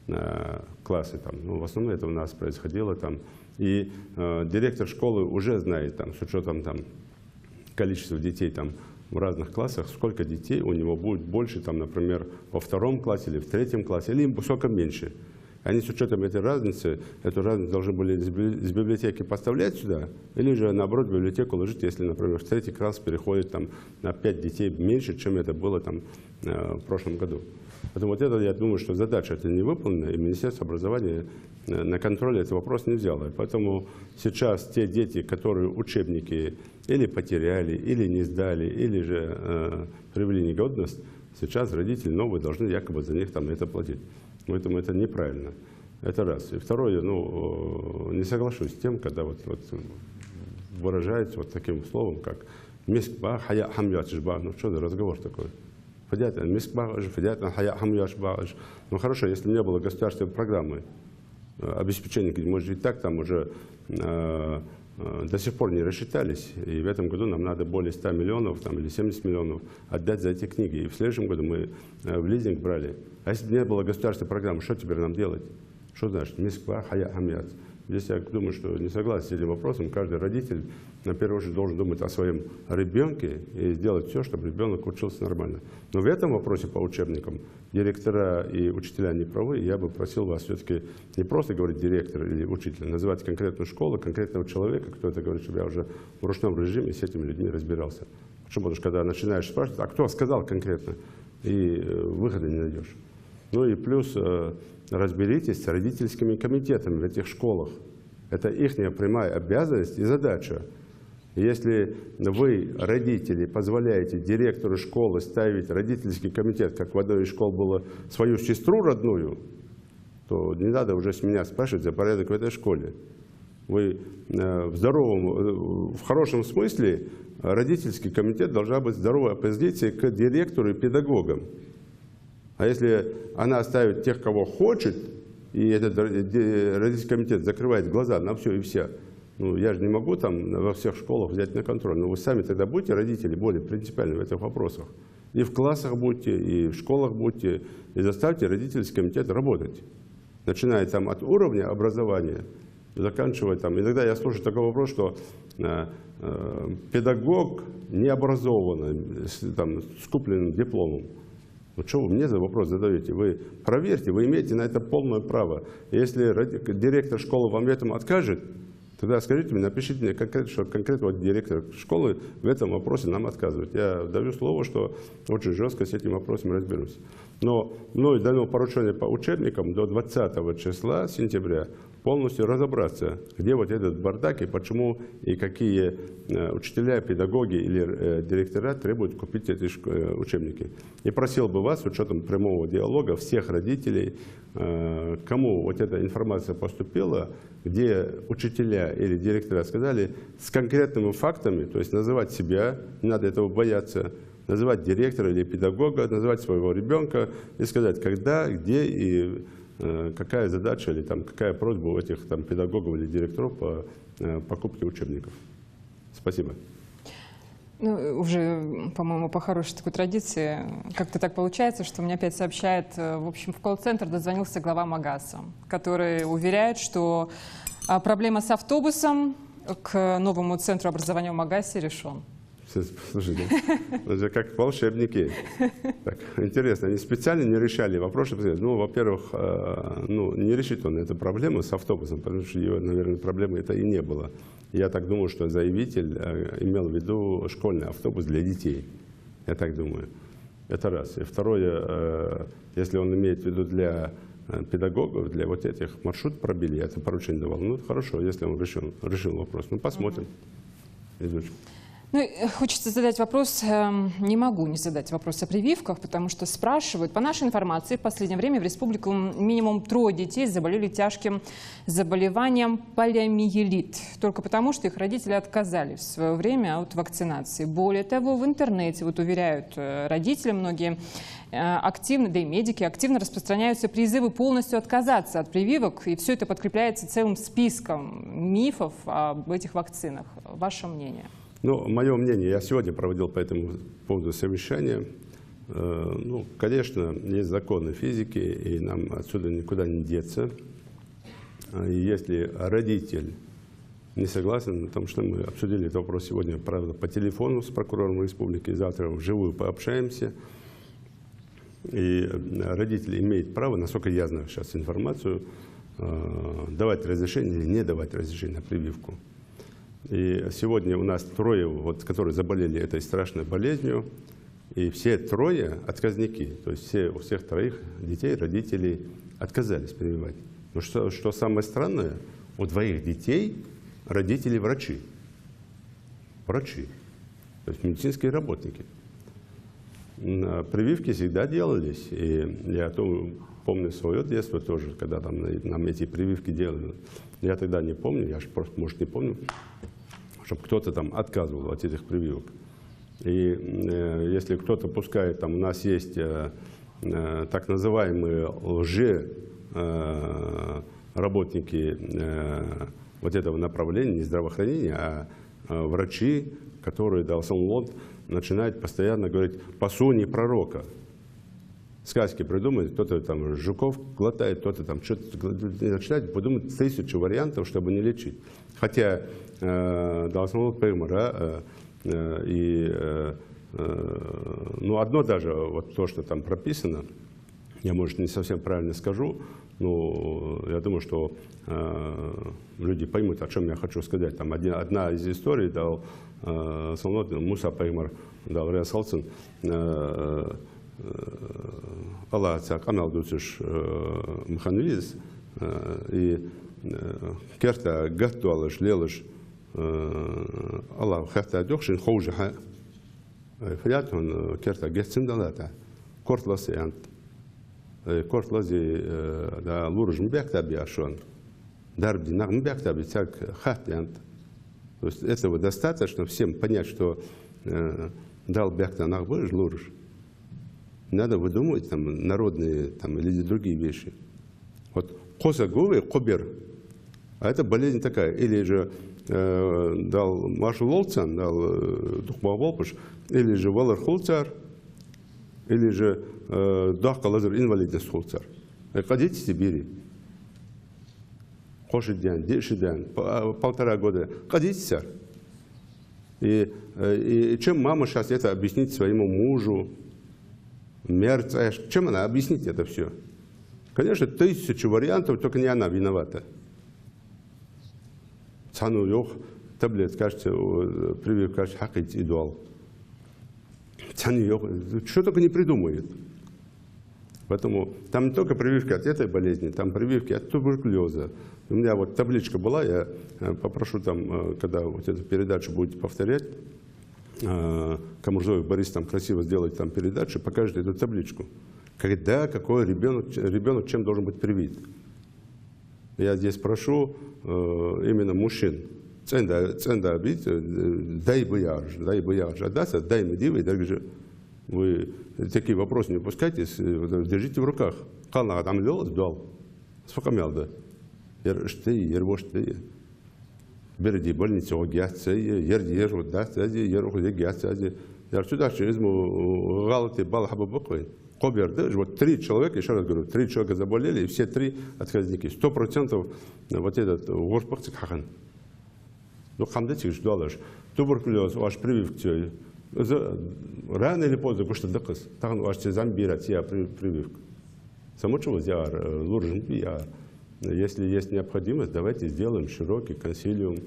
на классы. Там. Ну, в основном это у нас происходило там. И директор школы уже знает, там, с учетом там, количества детей там, в разных классах, сколько детей у него будет больше, там, например, во 2 классе или в 3 классе, или им сколько меньше. Они с учетом этой разницы, эту разницу должны были с библиотеки поставлять сюда, или же наоборот в библиотеку ложить, если, например, в 3 класс переходит там, на 5 детей меньше, чем это было там, в прошлом году. Поэтому вот это, я думаю, что задача это не выполнена, и Министерство образования на контроле этот вопрос не взяло. Поэтому сейчас те дети, которые учебники или потеряли, или не сдали, или же привели негодность, сейчас родители новые должны якобы за них там, это платить. Поэтому это неправильно. Это раз. И второе, ну, не соглашусь с тем, когда вот выражается вот таким словом, как «мискба хая хамьячишба». Ну, что за разговор такой? Ну хорошо, если не было государственной программы обеспечения, может быть, так там уже до сих пор не рассчитались, и в этом году нам надо более 100 миллионов там, или 70 миллионов отдать за эти книги. И в следующем году мы в лизинг брали. А если бы не было государственной программы, что теперь нам делать? Что значит? Мисква хая хамьяц. Здесь я думаю, что не согласен с этим вопросом. Каждый родитель, на первую очередь, должен думать о своем ребенке и сделать все, чтобы ребенок учился нормально. Но в этом вопросе по учебникам директора и учителя не правы. Я бы просил вас все-таки не просто говорить директор или учитель, называть конкретную школу, конкретного человека, кто это говорит, чтобы я уже в ручном режиме с этими людьми разбирался. Почему? Потому что когда начинаешь спрашивать, а кто сказал конкретно, и выхода не найдешь. Ну и плюс разберитесь с родительскими комитетами в этих школах. Это их прямая обязанность и задача. Если вы, родители, позволяете директору школы ставить родительский комитет, как в одной из школ было свою сестру родную, то не надо уже с меня спрашивать за порядок в этой школе. Вы в хорошем смысле родительский комитет должна быть здоровой оппозицией к директору и педагогам. А если она ставит тех, кого хочет, и этот родительский комитет закрывает глаза на все и вся, ну, я же не могу там во всех школах взять на контроль. Но вы сами тогда будьте, родители, более принципиальны в этих вопросах. И в классах будьте, и в школах будьте, и заставьте родительский комитет работать. Начиная там от уровня образования, заканчивая там. Иногда я слушаю такой вопрос, что педагог необразованный, там, с купленным дипломом. Вот что вы мне за вопрос задаете? Вы проверьте, вы имеете на это полное право. Если директор школы вам в этом откажет, тогда скажите мне, напишите мне конкретно, что конкретно вот директор школы в этом вопросе нам отказывает. Я даю слово, что очень жестко с этим вопросом разберусь. Но мной дано поручение по учебникам до 20 числа сентября полностью разобраться, где вот этот бардак и почему и какие учителя, педагоги или директора требуют купить эти учебники. И просил бы вас, с учетом прямого диалога, всех родителей, кому вот эта информация поступила, где учителя или директора сказали с конкретными фактами, то есть называть себя, не надо этого бояться, называть директора или педагога, называть своего ребенка и сказать, когда, где и какая задача или там, какая просьба у этих там, педагогов или директоров по покупке учебников. Спасибо. Ну, уже, по-моему, по хорошей такой традиции, как-то так получается, что мне опять сообщает, в общем, в колл-центр дозвонился глава МАГАСа, который уверяет, что проблема с автобусом к новому центру образования в МАГАСе решен. Слушайте, это же как волшебники. Так, интересно, они специально не решали вопрос. Ну, во-первых, не решит он эту проблему с автобусом, потому что ее, наверное, проблемы это и не было. Я так думаю, что заявитель имел в виду школьный автобус для детей. Я так думаю. Это раз. И второе, если он имеет в виду для педагогов, для вот этих маршрут пробили, это поручение давал. Ну, хорошо, если он решил вопрос. Ну, посмотрим. изучим. Ну, хочется задать вопрос, не могу не задать вопрос о прививках, потому что спрашивают. По нашей информации, в последнее время в республику минимум 3 детей заболели тяжким заболеванием полиомиелит. Только потому, что их родители отказались в свое время от вакцинации. Более того, в интернете, вот уверяют родители многие, активно, да и медики, активно распространяются призывы полностью отказаться от прививок. И все это подкрепляется целым списком мифов об этих вакцинах. Ваше мнение? Ну, мое мнение, я сегодня проводил по этому поводу совещание. Ну, конечно, есть законы физики, и нам отсюда никуда не деться. И если родитель не согласен на том, что мы обсудили этот вопрос сегодня, правда, по телефону с прокурором республики, завтра вживую пообщаемся. И родители имеют право, насколько я знаю сейчас информацию, давать разрешение или не давать разрешение на прививку. И сегодня у нас 3, вот, которые заболели этой страшной болезнью, и все 3 отказники, то есть у всех 3 детей родители отказались прививать. Но что самое странное, у 2 детей родители врачи. Врачи, то есть медицинские работники. Прививки всегда делались, и я помню свое детство тоже, когда там нам эти прививки делали. Я тогда не помню, я же просто, может, не помню, чтобы кто-то там отказывал от этих прививок. И если кто-то пускает, там у нас есть так называемые лже-работники вот этого направления, не здравоохранения, а врачи, которые начинают постоянно говорить по суне пророка. Сказки придумают, кто-то там жуков глотает, кто-то там что-то начинает подумать 1000 вариантов, чтобы не лечить. Хотя должно быть пеймара, ну, одно даже, вот то, что там прописано, я, может, не совсем правильно скажу, но я думаю, что люди поймут, о чем я хочу сказать. Там одна из историй дал Муса Пеймар, дал Риасалцин, Аллах канал дучиш механизм и керта гаттуалыш лелыш Аллах хата дёхшин хоужа фиятон керта гетсин далата кортласы ант кортлази да луржм бектаби ашон дарбди нагм бектаби так хат ант. То есть этого достаточно всем понять, что дал бекта нагбыш лурж. Надо выдумывать там народные там, или другие вещи. Вот косаговый кобер, а это болезнь такая. Или же дал маршал Лолцан, дал Духмаволпыш, или же Валар Хулцар, или же Дахка Лазар инвалидность Хулцар. Ходите в Сибири. Хошидян, Дешидян, 1,5 года. Ходите, сэр. И чем мама сейчас это объяснит своему мужу? Чем она объяснит это все? Конечно, 1000 вариантов, только не она виновата. Цану йох таблет, кажется, прививка, кажется, хакить идуал. Цану йох, что только не придумает. Поэтому там не только прививки от этой болезни, там прививки от туберкулеза. У меня вот табличка была, я попрошу там, когда вот эту передачу будете повторять, Камурзоев Борис там красиво сделает там передачу, покажет эту табличку. Когда какой ребенок чем должен быть привит. Я здесь прошу именно мужчин. Ценда бить, дай бояж, отдаться, дай мне дивы, даже вы такие вопросы не упускайте, держите в руках. Кална там делал, дал. Спокойно, да. Ервошты. Берди больницы огятся, ердиер вот да, ерох огятся, ярчуда через му галаты балхаба буквы. Коберды, вот 3 человека, еще раз говорю, 3 человека заболели, и все 3 отказники. 100% вот этот горспахцик хахан. Ну хамдетик ждалаш. Туберкулез, ваш прививки. Рано или поздно, что доказ. Тахан ваш замбирать я прививку. Само чего яр, луржин яр. Если есть необходимость, давайте сделаем широкий консилиум,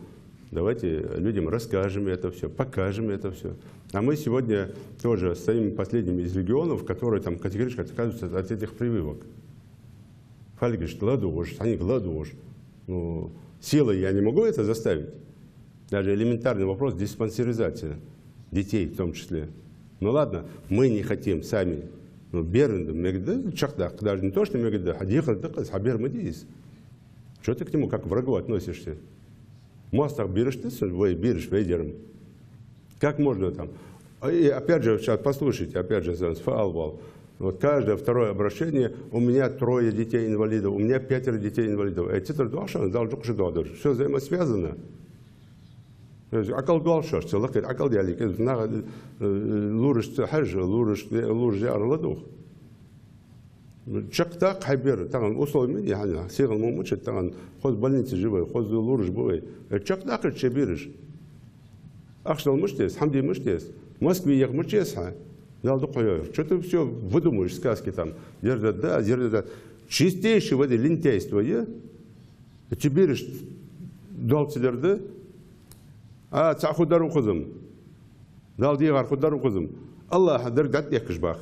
давайте людям расскажем это все, покажем это все. А мы сегодня тоже стоим последними из регионов, которые там категорически отказываются от этих прививок. Фальгиш, гладуш, они гладуш. Ну, силой я не могу это заставить. Даже элементарный вопрос диспансеризации детей в том числе. Ну ладно, мы не хотим сами. Ну, бернду, даже не то, что мегда, а что ты к нему как к врагу относишься? Мостах берешь ты, берешь вейдером. Как можно там? И опять же, сейчас послушайте, опять же, вот каждое второе обращение, у меня 3 детей-инвалидов, у меня 5 детей-инвалидов. Все взаимосвязано. Акал дуалшаш, целакет, акал диалик, луриш хаж, луриш арладух. Чактак хайбер, таган условия яхна, сигал мумучет, таган хоз больницы живой, хоз луриш бывай. Чактак чебириш. Ахшал муштес, хамди муштес, Москве ях муштес, ха. Дал духой. Что ты все выдумаешь сказки там? Да. Чистейшее воды лентяйство, я. Чебириш дал целерды. А цахудару кузым, дал дигар худару кузым. Аллах дер гат якшбах.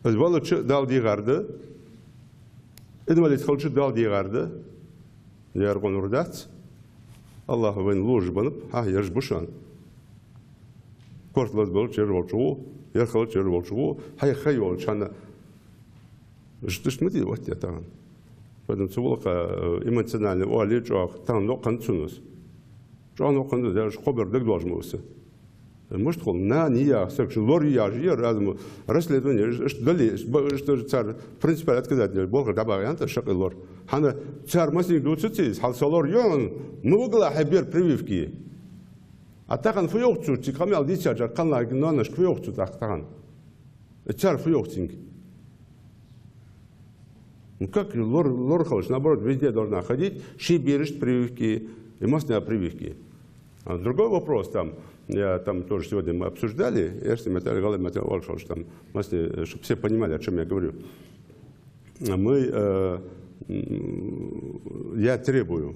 Азбалу дал дигарды. Идмалит халчу дал дигарды. Яргон урдац. Аллах вен луж банып, яржбушан. Кортлас был черволчу, ярхал черволчу, хайол чана. Что ж мы делать это? Поэтому цивилка эмоционально, уаличок, там нокан цунус. Что нокан даже хобер дэг должен быть. Может он на ния, секшн лория, я разум расследование, что дали, что царь в принципе отказать, Бог добавляет шаг лор. Хана царь масник дуцитис, хал солор йон, мугла хабер прививки. А так он фуёхцу, тикамял дичаджа, канла гнонаш фуёхцу так. Царь фуёхцинг. Ну как лорхалыш, наоборот, везде должна ходить, шиберишь прививки и масные прививки. А другой вопрос там, я там тоже сегодня мы обсуждали, там, чтобы все понимали, о чем я говорю. Я требую,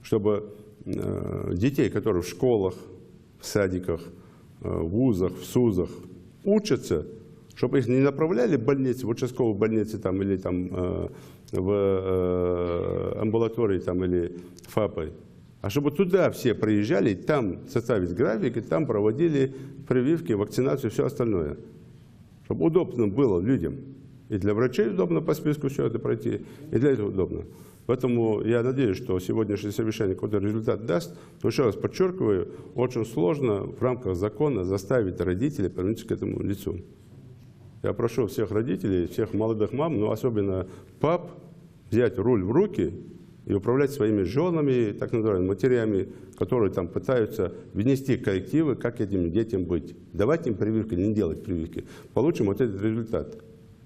чтобы детей, которые в школах, в садиках, в вузах, в СУЗах учатся, чтобы их не направляли в больницы, в участковые больницы там, или там, в амбулатории там, или ФАПы, а чтобы туда все приезжали, там составить график, и там проводили прививки, вакцинацию и все остальное. Чтобы удобно было людям. И для врачей удобно по списку все это пройти, и для этого удобно. Поэтому я надеюсь, что сегодняшнее совещание какой-то результат даст. Но еще раз подчеркиваю, очень сложно в рамках закона заставить родителей повернуться к этому лицу. Я прошу всех родителей, всех молодых мам, но особенно пап, взять руль в руки и управлять своими женами, так называемыми матерями, которые там пытаются внести коррективы, как этим детям быть. Давать им прививки, не делать прививки. Получим вот этот результат.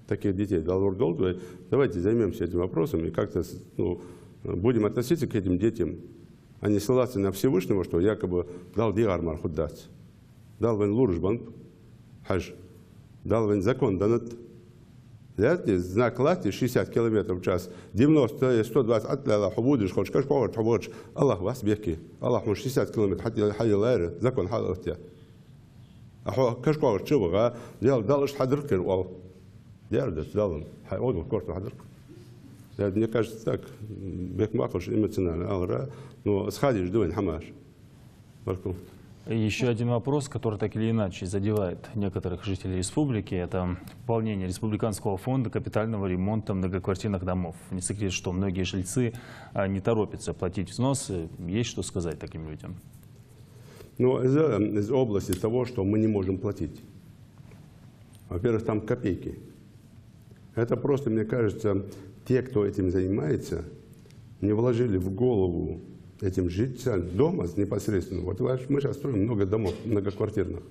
Таких детей. Давайте займемся этим вопросом и как-то будем относиться к этим детям, а не ссылаться на Всевышнего, что якобы дал диармар худдац, дал вен луржбан хаж, дал вен закон данат. Знак лати 60 км в час, 90, 120, атляла, хубудиш, хочешь, хубудиш, Аллах вас беки, Аллах может 60 км, хай лайры, закон халахтя. А кашкор чубага, дал иш хадркер, вал. Дярдас, дал он, хай одал корт хадрк. Мне кажется так, бек махаш эмоционально, алра, но сходишь дуэн хамаш. Баркум. Еще один вопрос, который так или иначе задевает некоторых жителей республики, это выполнение Республиканского фонда капитального ремонта многоквартирных домов. Не секрет, что многие жильцы не торопятся платить взносы. Есть что сказать таким людям? Ну, из области того, что мы не можем платить. Во-первых, там копейки. Это просто, мне кажется, те, кто этим занимается, не вложили в голову этим жителям дома непосредственно. Вот мы сейчас строим много домов многоквартирных.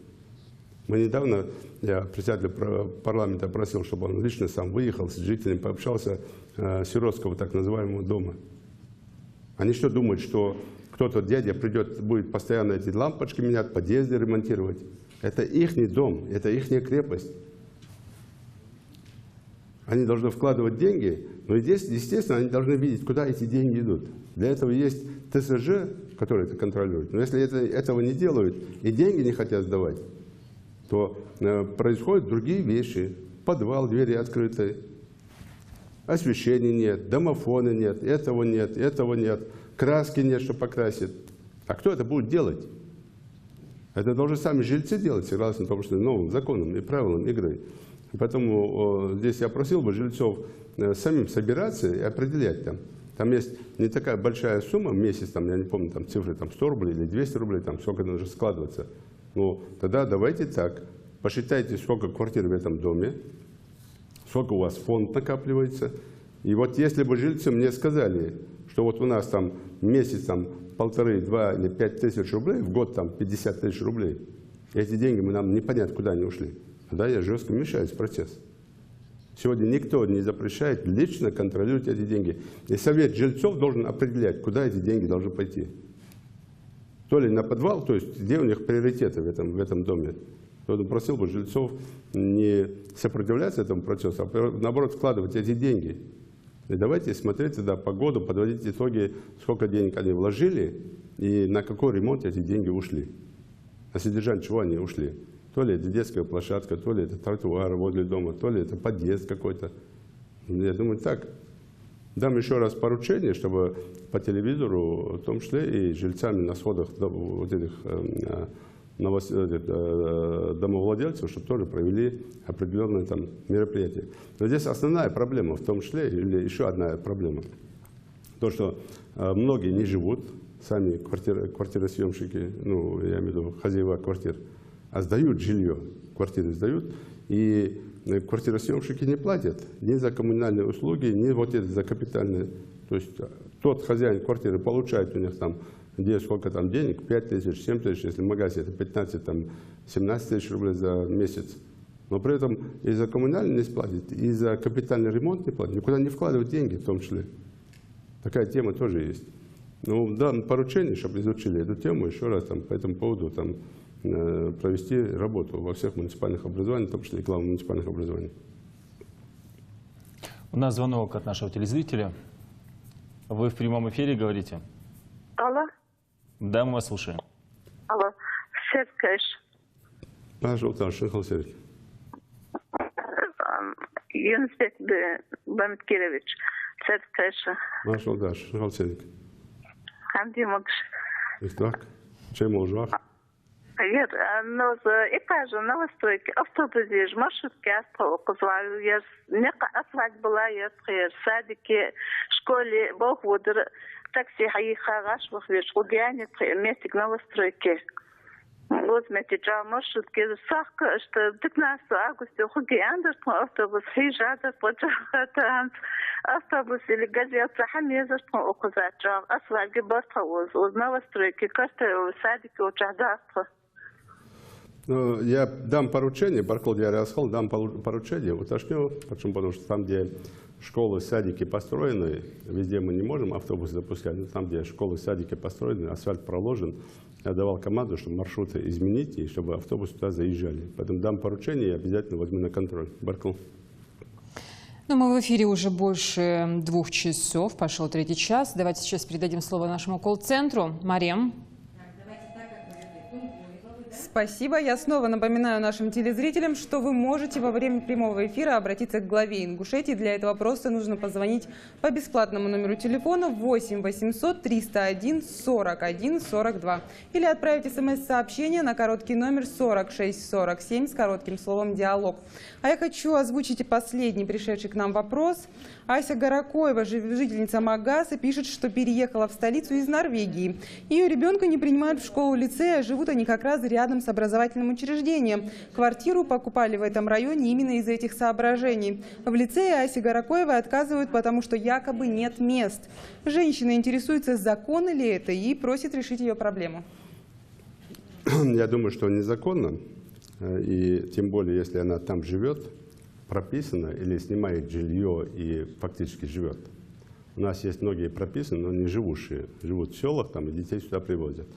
Мы недавно, я председателя парламента просил, чтобы он лично сам выехал с жителями, пообщался сиротского так называемого дома. Они что думают, что кто-то, дядя, придет, будет постоянно эти лампочки менять, подъезды ремонтировать? Это ихний дом, это ихняя крепость. Они должны вкладывать деньги, но здесь, естественно, они должны видеть, куда эти деньги идут. Для этого есть ТСЖ, который это контролирует. Но если этого не делают и деньги не хотят сдавать, то происходят другие вещи. Подвал, двери открыты, освещения нет, домофона нет, этого нет, этого нет. краски нет, что покрасить. А кто это будет делать? Это должны сами жильцы делать, согласно тому, что новым законам и правилам игры. Поэтому здесь я просил бы жильцов самим собираться и определять там. Там есть не такая большая сумма в месяц, там, я не помню, там цифры там 100 рублей или 200 рублей, там сколько должно складываться. Ну, тогда давайте так, посчитайте, сколько квартир в этом доме, сколько у вас фонд накапливается. И вот если бы жильцы мне сказали, что вот у нас там месяц там 1,5, 2 или 5 тысяч рублей, в год там 50 тысяч рублей, эти деньги нам непонятно куда они ушли, тогда я жестко мешаюсь в процесс. Сегодня никто не запрещает лично контролировать эти деньги. И совет жильцов должен определять, куда эти деньги должны пойти. То ли на подвал, то есть где у них приоритеты в этом доме. Поэтому просил бы жильцов не сопротивляться этому процессу, а наоборот вкладывать эти деньги. И давайте смотреть тогда по году, подводить итоги, сколько денег они вложили и на какой ремонт эти деньги ушли. На содержание чего они ушли. То ли это детская площадка, то ли это тротуар возле дома, то ли это подъезд какой-то. Я думаю, так. Дам еще раз поручение, чтобы по телевизору, в том числе и жильцами на сходах вот этих домовладельцев, чтобы тоже провели определенные там мероприятия. Но здесь основная проблема, в том числе, или еще одна проблема, то, что многие не живут, сами квартиросъемщики, ну, я имею в виду хозяева квартир, а сдают жилье, квартиры сдают, и квартиросъемщики не платят ни за коммунальные услуги, ни вот это за капитальные. То есть тот хозяин квартиры получает у них там, где сколько там денег, 5 тысяч, 7 тысяч, если в магазе это 15, там, 17 тысяч рублей за месяц. Но при этом и за коммунальный не платит, и за капитальный ремонт не платит, никуда не вкладывать деньги в том числе. Такая тема тоже есть. Ну, да, поручение, чтобы изучили эту тему, еще раз там, по этому поводу там, провести работу во всех муниципальных образованиях, в том числе и главных муниципальных образований. У нас звонок от нашего телезрителя. Вы в прямом эфире говорите? Алло. Да, мы вас слушаем. Алло. Серкеш. Пожалуйста, Шихал Серик. Юнусбек Бамткирович. Серкеш. Пожалуйста, Шихал Серик. Хамди Могш. Так, чем можешь? Нет, но и кажу, новостройки, автобусы, маршрутки, оказываю, я не асфальт была, я в садике, школе, бог водер, такси, хаихагаш, вахвеш, угяне, местик новостройки. Вот метиджа маршрутки, сахка, что 15 августа, хугиандр, автобус, хижадр, поджахатанс, автобус или газета, хамеза, что оказываю, асфальт, гибастхауз, новостройки, карта, садики, учадастха. Я дам поручение, Барклоди Ариасхол, дам поручение, уточню, почему, потому что там, где школы, садики построены, везде мы не можем автобусы запускать, но там, где школы, садики построены, асфальт проложен, я давал команду, чтобы маршруты изменить, и чтобы автобусы туда заезжали. Поэтому дам поручение и обязательно возьму на контроль. Баркл. Ну, мы в эфире уже больше 2 часов, пошел 3-й час. Давайте сейчас передадим слово нашему колл-центру. Марем. Спасибо. Я снова напоминаю нашим телезрителям, что вы можете во время прямого эфира обратиться к главе Ингушетии. Для этого просто нужно позвонить по бесплатному номеру телефона 8 800 301 41 42 или отправить смс-сообщение на короткий номер 4647 с коротким словом «Диалог». А я хочу озвучить и последний пришедший к нам вопрос. Ася Горокоева, жительница Магаса, пишет, что переехала в столицу из Норвегии. Ее ребенка не принимают в школу-лицей, а живут они как раз рядом с образовательным учреждением. Квартиру покупали в этом районе именно из этих соображений. В лицее Асе Горокоевой отказывают, потому что якобы нет мест. Женщина интересуется, законно ли это, и просит решить ее проблему. Я думаю, что незаконно. И тем более, если она там живет, прописана или снимает жилье и фактически живет. У нас есть многие прописаны, но не живущие. Живут в селах там, и детей сюда привозят.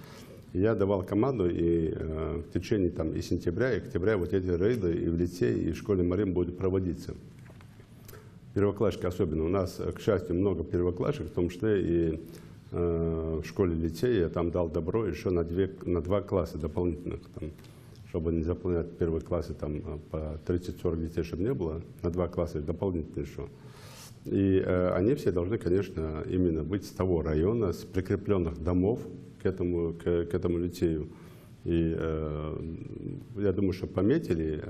И я давал команду, и в течение там, и сентября, и октября вот эти рейды и в лицее, и в школе Марем будут проводиться. Первоклассники особенно. У нас, к счастью, много первоклассников, в том числе и в школе лицея. Я там дал добро еще на 2 класса дополнительных. Там, чтобы не заполнять первые классы там, по 30-40 детей, чтобы не было, на 2 класса дополнительно еще. И они все должны, конечно, именно быть с того района, с прикрепленных домов к этому лицею. И я думаю, что пометили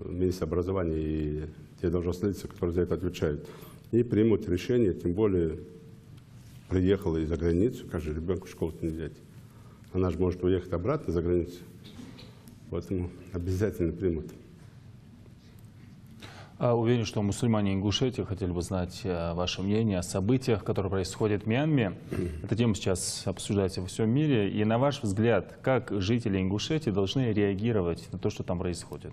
министр образования и те должностные лица, которые за это отвечают, и примут решение, тем более приехала из-за границы, как же ребенку в школу-то не взять. Она же может уехать обратно за границу, поэтому обязательно примут. Уверен, что мусульмане Ингушетии хотели бы знать ваше мнение о событиях, которые происходят в Мьянме. Эта тема сейчас обсуждается во всем мире. И на ваш взгляд, как жители Ингушетии должны реагировать на то, что там происходит?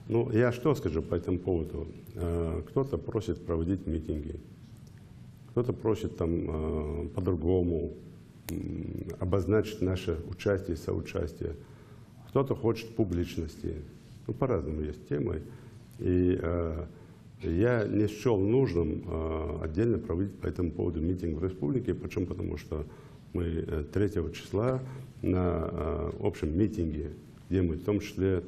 Ну, я что скажу по этому поводу? Кто-то просит проводить митинги, кто-то просит там по-другому обозначить наше участие, соучастие. Кто-то хочет публичности. Ну, по-разному есть темы. И я не счел нужным отдельно проводить по этому поводу митинг в республике. Почему? Потому что мы 3 числа на общем митинге, где мы в том числе,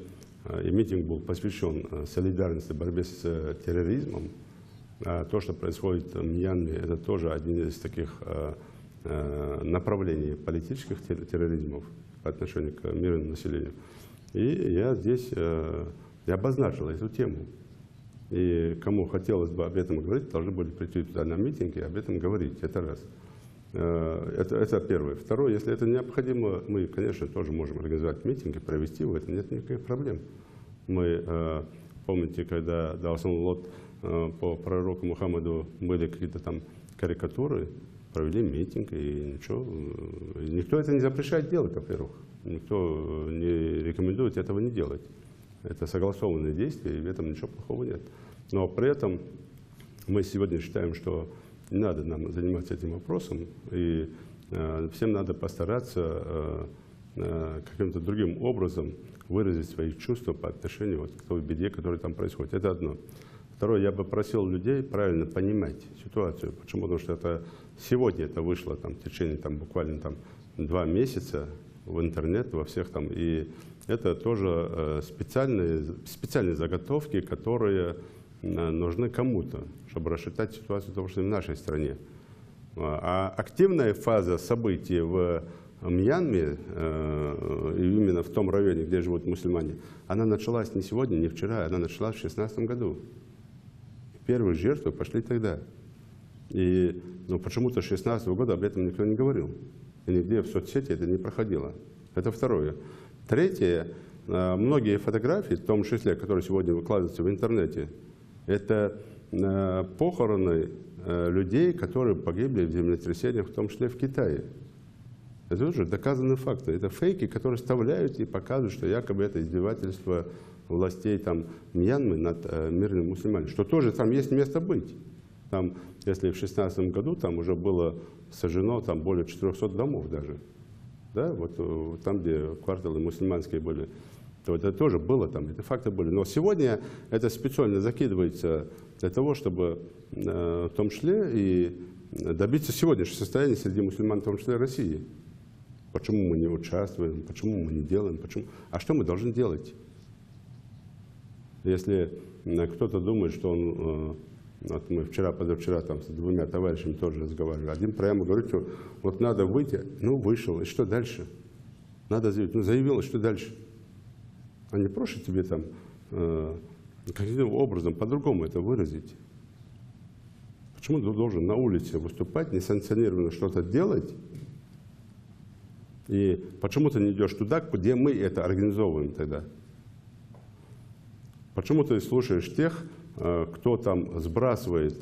и митинг был посвящен солидарности, борьбе с терроризмом. То, что происходит в Мьянме, это тоже один из таких направлений политических терроризмов по отношению к мирному населению. И я здесь я обозначил эту тему. И кому хотелось бы об этом говорить, должны были прийти туда на митинг и об этом говорить. Это раз. Это первое. Второе, если это необходимо, мы, конечно, тоже можем организовать митинги, провести в этом, нет никаких проблем. Мы, помните, когда дался лот по пророку Мухаммаду, были какие-то там карикатуры, провели митинг, и ничего. Никто это не запрещает делать, во-первых. Никто не рекомендует этого не делать. Это согласованные действия, и в этом ничего плохого нет. Но при этом мы сегодня считаем, что не надо нам заниматься этим вопросом, и всем надо постараться каким-то другим образом выразить свои чувства по отношению вот к той беде, которая там происходит. Это одно. Второе, я бы просил людей правильно понимать ситуацию. Почему? Потому что это сегодня это вышло там, в течение там, буквально там, 2 месяца в интернет, во всех там. И это тоже специальные заготовки, которые нужны кому-то, чтобы рассчитать ситуацию, потому что в нашей стране. А активная фаза событий в Мьянме, именно в том районе, где живут мусульмане, она началась не сегодня, не вчера, она началась в 2016 году. Первые жертвы пошли тогда. И почему-то с 2016 года об этом никто не говорил. И нигде в соцсети это не проходило. Это второе. Третье. Многие фотографии, в том числе, которые сегодня выкладываются в интернете, это похороны людей, которые погибли в землетрясениях, в том числе в Китае. Это уже доказанные факты. Это фейки, которые вставляют и показывают, что якобы это издевательство властей там, Мьянмы над мирными мусульманами. Что тоже там есть место быть. Там, если в 2016 году там уже было сожжено там, более 400 домов даже. Да? Вот там, где кварталы мусульманские были. То это тоже было там, эти факты были. Но сегодня это специально закидывается для того, чтобы в том числе и добиться сегодняшнего состояния среди мусульман, в том числе России. Почему мы не участвуем, почему мы не делаем, почему? А что мы должны делать? Если кто-то думает, что он, вот мы вчера, позавчера там с 2 товарищами тоже разговаривали, один прямо говорит, что вот надо выйти, ну вышел, и что дальше? Надо заявить, ну заявил, и что дальше? А не проще тебе там каким-то образом по-другому это выразить? Почему ты должен на улице выступать, несанкционированно что-то делать? И почему ты не идешь туда, где мы это организовываем тогда? Почему ты слушаешь тех, кто там сбрасывает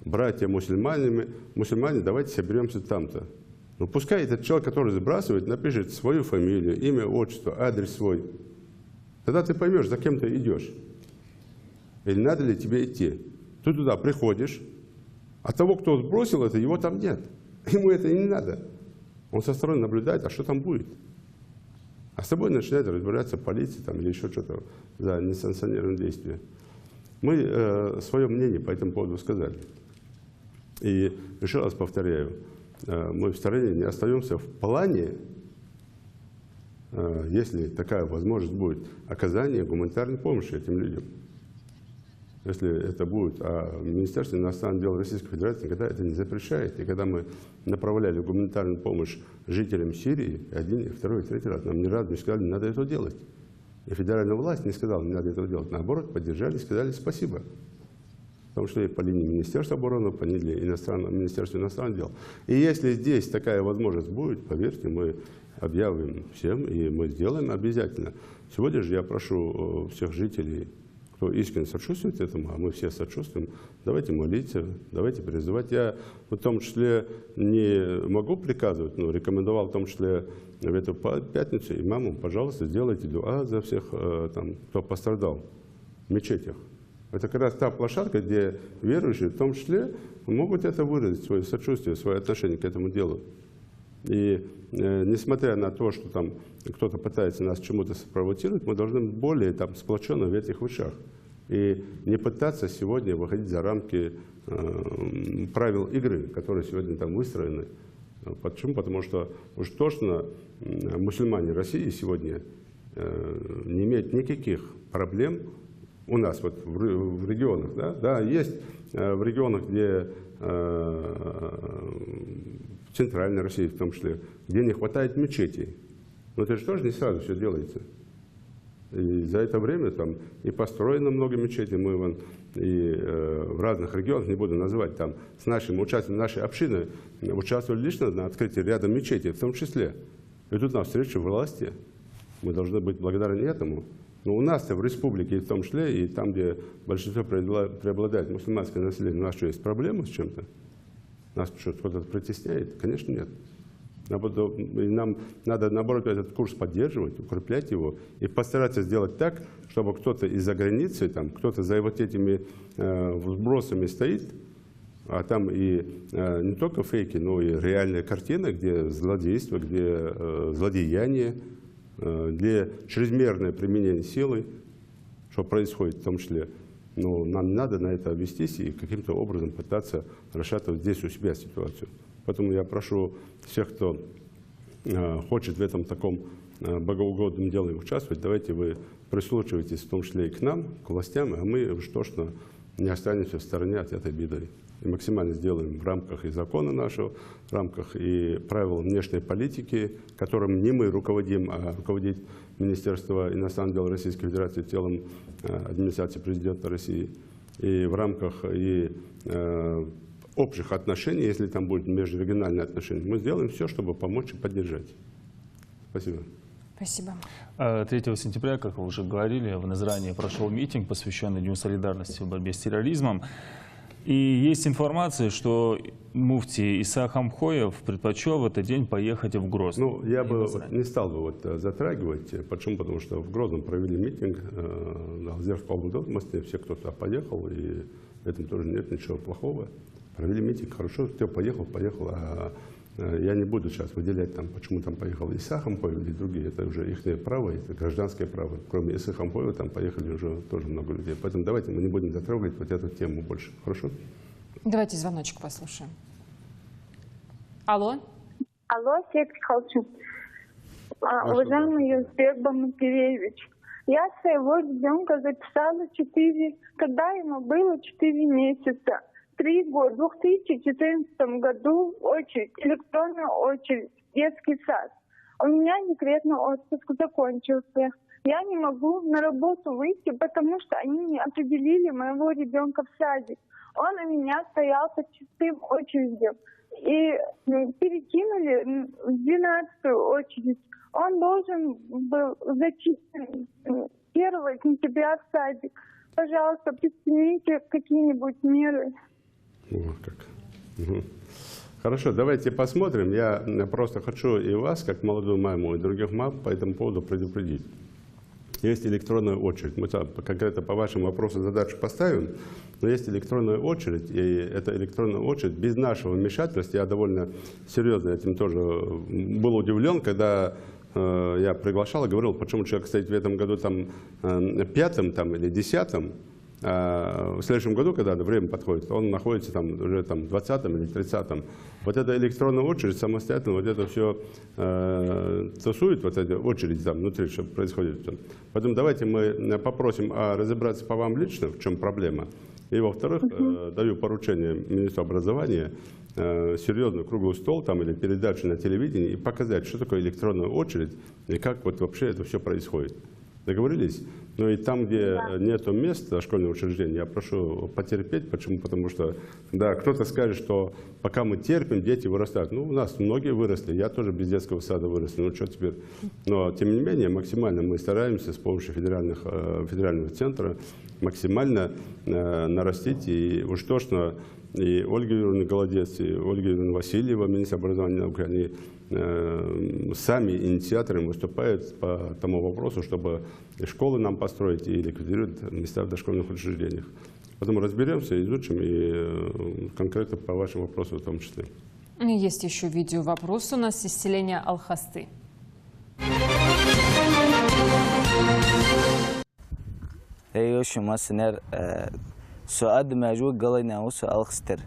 братья мусульмане, давайте соберемся там-то. Ну пускай этот человек, который сбрасывает, напишет свою фамилию, имя, отчество, адрес свой. Тогда ты поймешь, за кем ты идешь. Или надо ли тебе идти. Ты туда приходишь, а того, кто сбросил это, его там нет. Ему это и не надо. Он со стороны наблюдает, а что там будет. А с тобой начинает разбираться полиция там, или еще что-то за несанкционированные действия. Мы свое мнение по этому поводу сказали. И еще раз повторяю, мы в стране не остаемся в плане если такая возможность будет, оказание гуманитарной помощи этим людям. Если это будет, а Министерство иностранных дел Российской Федерации никогда это не запрещает. И когда мы направляли гуманитарную помощь жителям Сирии, один, второй, третий раз, нам ни разу не сказали, не надо этого делать. И федеральная власть не сказала, не надо этого делать. Наоборот, поддержали, сказали спасибо. Потому что и по линии Министерства обороны, по линии Министерства иностранных дел. И если здесь такая возможность будет, поверьте, мы объявим всем, и мы сделаем обязательно. Сегодня же я прошу всех жителей, кто искренне сочувствует этому, а мы все сочувствуем, давайте молиться, давайте призывать. Я в том числе не могу приказывать, но рекомендовал в том числе в эту пятницу имамам, пожалуйста, сделайте дуа за всех, там, кто пострадал в мечетях. Это как раз та площадка, где верующие в том числе могут это выразить, свое сочувствие, свое отношение к этому делу. И несмотря на то, что там кто-то пытается нас чему-то спровоцировать, мы должны быть более там сплочены в этих вещах. И не пытаться сегодня выходить за рамки правил игры, которые сегодня там выстроены. Почему? Потому что уж точно мусульмане России сегодня не имеют никаких проблем у нас вот в регионах. Да, есть в регионах, где в Центральной России в том числе, где не хватает мечетей. Но это же тоже не сразу все делается. И за это время там и построено много мечетей. Мы вон, и в разных регионах, не буду называть, там с нашим участием нашей общины участвовали лично на открытии ряда мечетей в том числе. И тут навстречу власти. Мы должны быть благодарны этому. Но у нас-то в республике, в том числе, и там, где большинство преобладает мусульманское население, у нас что, есть проблемы с чем-то? Нас что-то кто-то притесняет? Конечно, нет. Нам надо, наоборот, этот курс поддерживать, укреплять его и постараться сделать так, чтобы кто-то из-за границы, кто-то за вот этими вбросами стоит, а там и не только фейки, но и реальная картина, где злодейство, где злодеяние, где чрезмерное применение силы, что происходит в том числе. Но нам не надо на это вестись и каким-то образом пытаться расшатывать здесь у себя ситуацию. Поэтому я прошу всех, кто хочет в этом таком богоугодном деле участвовать, давайте вы прислушивайтесь в том числе и к нам, к властям, а мы уж точно не останемся в стороне от этой беды. И максимально сделаем в рамках и закона нашего, в рамках и правил внешней политики, которым не мы руководим, а руководит Министерство иностранных дел Российской Федерации телом администрации президента России. И в рамках и общих отношений, если там будут межрегиональные отношения, мы сделаем все, чтобы помочь и поддержать. Спасибо. Спасибо. 3 сентября, как вы уже говорили, в Назране прошел митинг, посвященный Дню солидарности в борьбе с терроризмом. И есть информация, что муфти Иса Хамхоев предпочел в этот день поехать в Грозный. Ну, я бы не стал бы затрагивать. Почему? Потому что в Грозном провели митинг на Алзерском мосте, все кто-то поехал, и в этом тоже нет ничего плохого. Провели митинг, хорошо, кто поехал, поехал. Я не буду сейчас выделять, почему там поехал Иса Хамхоев или другие. Это уже их право, это гражданское право. Кроме Иса Хамхоева там поехали уже тоже много людей. Поэтому давайте мы не будем затрагивать вот эту тему больше. Хорошо? Давайте звоночек послушаем. Алло. Алло, Сеть Халчин. Уважаемый Юнусбек Бамангиреевич, я своего ребенка записала когда ему было 4 месяца. 3 года, в 2014 году очередь, электронная очередь, детский сад. У меня декретный отпуск закончился. Я не могу на работу выйти, потому что они не определили моего ребенка в садик. Он у меня стоял под чистым очередью. И перекинули в 12-ю очередь. Он должен был зачислен 1 сентября в садик. Пожалуйста, предпримите какие-нибудь меры. Хорошо, давайте посмотрим. Я просто хочу и вас, как молодую маму, и других мам по этому поводу предупредить. Есть электронная очередь. Мы конкретно по вашему вопросу задачу поставим, но есть электронная очередь, и эта электронная очередь без нашего вмешательства. Я довольно серьезно этим тоже был удивлен, когда я приглашал и говорил, почему человек стоит в этом году 5-м или 10-м. в следующем году, когда время подходит, он находится там уже там 20-м или 30-м. Вот эта электронная очередь самостоятельно вот это все тусует, вот эти очереди там внутри, что происходит. Поэтому давайте мы попросим разобраться по вам лично, в чем проблема. И во-вторых, даю поручение министру образования серьезный круглый стол там, или передачу на телевидении и показать, что такое электронная очередь и как вот вообще это все происходит. Договорились? Ну и там, где нету места школьного учреждения, я прошу потерпеть. Почему? Потому что, да, кто-то скажет, что пока мы терпим, дети вырастают. Ну, у нас многие выросли, я тоже без детского сада вырос. Ну, что теперь? Но, тем не менее, максимально мы стараемся с помощью федерального центра максимально нарастить. И уж точно и Ольга Юрьевна Голодец, и Ольга Юрьевна Васильева, министр образования и науки, они сами инициаторы выступают по тому вопросу, чтобы и школы нам построить, и ликвидировать места в дошкольных учреждениях. Поэтому разберемся, изучим, и конкретно по вашему вопросу в том числе. Есть еще видео-вопрос у нас из селения Алхасты. سؤال ماجود قلنا وسو ألخستر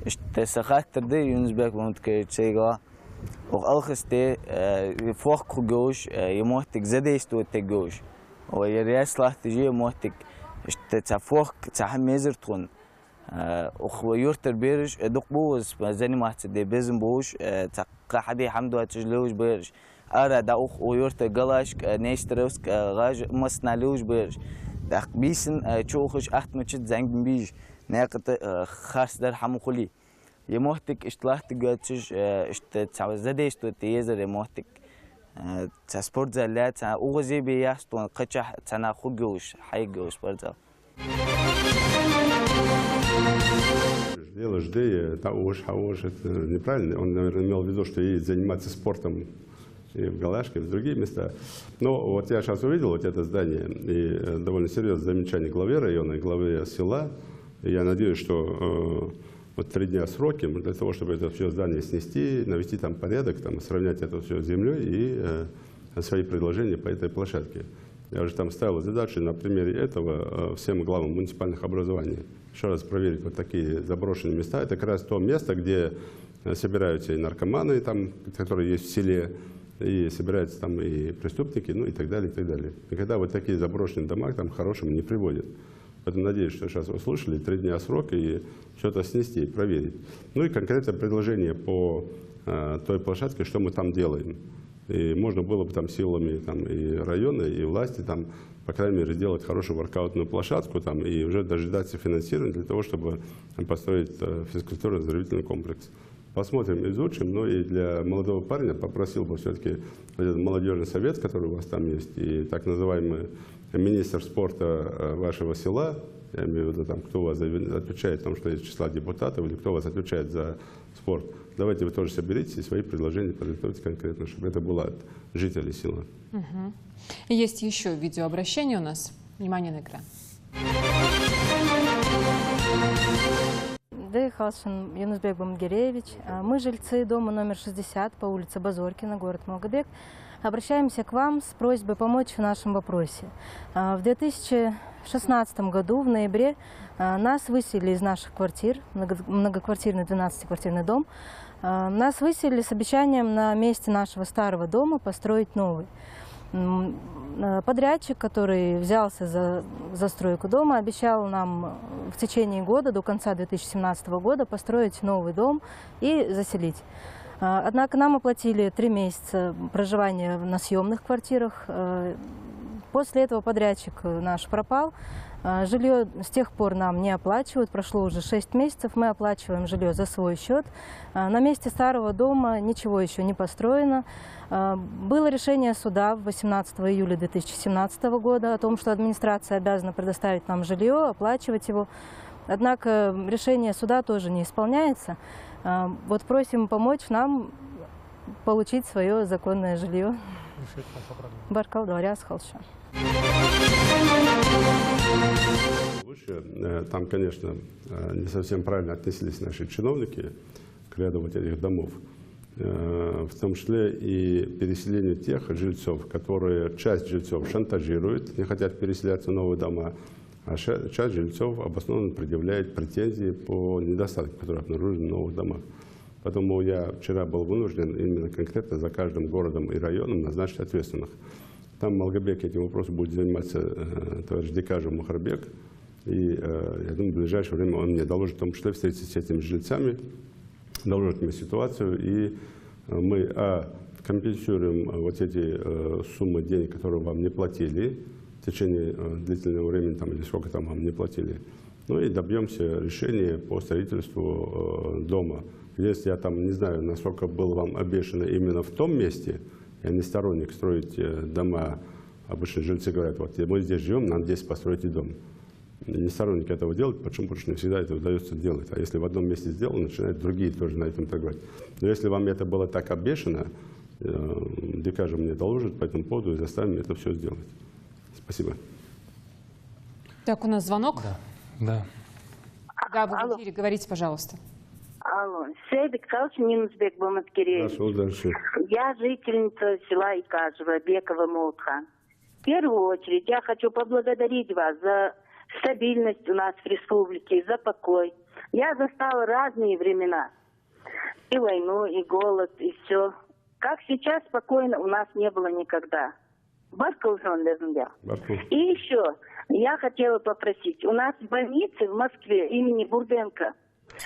استسخاتر دي ينزبك بمتكيت شيء وألخستي فوق خجوش يموتك زديستو تجوش ويرياس لا تجي موتك استتفوق تحميزر تون وخويورتر بيرش دقبوز زني ما تدي بزن بوش تقحدي حمدو تجلوش بيرش أرا داوخ ويورتر قلاش نيستروس غاج مسنالوش بيرش داق بيسن تشوخش أحتمتشت زنگ بيج ناقت خاص در حمخلي يموتك اشتلاحت قاتش تعوزديش تو تيزر يموتك تسبورت زلات اوغزي بياستون قچح تنا خوجوش حيجوش برضه Дело жди, это неправильно. Он, наверное, имел в виду, что едет заниматься спортом и в Галашке, и в другие места. Но вот я сейчас увидел вот это здание, и довольно серьезное замечание главе района и главе села. И я надеюсь, что вот 3 дня сроки для того, чтобы это все здание снести, навести там порядок, там, сравнять это все с землей и свои предложения по этой площадке. Я уже там ставил задачу на примере этого всем главам муниципальных образований. Еще раз проверить вот такие заброшенные места. Это как раз то место, где собираются и наркоманы, там, которые есть в селе, и собираются там и преступники, ну и так далее, и так далее. И когда вот такие заброшенные дома там к хорошему не приводят. Поэтому надеюсь, что сейчас услышали, 3 дня срок и что-то снести, проверить. Ну и конкретное предложение по той площадке, что мы там делаем. И можно было бы там силами там, и района, и власти, там, по крайней мере, сделать хорошую воркаутную площадку там, и уже дожидаться финансирования для того, чтобы построить физкультурно-оздоровительный комплекс. Посмотрим, изучим. Но и для молодого парня попросил бы все-таки этот молодежный совет, который у вас там есть, и так называемый министр спорта вашего села, я имею в виду, там, кто у вас отвечает, потому что из числа депутатов, или кто у вас отвечает за спорт. Давайте вы тоже соберитесь и свои предложения подготовьте конкретно, чтобы это было от жителей села. Угу. Есть еще видеообращение у нас. Внимание на экран. Халшин Юнусбек Бамгиреевич. Мы жильцы дома номер 60 по улице Базоркина, город Малгобек. Обращаемся к вам с просьбой помочь в нашем вопросе. В 2016 году, в ноябре, нас выселили из наших квартир, многоквартирный 12-квартирный дом. Нас выселили с обещанием на месте нашего старого дома построить новый. Подрядчик, который взялся за застройку дома, обещал нам в течение года, до конца 2017 года, построить новый дом и заселить. Однако нам оплатили 3 месяца проживания на съемных квартирах. После этого подрядчик наш пропал. Жилье с тех пор нам не оплачивают. Прошло уже 6 месяцев. Мы оплачиваем жилье за свой счет. На месте старого дома ничего еще не построено. Было решение суда 18 июля 2017 года о том, что администрация обязана предоставить нам жилье, оплачивать его. Однако решение суда тоже не исполняется. Вот просим помочь нам получить свое законное жилье. Баркал Дворяс Халша. Там, конечно, не совсем правильно отнеслись наши чиновники к ряду вот этих домов. В том числе и переселению тех жильцов, которые часть жильцов шантажируют, не хотят переселяться в новые дома, А часть жильцов обоснованно предъявляет претензии по недостаткам, которые обнаружены в новых домах. Поэтому я вчера был вынужден именно конкретно за каждым городом и районом назначить ответственных. Там в Малгобеке этим вопросом будет заниматься товарищ Декажев Мухарбек. И я думаю, в ближайшее время он мне доложит в том числе встретиться с этими жильцами, доложит мне ситуацию, и мы компенсируем вот эти суммы денег, которые вам не платили в течение длительного времени, там, или сколько там вам не платили. Ну и добьемся решения по строительству дома. Если я там не знаю, насколько было вам обещано именно в том месте, я не сторонник строить дома, обычно жильцы говорят, вот мы здесь живем, нам здесь построите дом. Я не сторонник этого делать, почему? Потому что не всегда это удается делать. А если в одном месте сделано, начинают другие тоже на этом торговать. Но если вам это было так обещано, Декажа мне доложит по этому поводу и заставим это все сделать. Спасибо. Так, у нас звонок. Да. Да, вы в эфире, говорите, пожалуйста. Алло, Сейбек Калчин Юнусбек Баматкиревич. Я жительница села Икажево, Бекова Молотхан. В первую очередь я хочу поблагодарить вас за стабильность у нас в республике, за покой. Я застала разные времена. И войну, и голод, и все. Как сейчас спокойно у нас не было никогда. И еще я хотела попросить. У нас в больнице в Москве имени Бурденко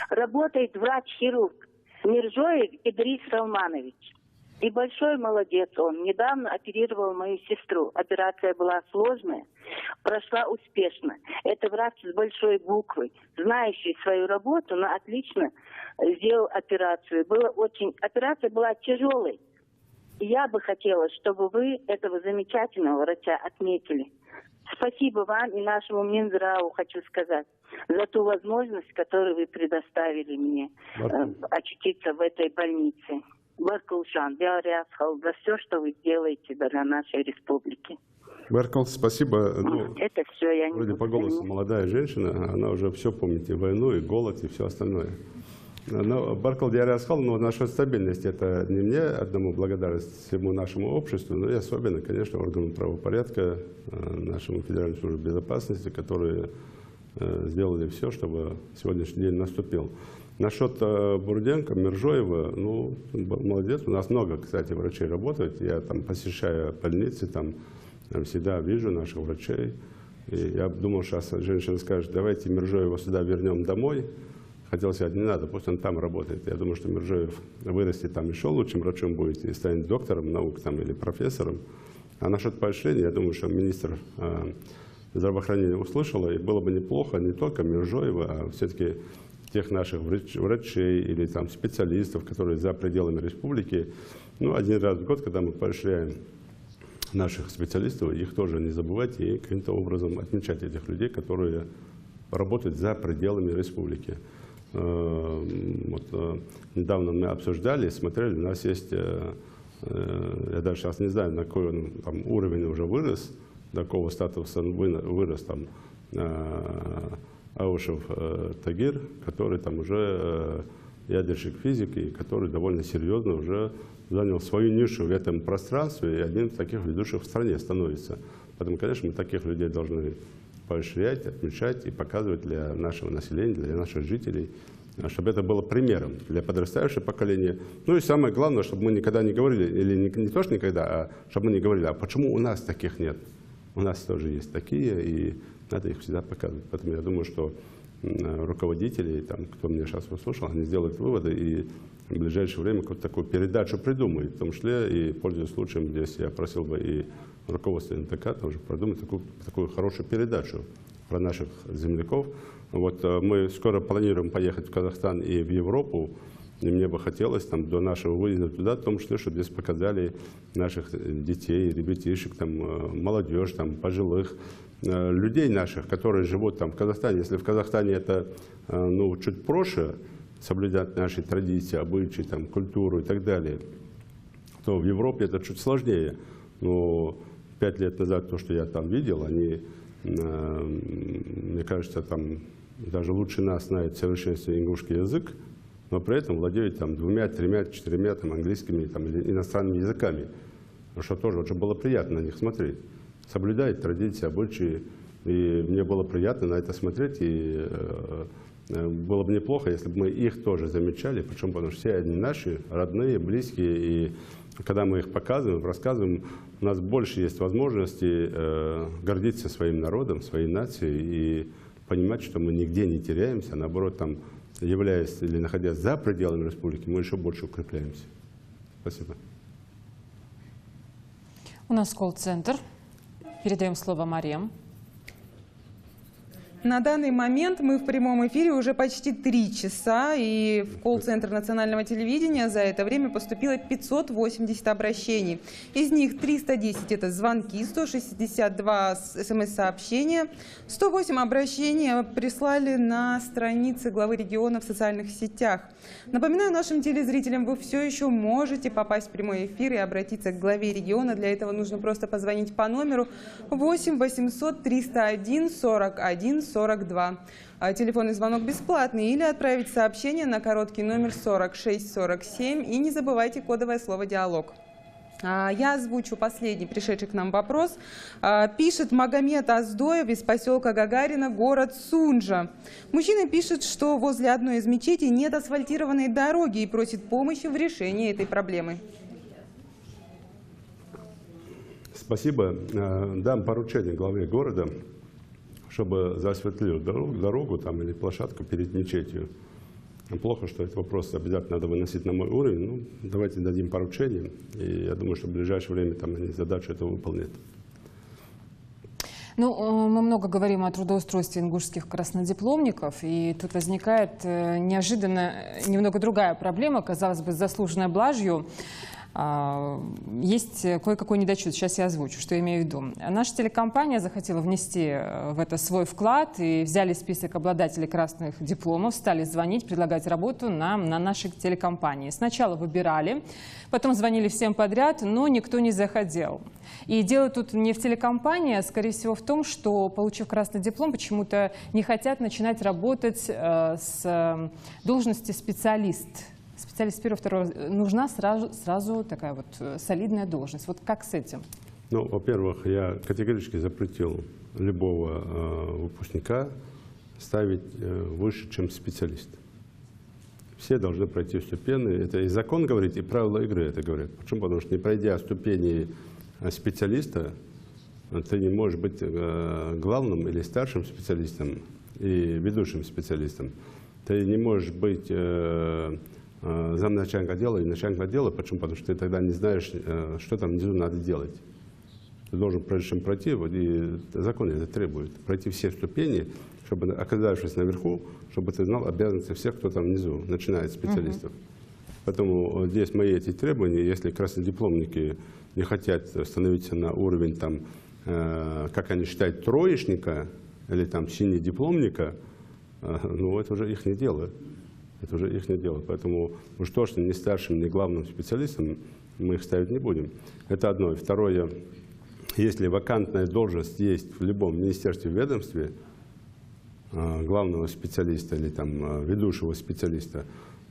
работает врач-хирург Миржоев Идрис Салманович. И большой молодец он. Недавно оперировал мою сестру. Операция была сложная, прошла успешно. Это врач с большой буквы, знающий свою работу, но отлично сделал операцию. Операция была тяжелой. И я бы хотела, чтобы вы этого замечательного врача отметили. Спасибо вам и нашему Минздраву, хочу сказать, за ту возможность, которую вы предоставили мне очутиться в этой больнице. Баркулшан, за все, что вы делаете для нашей республики. Баркул, спасибо. Это все, я не вроде по голосу молодая женщина, она уже все помнит, и войну, и голод, и все остальное. Но, Баркул, я рассказал, но наша стабильность, это не мне одному благодарность, всему нашему обществу, но и особенно, конечно, органам правопорядка, нашему Федеральному службе безопасности, которые сделали все, чтобы сегодняшний день наступил. Насчет Бурденко, Миржоева, ну, молодец. У нас много, кстати, врачей работает. Я там посещаю больницы, там всегда вижу наших врачей. И я думал, сейчас женщина скажет, давайте Миржоева сюда вернем домой. Хотел сказать, не надо, пусть он там работает. Я думаю, что Миржоев вырастет там еще лучшим врачом будет и станет доктором наук там, или профессором. А насчет поощрения, я думаю, что министр здравоохранения услышала, и было бы неплохо не только Миржоева, а все-таки тех наших врачей или там специалистов, которые за пределами республики. Ну, один раз в год, когда мы поощряем наших специалистов, их тоже не забывать и каким-то образом отмечать этих людей, которые работают за пределами республики. Вот, недавно мы обсуждали, смотрели, у нас есть, я даже сейчас не знаю, на какой он там уровень уже вырос, до какого статуса он вырос там, Аушев Тагир, который там уже ядерщик физики, который довольно серьезно уже занял свою нишу в этом пространстве и одним из таких ведущих в стране становится. Поэтому, конечно, мы таких людей должны поощрять, отмечать и показывать для нашего населения, для наших жителей, чтобы это было примером для подрастающего поколения. Ну и самое главное, чтобы мы никогда не говорили, или не то, что никогда, а чтобы мы не говорили, а почему у нас таких нет? У нас тоже есть такие, и надо их всегда показывать. Поэтому я думаю, что руководители, там, кто меня сейчас услышал, они сделают выводы и в ближайшее время какую-то такую передачу придумают. В том числе, и пользуясь случаем, здесь я просил бы и руководство НТК тоже продумать такую хорошую передачу про наших земляков. Вот мы скоро планируем поехать в Казахстан и в Европу. И мне бы хотелось там, до нашего выезда туда, в том числе, чтобы здесь показали наших детей, ребятишек, там, молодежь, там, пожилых, людей наших, которые живут там в Казахстане. Если в Казахстане это ну, чуть проще соблюдать наши традиции, обычаи, там, культуру и так далее, то в Европе это чуть сложнее. Но 5 лет назад то, что я там видел, они, мне кажется, там даже лучше нас знают в совершенстве ингушский язык, но при этом владеют там 2, 3, 4 там, английскими там, или иностранными языками, что тоже очень было приятно на них смотреть. Соблюдают традиции, обычаи, И мне было приятно на это смотреть, и было бы неплохо, если бы мы их тоже замечали, почему? Потому что все они наши, родные, близкие, и когда мы их показываем, рассказываем, у нас больше есть возможности гордиться своим народом, своей нацией и понимать, что мы нигде не теряемся, а наоборот, там, являясь или находясь за пределами республики, мы еще больше укрепляемся. Спасибо. У нас колл-центр. Передаем слово Марем. На данный момент мы в прямом эфире уже почти 3 часа, и в колл-центр национального телевидения за это время поступило 580 обращений. Из них 310 – это звонки, 162 смс-сообщения, 108 обращений прислали на странице главы региона в социальных сетях. Напоминаю нашим телезрителям, вы все еще можете попасть в прямой эфир и обратиться к главе региона. Для этого нужно просто позвонить по номеру 8 800 301 41 42. Телефонный звонок бесплатный, или отправить сообщение на короткий номер 4647. И не забывайте кодовое слово «Диалог». Я озвучу последний пришедший к нам вопрос. Пишет Магомед Аздоев из поселка Гагарина, город Сунжа. Мужчина пишет, что возле одной из мечетей нет асфальтированной дороги и просит помощи в решении этой проблемы. Спасибо. Дам поручение главе города, чтобы заасфальтировали дорогу там, или площадку перед мечетью. Плохо, что этот вопрос обязательно надо выносить на мой уровень. Ну, давайте дадим поручение, и я думаю, что в ближайшее время там они задачу эту выполнят. Ну, мы много говорим о трудоустройстве ингушских краснодипломников, и тут возникает неожиданно немного другая проблема, казалось бы, заслуженная блажью. Есть кое-какой недочет, сейчас я озвучу, что я имею в виду. Наша телекомпания захотела внести в это свой вклад и взяли список обладателей красных дипломов, стали звонить, предлагать работу на нашей телекомпании. Сначала выбирали, потом звонили всем подряд, но никто не заходил. И дело тут не в телекомпании, а скорее всего в том, что, получив красный диплом, почему-то не хотят начинать работать с должности специалист. Специалист первого-второго, нужна сразу такая вот солидная должность. Вот как с этим? Ну, во-первых, я категорически запретил любого выпускника ставить выше, чем специалист. Все должны пройти ступени. Это и закон говорит, и правила игры это говорят. Почему? Потому что не пройдя ступени специалиста, ты не можешь быть главным или старшим специалистом и ведущим специалистом. Ты не можешь быть замначальника отдела и начальника отдела. Почему? Потому что ты тогда не знаешь, что там внизу надо делать. Ты должен, прежде чем пройти, и закон это требует, пройти все ступени, чтобы, оказавшись наверху, чтобы ты знал обязанности всех, кто там внизу, начиная от специалистов. Поэтому здесь мои эти требования, если краснодипломники не хотят становиться на уровень, там, как они считают, троечника или там синедипломника, ну это уже их не дело. Это уже их дело. Поэтому уж точно ни старшим, ни главным специалистам мы их ставить не будем. Это одно. И второе, если вакантная должность есть в любом министерстве, ведомстве, главного специалиста или там, ведущего специалиста,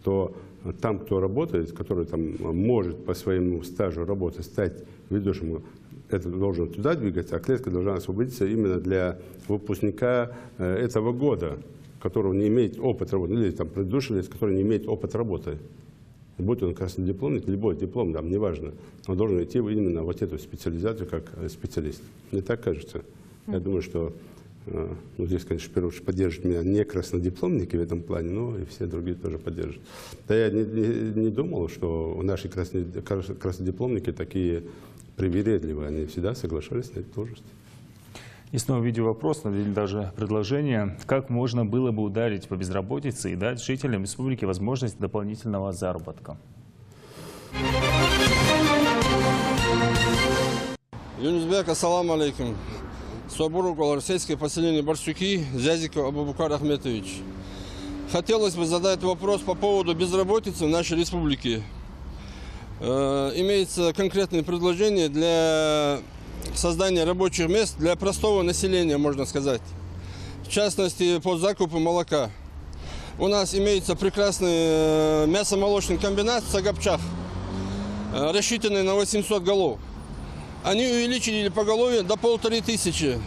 то там, кто работает, который там, может по своему стажу работы стать ведущим, это должен туда двигаться, а клетка должна освободиться именно для выпускника этого года, которого не имеет опыт работы, или там предыдущий лиц, который не имеет опыт работы. Будь он краснодипломник, любой диплом, там, неважно, он должен идти именно вот эту специализацию как специалист. Мне так кажется. Я думаю, что ну, здесь, конечно, в первую очередь поддержат меня не краснодипломники в этом плане, но и все другие тоже поддержат. Да я не думал, что наши краснодипломники такие привередливые, они всегда соглашались на эту должность. И снова видеовопрос, или даже предложение, как можно было бы ударить по безработице и дать жителям республики возможность дополнительного заработка. Юнусбек, ассаламу алейкум. Соборук, сельское поселение Барсуки, Зязиков Абубакар Ахметович. Хотелось бы задать вопрос по поводу безработицы в нашей республике. Имеется конкретное предложение для создания рабочих мест для простого населения, можно сказать. В частности, по закупу молока. У нас имеется прекрасный мясомолочный комбинат Сагапчах, рассчитанный на 800 голов. Они увеличили поголовье до 1500.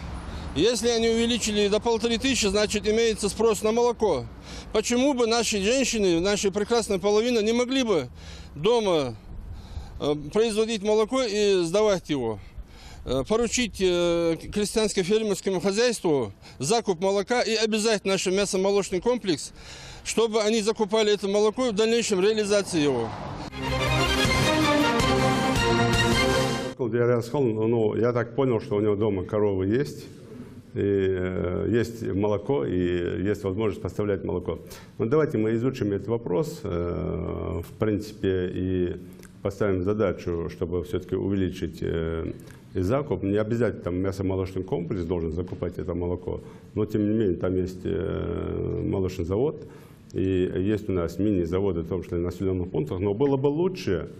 Если они увеличили до 1500, значит имеется спрос на молоко. Почему бы наши женщины, наша прекрасная половина, не могли бы дома производить молоко и сдавать его? Поручить крестьянско-фермерскому хозяйству закуп молока и обязать наш мясо-молочный комплекс, чтобы они закупали это молоко и в дальнейшем реализации его. Я так понял, что у него дома коровы есть. И есть молоко, и есть возможность поставлять молоко. Но давайте мы изучим этот вопрос, в принципе, и поставим задачу, чтобы все-таки увеличить закуп. Не обязательно там мясо-молочный комплекс должен закупать это молоко, но тем не менее там есть молочный завод, и есть у нас мини-заводы, в том числе в населенных пунктах. Но было бы лучше,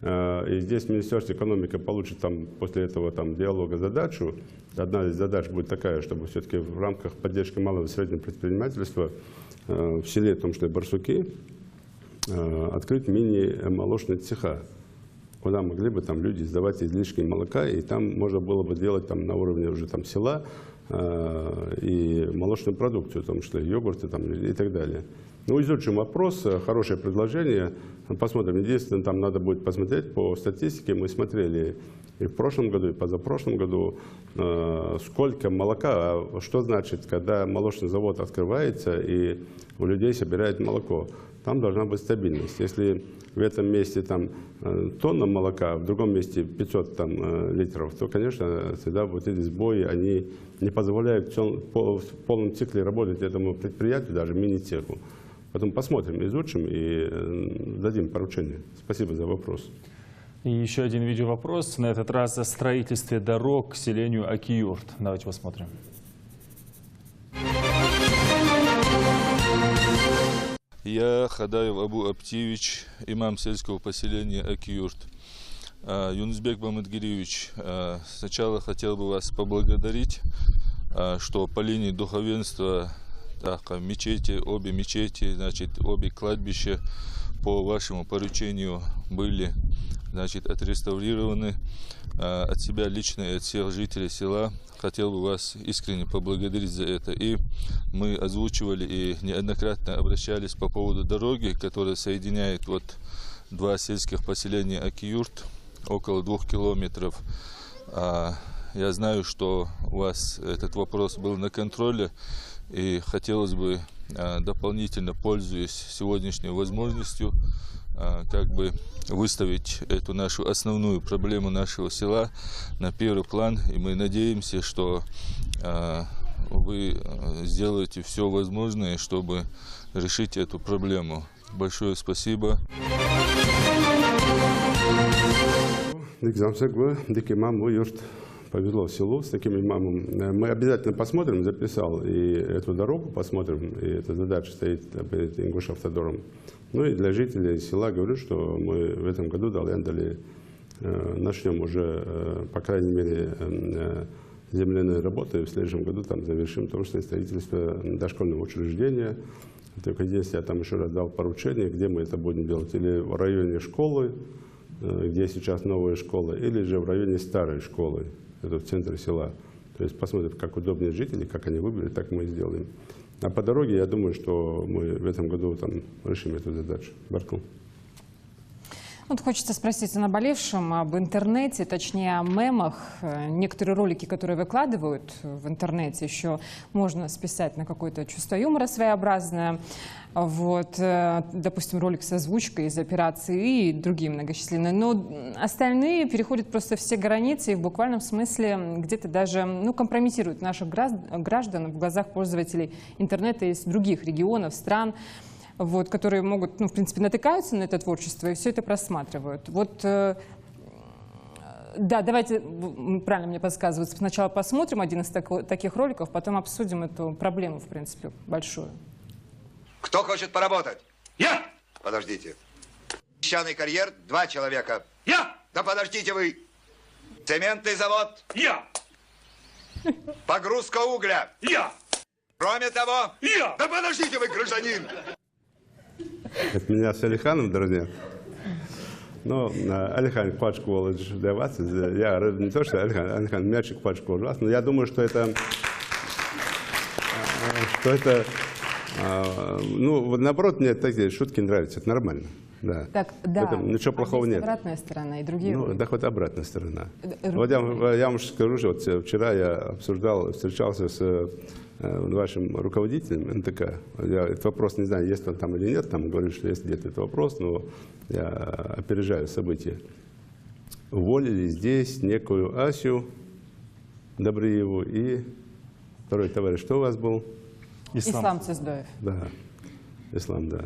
и здесь Министерство экономики получит там, после этого диалога задачу. Одна из задач будет такая, чтобы все-таки в рамках поддержки малого и среднего предпринимательства в селе, в том числе Барсуки, открыть мини-молочные цеха, куда могли бы там люди сдавать излишки молока, и там можно было бы делать там, на уровне уже там, села и молочную продукцию, в том числе йогурты там, и так далее. Ну, изучим вопрос, хорошее предложение, посмотрим. Единственное, там надо будет посмотреть по статистике, мы смотрели и в прошлом году, и позапрошлом году, сколько молока, что значит, когда молочный завод открывается и у людей собирает молоко. Там должна быть стабильность. Если в этом месте там тонна молока, в другом месте 500 там, литров, то, конечно, всегда вот эти сбои, они не позволяют в полном цикле работать этому предприятию, даже мини-цеху. Потом посмотрим, изучим и дадим поручение. Спасибо за вопрос. И еще один видеовопрос, на этот раз о строительстве дорог к селению Аки-Юрт. Давайте посмотрим. Я Хадаев Абу Аптиевич, имам сельского поселения Аки-Юрт. Юнусбек Бамадгириевич, сначала хотел бы вас поблагодарить, что по линии духовенства мечети, обе мечети, значит, обе кладбища по вашему поручению были, значит, отреставрированы. От себя лично и от всех жителей села хотел бы вас искренне поблагодарить за это. И мы озвучивали и неоднократно обращались по поводу дороги, которая соединяет вот два сельских поселения Аки-Юрт, около 2 километров. Я знаю, что у вас этот вопрос был на контроле, и хотелось бы дополнительно, пользуясь сегодняшней возможностью, как бы выставить эту нашу основную проблему нашего села на первый план. И мы надеемся, что вы сделаете все возможное, чтобы решить эту проблему. Большое спасибо. Повезло селу с таким имамом. Мы обязательно посмотрим, записал, и эту дорогу посмотрим, и эта задача стоит перед Ингушавтодором. Ну и для жителей села говорю, что мы в этом году начнем уже, по крайней мере, земляные работы, и в следующем году там завершим в том числе строительство дошкольного учреждения. Только единственное, я там еще раз дал поручение, где мы это будем делать. Или в районе школы, где сейчас новая школа, или же в районе старой школы. Это в центре села. То есть посмотрим, как удобнее жители, как они выберут, так мы и сделаем. А по дороге, я думаю, что мы в этом году там решим эту задачу. Баркул. Вот хочется спросить о наболевшем, об интернете, точнее о мемах. Некоторые ролики, которые выкладывают в интернете, еще можно списать на какое-то чувство юмора своеобразное. Вот, допустим, ролик с озвучкой из операции и другие многочисленные. Но остальные переходят просто все границы и в буквальном смысле где-то даже компрометируют наших граждан в глазах пользователей интернета из других регионов, стран. Вот, которые могут, в принципе, натыкаются на это творчество и все это просматривают. Вот, да, давайте, правильно мне подсказывают, сначала посмотрим один из таких роликов, потом обсудим эту проблему, в принципе, большую. Кто хочет поработать? Я! Подождите. Песчаный карьер, 2 человека. Я! Да подождите вы. Цементный завод. Я! Погрузка угля. Я! Кроме того... Я! Да подождите вы, гражданин! Это меня с Алиханом, друзья. Но Алихан пачку володж для вас. Я не то, что Алихан мячик пачку у вас, но я думаю, что это что это... Ну, вот наоборот, мне такие шутки нравятся, это нормально. Да. Так, да. В этом ничего плохого нет. Обратная сторона и другие. Ну, да, хоть обратная сторона. Вот я вам скажу, что вот вчера я обсуждал, встречался с вашим руководителем НТК. Я этот вопрос не знаю, есть он там или нет, там говорит, что есть где-то этот вопрос, но я опережаю события. Уволили здесь некую Асю Добриеву и второй товарищ, что у вас был? Ислам Цездаев. Да, Ислам, да.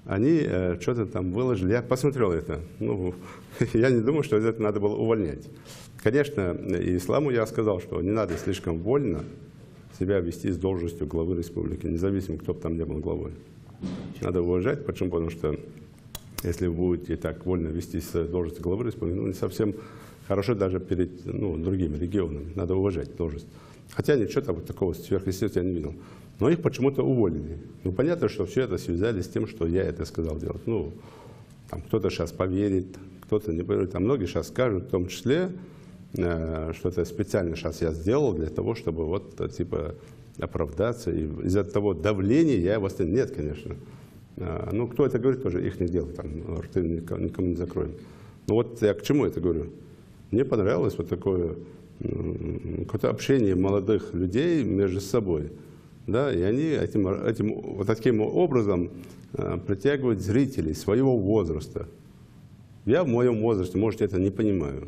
Они что-то там выложили, я посмотрел это. Ну, я не думаю, что это надо было увольнять. Конечно, и Исламу я сказал, что не надо слишком вольно себя вести с должностью главы республики, независимо, кто бы там не был главой. Надо уважать, почему? Потому что если вы будете так вольно вести с должностью главы республики, ну, не совсем хорошо даже перед другими регионами. Надо уважать должность. Хотя ничего там вот такого сверхъестественного я не видел. Но их почему-то уволили. Ну, понятно, что все это связали с тем, что я это сказал делать. Ну, там кто-то сейчас поверит, кто-то не поверит. А многие сейчас скажут, в том числе, что это специально сейчас я сделал для того, чтобы вот, типа, оправдаться. И из-за того давления я его остановил. Нет, конечно. Ну, кто это говорит, тоже их не дело. Там, рты никому не закроем. Но вот я к чему это говорю? Мне понравилось вот такое какое-то общение молодых людей между собой. Да, и они вот таким образом притягивают зрителей своего возраста. Я в моем возрасте, может, это не понимаю.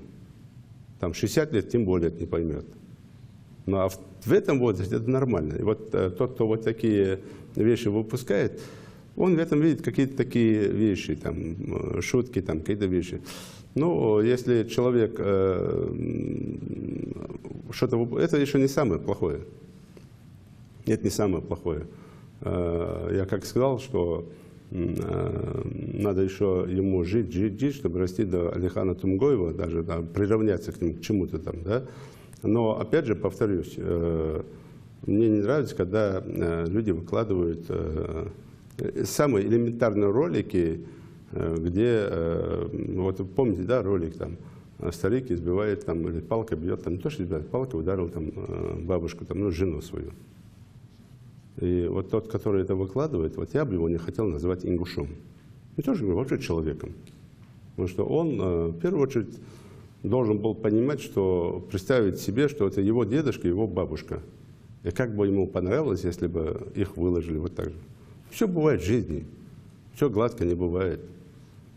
Там 60 лет тем более это не поймет. Но в этом возрасте это нормально. И вот тот, кто вот такие вещи выпускает, он в этом видит какие-то такие вещи, там, шутки, там, какие-то вещи. Ну, если человек что-то... Это еще не самое плохое. Это не самое плохое. Я как сказал, что надо еще ему жить, чтобы расти до Алихана Тумгоева, даже да, приравняться к нему, к чему-то там. Да? Но, опять же, повторюсь, мне не нравится, когда люди выкладывают самые элементарные ролики, где, вот помните, да, ролик там, старик избивает, там, или палкой бьет, там, не то, что избивает, палкой ударил там, бабушку, там, ну, жену свою. И вот тот, который это выкладывает, вот я бы его не хотел называть ингушом. Не тоже говорю, вообще человеком. Потому что он, в первую очередь, должен был понимать, что представить себе, что это его дедушка, его бабушка. И как бы ему понравилось, если бы их выложили вот так же. Все бывает в жизни. Все гладко не бывает.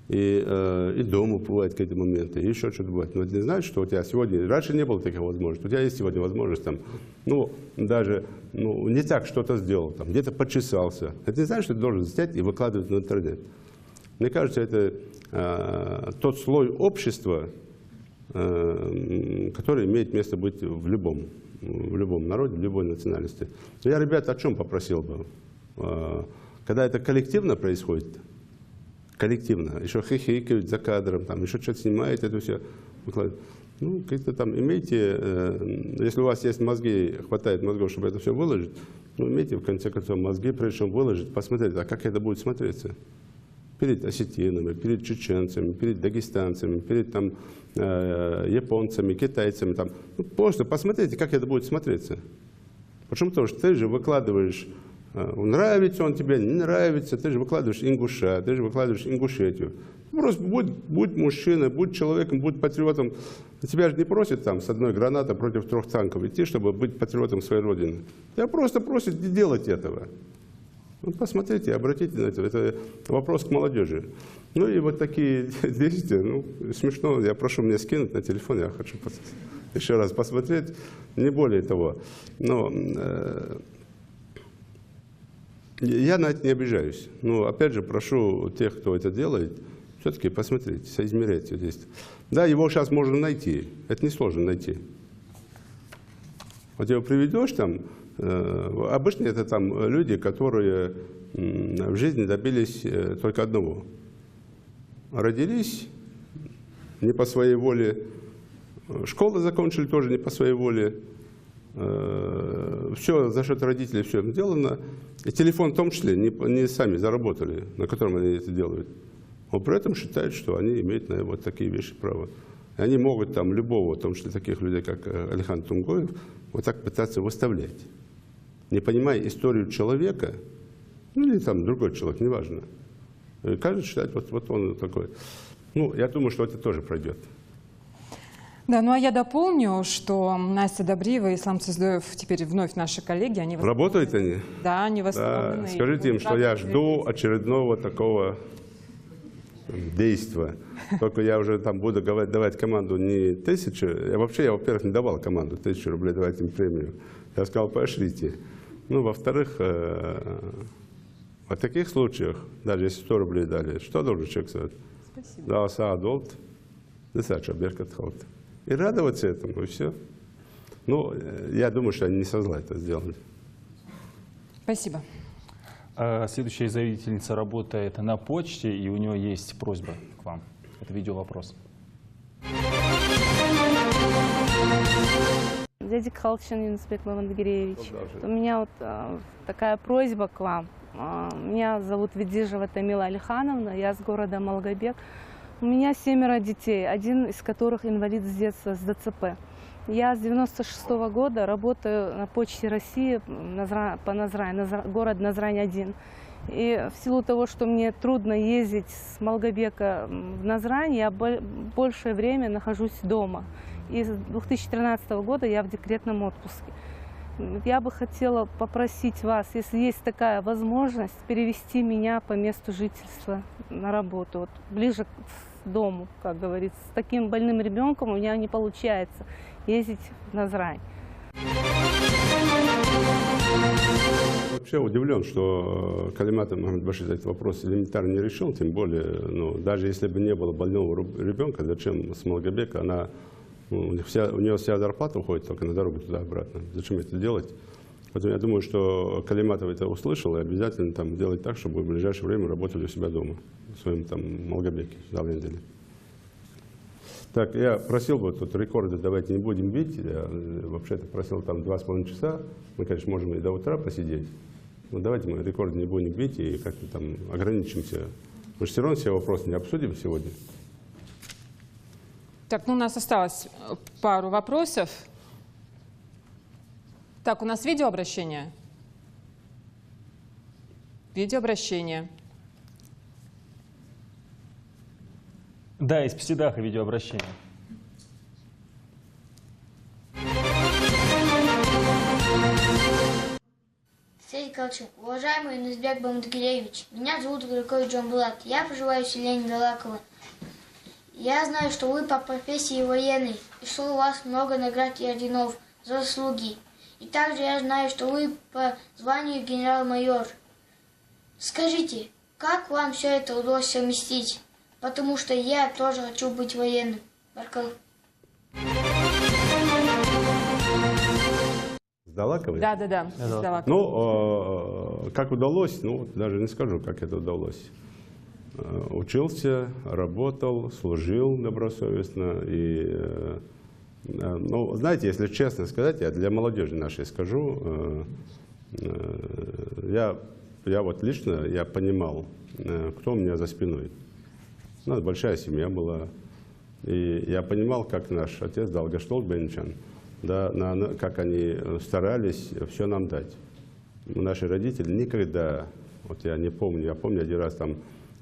И дома бывают какие-то моменты, и еще что-то бывает. Но это не значит, что у тебя сегодня, раньше не было таких возможностей, у тебя есть сегодня возможность, там, ну, даже не так что-то сделал, там, где-то почесался. Это не значит, что ты должен снять и выкладывать в интернет. Мне кажется, это тот слой общества, который имеет место быть в любом народе, в любой национальности. Но я, ребята, о чем попросил бы? Когда это коллективно происходит, коллективно, еще хихикают за кадром, там, еще что-то снимают, это все выкладывают. Ну, как-то там имейте, если у вас есть мозги, хватает мозгов, чтобы это все выложить, ну, имейте, в конце концов, мозги, прежде чем выложить, посмотреть, а как это будет смотреться. Перед осетинами, перед чеченцами, перед дагестанцами, перед там, японцами, китайцами. Там. Ну, просто посмотрите, как это будет смотреться. Почему? Потому что ты же выкладываешь, нравится он тебе, не нравится, ты же выкладываешь ингуша, ты же выкладываешь Ингушетию. Просто будь мужчиной, будь человеком, будь патриотом. Тебя же не просят там с одной гранатой против 3 танков идти, чтобы быть патриотом своей родины. Тебя просто просят не делать этого. Ну, посмотрите, обратите на это. Это вопрос к молодежи. Ну и вот такие действия, ну, смешно. Я прошу меня скинуть на телефон, я хочу еще раз посмотреть, не более того. Но я на это не обижаюсь. Но опять же прошу тех, кто это делает, все-таки посмотреть, соизмерять все действия. Да, его сейчас можно найти, это несложно найти. Вот его приведешь там, обычно это там люди, которые в жизни добились только одного. Родились не по своей воле, школу закончили тоже не по своей воле, все за счет родителей все сделано, и телефон в том числе не сами заработали, на котором они это делают. Но при этом считают, что они имеют на вот такие вещи право. И они могут там любого, в том числе таких людей, как Алихан Тумгоев, вот так пытаться выставлять. не понимая историю человека, ну или там другой человек, неважно. Каждый считает, вот он такой. Ну, я думаю, что это тоже пройдет. Да, ну а я дополню, что Настя Добриева и Ислам Цыздоев теперь вновь наши коллеги. Они Работают они? Да, они восстановлены. Да. Скажите им, что я жду очередного такого действия. Только я уже там буду давать команду не 1000. Я, во-первых, не давал команду 1000 рублей давать им премию. Я сказал, пошлите. Ну, во-вторых, в таких случаях, даже если 100 рублей дали, что должен человек сказать? Спасибо. Да, саадолт, и радоваться этому, и все. Ну, я думаю, что они не со зла это сделали. Спасибо. Следующая заявительница работает на почте, и у нее есть просьба к вам. Это видеовопрос. Дядя Кхалчин Юнусбек Мамандгиреевич, у меня вот такая просьба к вам. Меня зовут Ведижева Тамила Алихановна, я с города Малгобек. У меня 7 детей, один из которых инвалид с детства, с ДЦП. Я с 96-го года работаю на Почте России по Назрань, город Назрань-1. И в силу того, что мне трудно ездить с Малгобека в Назрань, я большее время нахожусь дома. И с 2013 года я в декретном отпуске. Я бы хотела попросить вас, если есть такая возможность, перевести меня по месту жительства на работу, вот, ближе к дому, как говорится. С таким больным ребенком у меня не получается ездить в Назрань. Вообще удивлен, что Калимат Мухаммедбашир этот вопрос элементарно не решил, тем более, ну, даже если бы не было больного ребенка, зачем с Малгобека у нее вся зарплата уходит только на дорогу туда-обратно. Зачем это делать? Поэтому я думаю, что Калиматов это услышал и обязательно там делать так, чтобы в ближайшее время работали у себя дома, в своем там Малгобеке, в Завленделе. Так, я просил бы, тут рекорды давайте не будем бить. Я вообще-то просил там 2,5 часа. Мы, конечно, можем и до утра посидеть. Но давайте мы рекорды не будем бить и как-то там ограничимся. Мы же все равно все вопросы не обсудим сегодня. Так, ну у нас осталось пару вопросов. Так, у нас видеообращение. Видеообращение. Да, из Псидаха видеообращение. Сергей Калчин, уважаемый Юнусбек Бамадгиреевич, меня зовут Григорий Джамбулат, я проживаю в селе Недолаково. Я знаю, что вы по профессии военный, и что у вас много наград и орденов за заслуги. И также я знаю, что вы по званию генерал-майор. Скажите, как вам все это удалось совместить? Потому что я тоже хочу быть военным. Баркал. С Далаковой? Да. С Далаковой. Ну, как удалось, ну, даже не скажу, как это удалось. Учился, работал, служил добросовестно. И, ну, знаете, если честно сказать, я для молодежи нашей скажу, я вот лично я понимал, кто у меня за спиной. У нас большая семья была. И я понимал, как наш отец Далгаштол Бенчан, да, как они старались все нам дать. Наши родители никогда, вот я не помню, я помню один раз там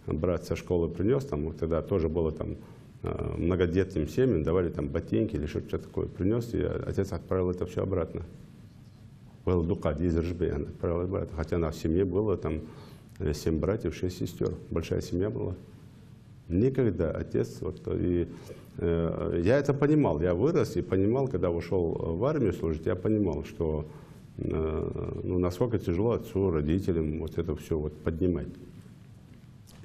брат со школы принес, там вот тогда тоже было там многодетным семьям, давали там ботинки или что-то такое. Принес, и отец отправил это все обратно. Был Дукад из Ржбе, отправил обратно. Хотя на семье было там 7 братьев, 6 сестер. Большая семья была. Никогда отец, вот, и я это понимал, я вырос и понимал, когда ушел в армию служить, я понимал, что ну, насколько тяжело отцу, родителям вот это все вот поднимать.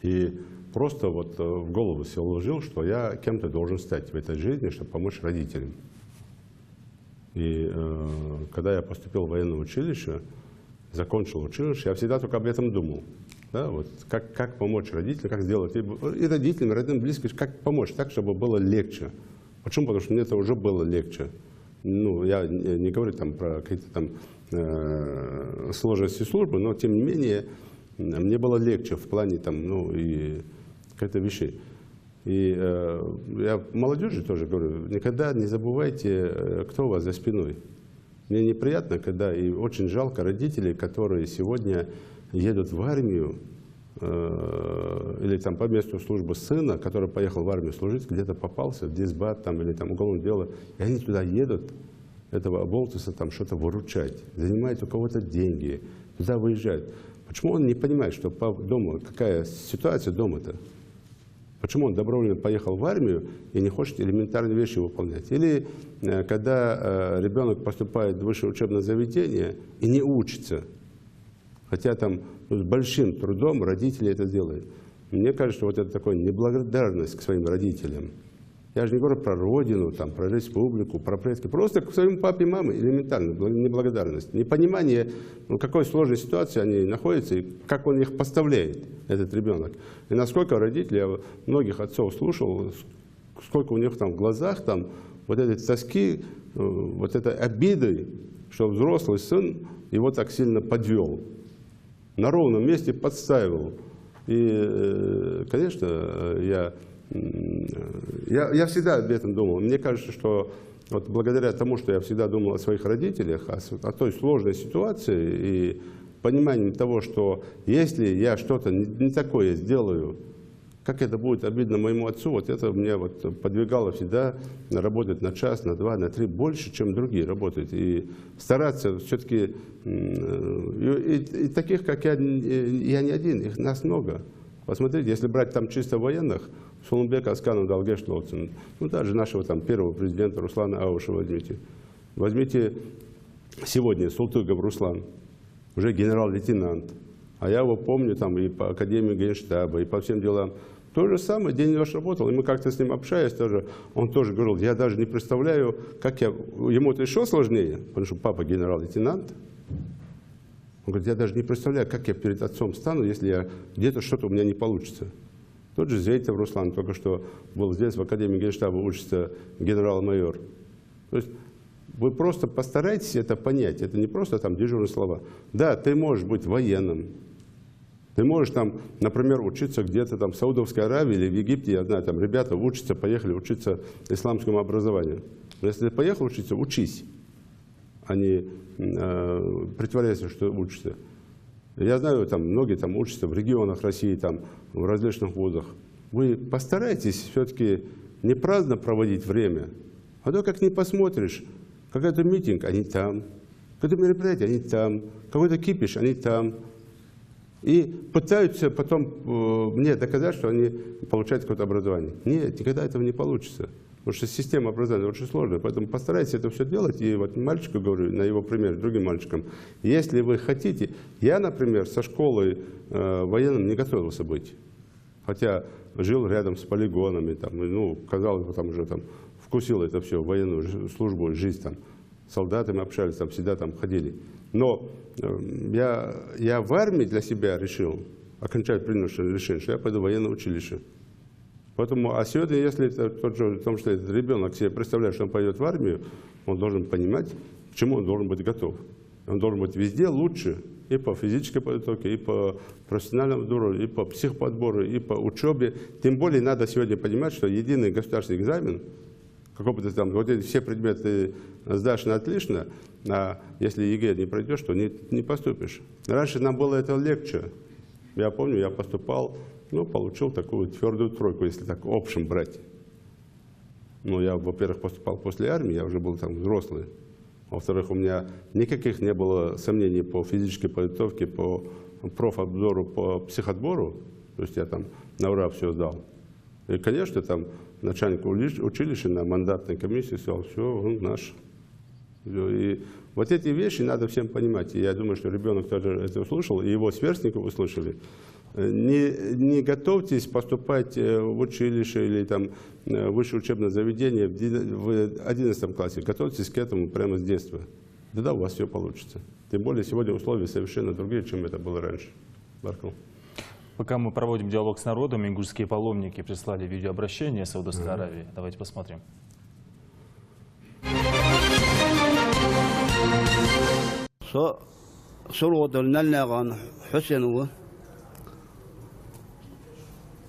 И просто вот в голову себе вложил, что я кем-то должен стать в этой жизни, чтобы помочь родителям. И когда я поступил в военное училище, закончил училище, я всегда только об этом думал. Да, вот, как помочь родителям, как сделать и родителям, и родным, близким, как помочь так, чтобы было легче. Почему? Потому что мне это уже было легче. Ну, я не говорю там про какие-то там сложности службы, но тем не менее мне было легче в плане там, ну, и каких-то вещей. И я молодежи тоже говорю, никогда не забывайте, кто у вас за спиной. Мне неприятно, когда и очень жалко родителей, которые сегодня едут в армию, или там по месту службы сына, который поехал в армию служить, где-то попался в дисбат там, или там уголовное дело, и они туда едут, этого оболтуса там что-то выручать, занимают у кого-то деньги, туда выезжают. Почему он не понимает, что по дому, какая ситуация дома-то? Почему он добровольно поехал в армию и не хочет элементарные вещи выполнять? Или когда ребенок поступает в высшее учебное заведение и не учится, хотя там с большим трудом родители это делают. Мне кажется, что вот это такая неблагодарность к своим родителям. Я же не говорю про родину, там, про республику, про предки. Просто к своему папе и маме элементарно неблагодарность. Непонимание, в какой сложной ситуации они находятся и как он их поставляет, этот ребенок. И насколько родители, я многих отцов слушал, сколько у них там в глазах там, вот этой тоски, вот этой обиды, что взрослый сын его так сильно подвел. На ровном месте подставил. И, конечно, я всегда об этом думал. Мне кажется, что вот благодаря тому, что я всегда думал о своих родителях, о той сложной ситуации и пониманием того, что если я что-то не такое сделаю, как это будет обидно моему отцу, вот это меня вот подвигало всегда работать на час, на два, на три больше, чем другие работают. И стараться все-таки, и таких, как я не один, их нас много. Посмотрите, если брать там чисто военных, Сулумбек Асканов, Далгеш Лоцин, ну даже нашего там первого президента Руслана Ауша возьмите. Возьмите сегодня Султыгов Руслан, уже генерал-лейтенант. А я его помню там и по Академии Генштаба, и по всем делам. То же самое, день и ночь работал. И мы как-то с ним общаясь тоже, он тоже говорил, я даже не представляю, как я... Ему это еще сложнее, потому что папа генерал-лейтенант. Он говорит, я даже не представляю, как я перед отцом стану, если я где-то что-то у меня не получится. Тот же Зейтов Руслан, только что был здесь, в Академии Генштаба, учится генерал-майор. То есть вы просто постарайтесь это понять. Это не просто там дежурные слова. Да, ты можешь быть военным. Ты можешь там, например, учиться где-то там в Саудовской Аравии или в Египте. Я знаю, там ребята учатся, поехали учиться исламскому образованию. Но если ты поехал учиться, учись, а не притворяйся, что учишься. Я знаю, там многие там учатся в регионах России, там, в различных вузах. Вы постарайтесь все-таки не праздно проводить время, а то как не посмотришь, какой-то митинг, они там, какое-то мероприятие, они там, какой-то кипиш, они там. И пытаются потом мне доказать, что они получают какое-то образование. Нет, никогда этого не получится. Потому что система образования очень сложная. Поэтому постарайтесь это все делать. И вот мальчику говорю, на его примере, другим мальчикам. Если вы хотите... Я, например, со школой военным не готовился быть. Хотя жил рядом с полигонами. Там, ну, казалось бы, там уже там, вкусил это все, военную службу, жизнь. Там, с солдатами общались, там, всегда там ходили. Но я в армии для себя решил, окончательно принял решение, что я пойду в военное училище. Поэтому, а сегодня, если потому что этот ребенок себе представляет, что он пойдет в армию, он должен понимать, к чему он должен быть готов. Он должен быть везде лучше, и по физической подготовке, и по профессиональному здоровью, и по психподбору, и по учебе. Тем более надо сегодня понимать, что единый государственный экзамен, какой бы ты там, вот эти все предметы сдашь на отлично, а если ЕГЭ не пройдешь, то не поступишь. Раньше нам было это легче. Я помню, я поступал, ну, получил такую твердую тройку, если так в общем брать. Ну, я, во-первых, поступал после армии, я уже был там взрослый. Во-вторых, у меня никаких не было сомнений по физической подготовке, по профотбору, по психотбору. То есть я там на ура все сдал. И, конечно, там начальник училища на мандатной комиссии сказал, все, он наш. И вот эти вещи надо всем понимать. И я думаю, что ребенок тоже это услышал, и его сверстники услышали. Не готовьтесь поступать в училище или там, в высшее учебное заведение в 11 классе. Готовьтесь к этому прямо с детства. Тогда у вас все получится. Тем более сегодня условия совершенно другие, чем это было раньше. Баркал. Пока мы проводим диалог с народом, ингушские паломники прислали видеообращение Саудовской Аравии. Давайте посмотрим.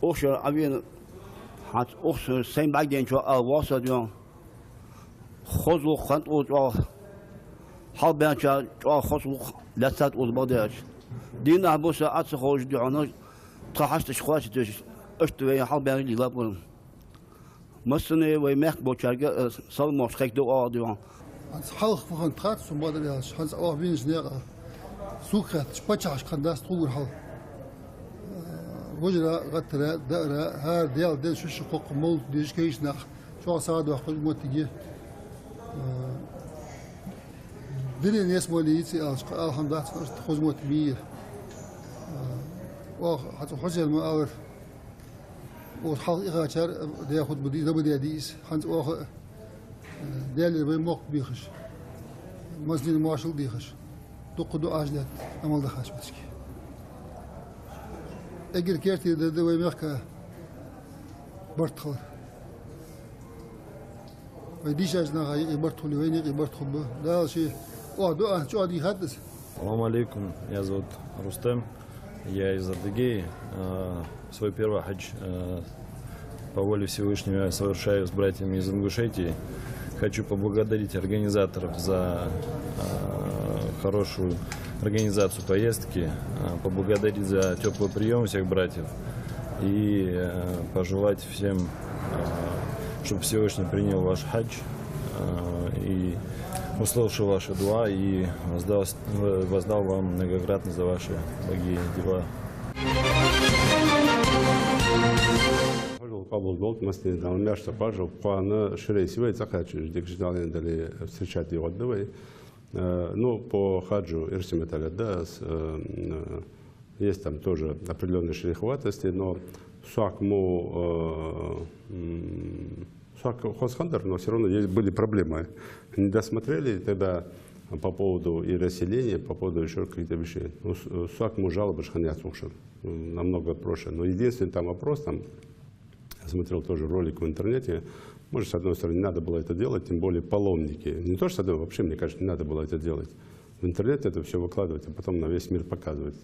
Oxer avien hat oxer sein bagen cho al wasadion khozo khant o حال بينشا خصو لسات أزبادش دين أبوس أتس خوش دعانا تحشت شخواش تش أشتوي حال بين اللي لابون مثلا ويمك بوشارجة صار مشكك دو أدوان حال فخن تخات سو بياش هنز أو بينش نيرا سوكت شبتش خنداس طول حال وجرا قترا دارا هار ديال دل شو شقق مول ديش كيش نخ شو صاد وقت موتيجي دليل ناس موليتي الحمد لله تخوز موت بير حتى حجة المؤور وحال إغاشر ياخذ بدي دبل ديس حنت أخ ديال بيموق بيخش مسجد المعاشل بيخش تقدو أجداد أمال دخاش بتشكي أجر كيرتي ده ويمك برتخل ويديش أجنا غاي برتخل ويني برتخل ده شيء что один хадис. Салам алейкум, меня зовут Рустем, я из Адыгеи. Свой первый хадж по воле Всевышнего я совершаю с братьями из Ингушетии. Хочу поблагодарить организаторов за хорошую организацию поездки, поблагодарить за теплый прием всех братьев и пожелать всем, чтобы Всевышний принял ваш хадж и услышал ваши дуа и воздал вам многократно за ваши благие дела. Qabul bo'ldi, masalan, Almashta пожил, планы ширейсивый захачу, дикждален дали встречать его отдавай. Ну, по хаджу Ирсиметаледа есть там тоже определенные шериховатости, но Хосхандер, но все равно были проблемы. Не досмотрели тогда по поводу и расселения, по поводу еще каких-то вещей. Ну, Суакму жалобы шханят слушал, намного проще. Но единственный там вопрос, там, я смотрел тоже ролик в интернете, может, с одной стороны, не надо было это делать, тем более паломники. Не то, что с одной, вообще, мне кажется, не надо было это делать. В интернет это все выкладывать, а потом на весь мир показывать.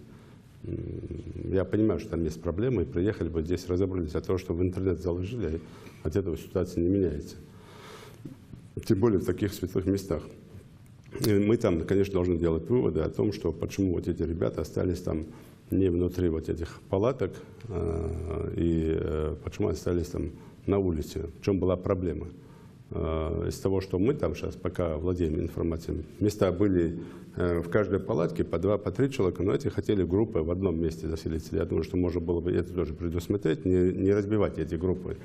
Я понимаю, что там есть проблемы, и приехали бы здесь, разобрались, а то, что в интернет заложили, от этого ситуация не меняется. Тем более в таких светлых местах. И мы там, конечно, должны делать выводы о том, что почему вот эти ребята остались там не внутри вот этих палаток, и почему остались там на улице, в чем была проблема. Из того, что мы там сейчас пока владеем информацией, места были в каждой палатке по 2, по 3 человека, но эти хотели группы в одном месте заселиться. Я думаю, что можно было бы это тоже предусмотреть, не разбивать эти группы.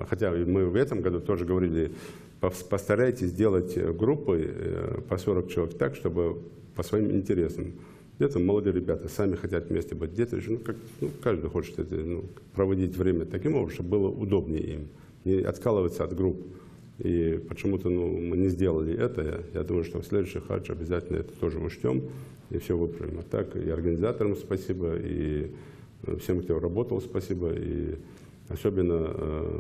Хотя мы в этом году тоже говорили, постарайтесь сделать группы по 40 человек так, чтобы по своим интересам. Где-то молодые ребята сами хотят вместе быть, где-то еще, каждый хочет это, проводить время таким образом, чтобы было удобнее им, не откалываться от групп. И почему-то мы не сделали это. Я думаю, что в следующий хадж обязательно это тоже учтем и все выправим. А так и организаторам спасибо, и всем, кто работал, спасибо. И особенно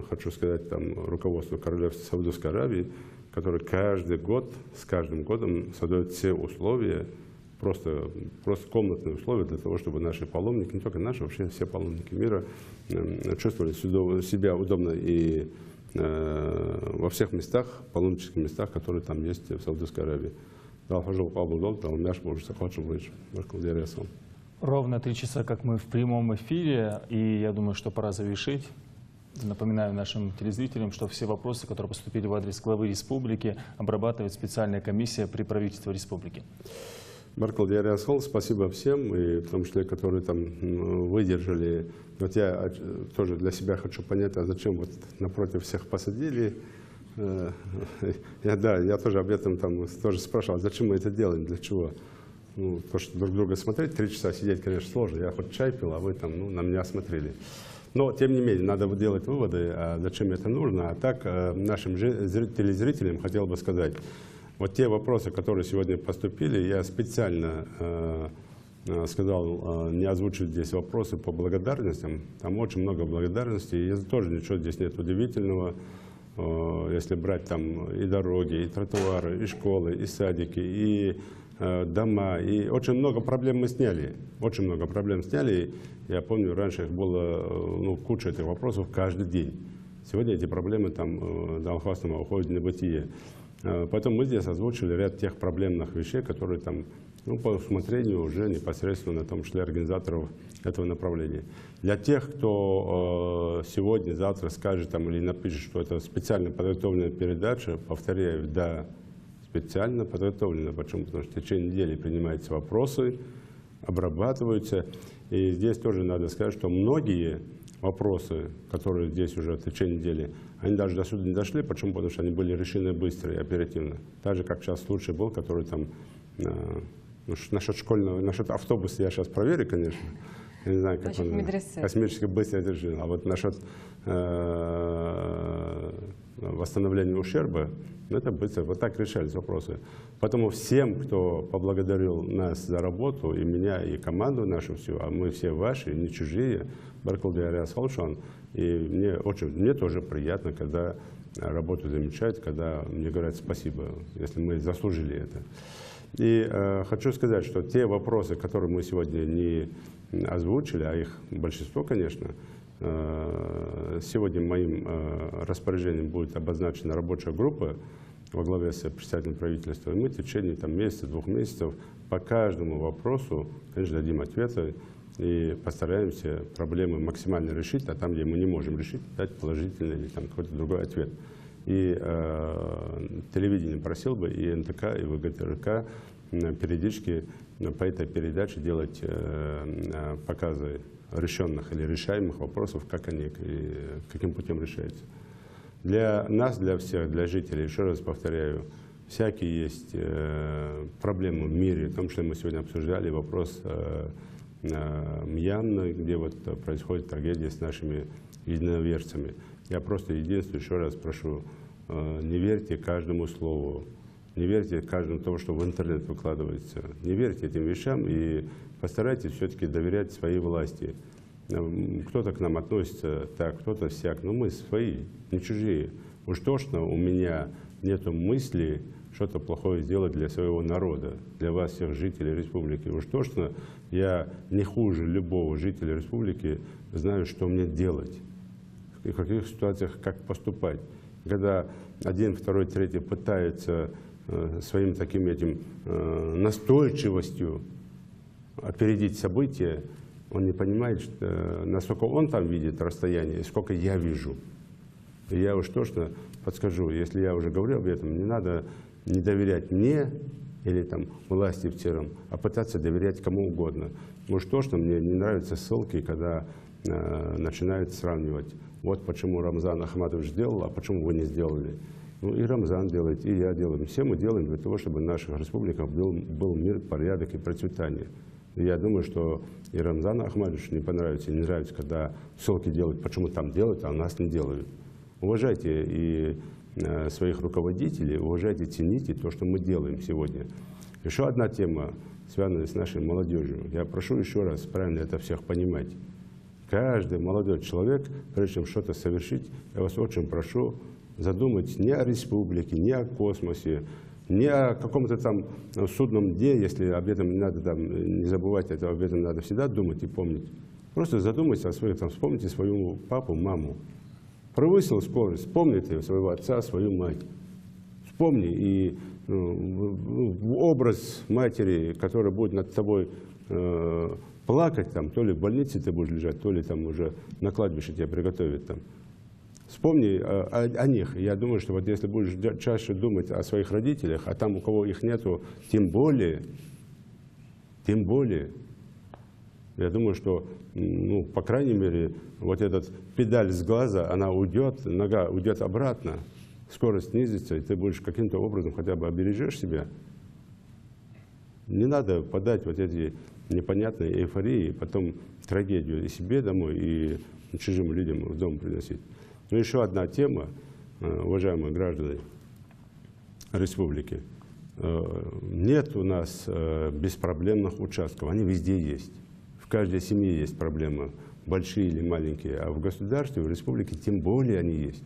хочу сказать там руководству Королевства Саудовской Аравии, которое каждый год, с каждым годом создает все условия, просто комнатные условия для того, чтобы наши паломники, не только наши, вообще все паломники мира чувствовали себя удобно и во всех местах, паломнических местах, которые там есть в Саудовской Аравии. Ровно 3 часа, как мы в прямом эфире, и я думаю, что пора завершить. Напоминаю нашим телезрителям, что все вопросы, которые поступили в адрес главы республики, обрабатывает специальная комиссия при правительстве республики. Баркал Диариасхол, спасибо всем, и в том числе, которые там выдержали. Вот я тоже для себя хочу понять, а зачем вот напротив всех посадили. Я тоже об этом там тоже спрашивал, зачем мы это делаем, для чего. Ну, то, что друг друга смотреть, 3 часа сидеть, конечно, сложно. Я хоть чай пил, а вы там на меня смотрели. Но, тем не менее, надо делать выводы, а зачем это нужно. А так, нашим телезрителям хотел бы сказать, вот те вопросы, которые сегодня поступили, я специально сказал, не озвучить здесь вопросы по благодарностям. Там очень много благодарностей, и тоже ничего здесь нет удивительного. Если брать там и дороги, и тротуары, и школы, и садики, и дома, и очень много проблем мы сняли. Очень много проблем сняли. Я помню, раньше их было куча этих вопросов каждый день. Сегодня эти проблемы там до Алхасама уходят на бытие. Потом мы здесь озвучили ряд тех проблемных вещей, которые там, ну, по усмотрению уже непосредственно, в том числе организаторов этого направления. Для тех, кто сегодня, завтра скажет там, или напишет, что это специально подготовленная передача, повторяю, да, специально подготовлена. Почему? Потому что в течение недели принимаются вопросы, обрабатываются. И здесь тоже надо сказать, что многие вопросы, которые здесь уже в течение недели, они даже до суда не дошли. Почему? Потому что они были решены быстро и оперативно. Так же, как сейчас случай был, который там, насчет автобуса я сейчас проверю, конечно. Я не знаю, как он космически быстро это решил. А вот насчет восстановления ущерба, это быстро. Вот так решались вопросы. Поэтому всем, кто поблагодарил нас за работу, и меня, и команду нашу всю, а мы все ваши, не чужие, и мне тоже приятно, когда работу замечают, когда мне говорят спасибо, если мы заслужили это. И хочу сказать, что те вопросы, которые мы сегодня не озвучили, а их большинство, конечно, сегодня моим распоряжением будет обозначена рабочая группа во главе с представителем правительства. И мы в течение месяца, 2 месяцев по каждому вопросу, конечно, дадим ответы и постараемся проблемы максимально решить, а там, где мы не можем решить, дать положительный или какой-то другой ответ. И телевидение просил бы, и НТК, и ВГТРК периодически по этой передаче делать показы решенных или решаемых вопросов, как они, каким путем решаются. Для нас, для всех, для жителей, еще раз повторяю, всякие есть проблемы в мире, в том числе мы сегодня обсуждали вопрос Мьянмы, где вот происходит трагедия с нашими единоверцами. Я просто единственное еще раз прошу, не верьте каждому слову, не верьте каждому тому, что в интернет выкладывается. Не верьте этим вещам и постарайтесь все-таки доверять своей власти. Кто-то к нам относится так, кто-то всяк, но мы свои, не чужие. Уж точно у меня нет мысли что-то плохое сделать для своего народа, для вас, всех жителей республики. Уж точно я не хуже любого жителя республики знаю, что мне делать, и в каких ситуациях как поступать. Когда один, второй, третий пытаются своим таким настойчивостью опередить события, он не понимает, насколько он там видит расстояние, и сколько я вижу. И я уж точно подскажу, если я уже говорю об этом, не надо не доверять мне или власти в целом, а пытаться доверять кому угодно. Уж точно мне не нравятся ссылки, когда начинают сравнивать. Вот почему Рамзан Ахматович сделал, а почему вы не сделали. Ну и Рамзан делает, и я делаю. Все мы делаем для того, чтобы в наших республиках был мир, порядок и процветание. И я думаю, что и Рамзану Ахматовичу не понравится, и не нравится, когда ссылки делают, почему там делают, а у нас не делают. Уважайте и своих руководителей, уважайте, цените то, что мы делаем сегодня. Еще одна тема, связанная с нашей молодежью. Я прошу еще раз правильно это всех понимать. Каждый молодой человек, прежде чем что-то совершить, я вас очень прошу задумать не о республике, не о космосе, не о каком-то судном дне, если об этом не надо не забывать, об этом надо всегда думать и помнить. Просто задумайтесь о своих, вспомните свою папу, маму. Превысил скорость, вспомните своего отца, свою мать. Вспомни и образ матери, которая будет над тобой плакать, то ли в больнице ты будешь лежать, то ли уже на кладбище тебя приготовят . Вспомни о них. Я думаю, что вот если будешь чаще думать о своих родителях, а там, у кого их нету, тем более, я думаю, что, по крайней мере, вот этот педаль с глаза, она уйдет, нога уйдет обратно, скорость снизится, и ты будешь каким-то образом хотя бы обережешь себя. Не надо подать вот эти непонятные эйфории, потом трагедию и себе домой, и чужим людям в дом приносить. Но еще одна тема, уважаемые граждане республики. Нет у нас беспроблемных участков, они везде есть. В каждой семье есть проблемы, большие или маленькие, а в государстве, в республике тем более они есть.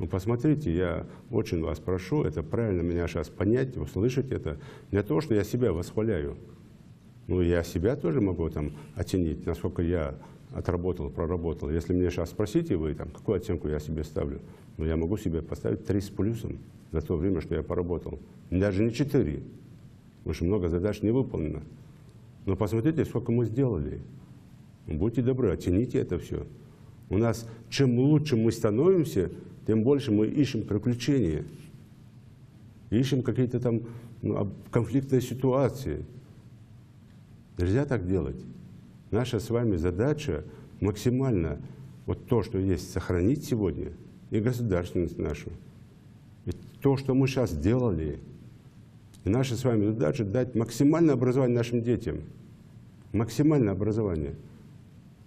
Посмотрите, я очень вас прошу, это правильно меня сейчас понять, услышать это. Не то, что я себя восхваляю, но я себя тоже могу оценить, насколько я отработал, проработал. Если мне сейчас спросите вы, там, какую оценку я себе ставлю, ну, я могу себе поставить 3 с плюсом за то время, что я поработал. Даже не 4, потому что много задач не выполнено. Но посмотрите, сколько мы сделали. Будьте добры, оцените это все. У нас, чем лучше мы становимся, тем больше мы ищем приключения. Ищем какие-то там конфликтные ситуации. Нельзя так делать. Наша с вами задача максимально вот то, что есть, сохранить сегодня, и государственность нашу. И то, что мы сейчас делали. И наша с вами задача дать максимальное образование нашим детям. Максимальное образование.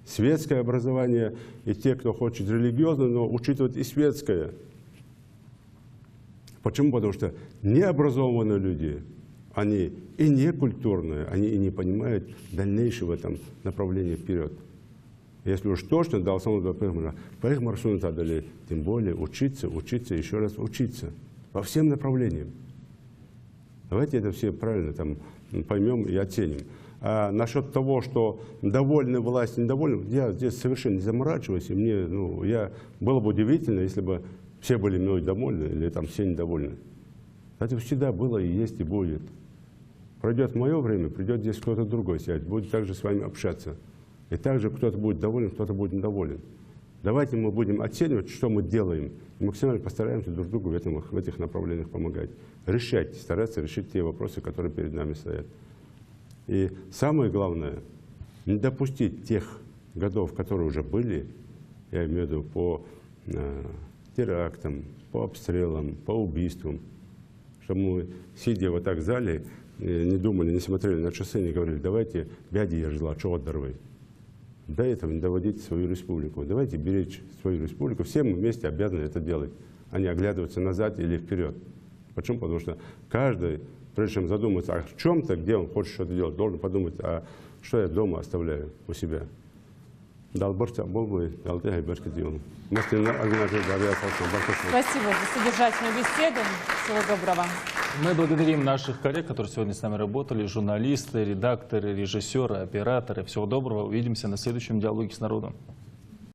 Светское образование, и те, кто хочет религиозное, но учитывать и светское. Почему? Потому что необразованные люди, они и не культурные, они и не понимают дальнейшего там направления вперед. Если уж точно дал самого Пайгамбар суннат дали, тем более учиться, учиться, еще раз учиться. По всем направлениям. Давайте это все правильно там поймем и оценим. А насчет того, что довольны власть, недовольны, я здесь совершенно не заморачиваюсь. И мне, было бы удивительно, если бы все были мной довольны или там все недовольны. Это всегда было и есть и будет. Пройдет мое время, придет здесь кто-то другой сядет, будет также с вами общаться. И также кто-то будет доволен, кто-то будет недоволен. Давайте мы будем оценивать, что мы делаем, и максимально постараемся друг другу в этих направлениях помогать. Решать, стараться решить те вопросы, которые перед нами стоят. И самое главное, не допустить тех годов, которые уже были, я имею в виду по терактам, по обстрелам, по убийствам, чтобы мы, сидя вот так в зале, не думали, не смотрели на часы, не говорили, давайте бяди я жила, чего дорвай. До этого не доводите свою республику. Давайте беречь свою республику. Все мы вместе обязаны это делать, а не оглядываться назад или вперед. Почему? Потому что каждый, прежде чем задуматься о чем-то, где он хочет что-то делать, должен подумать, а что я дома оставляю у себя. Спасибо за содержательную беседу. Всего доброго. Мы благодарим наших коллег, которые сегодня с нами работали, журналисты, редакторы, режиссеры, операторы. Всего доброго. Увидимся на следующем диалоге с народом.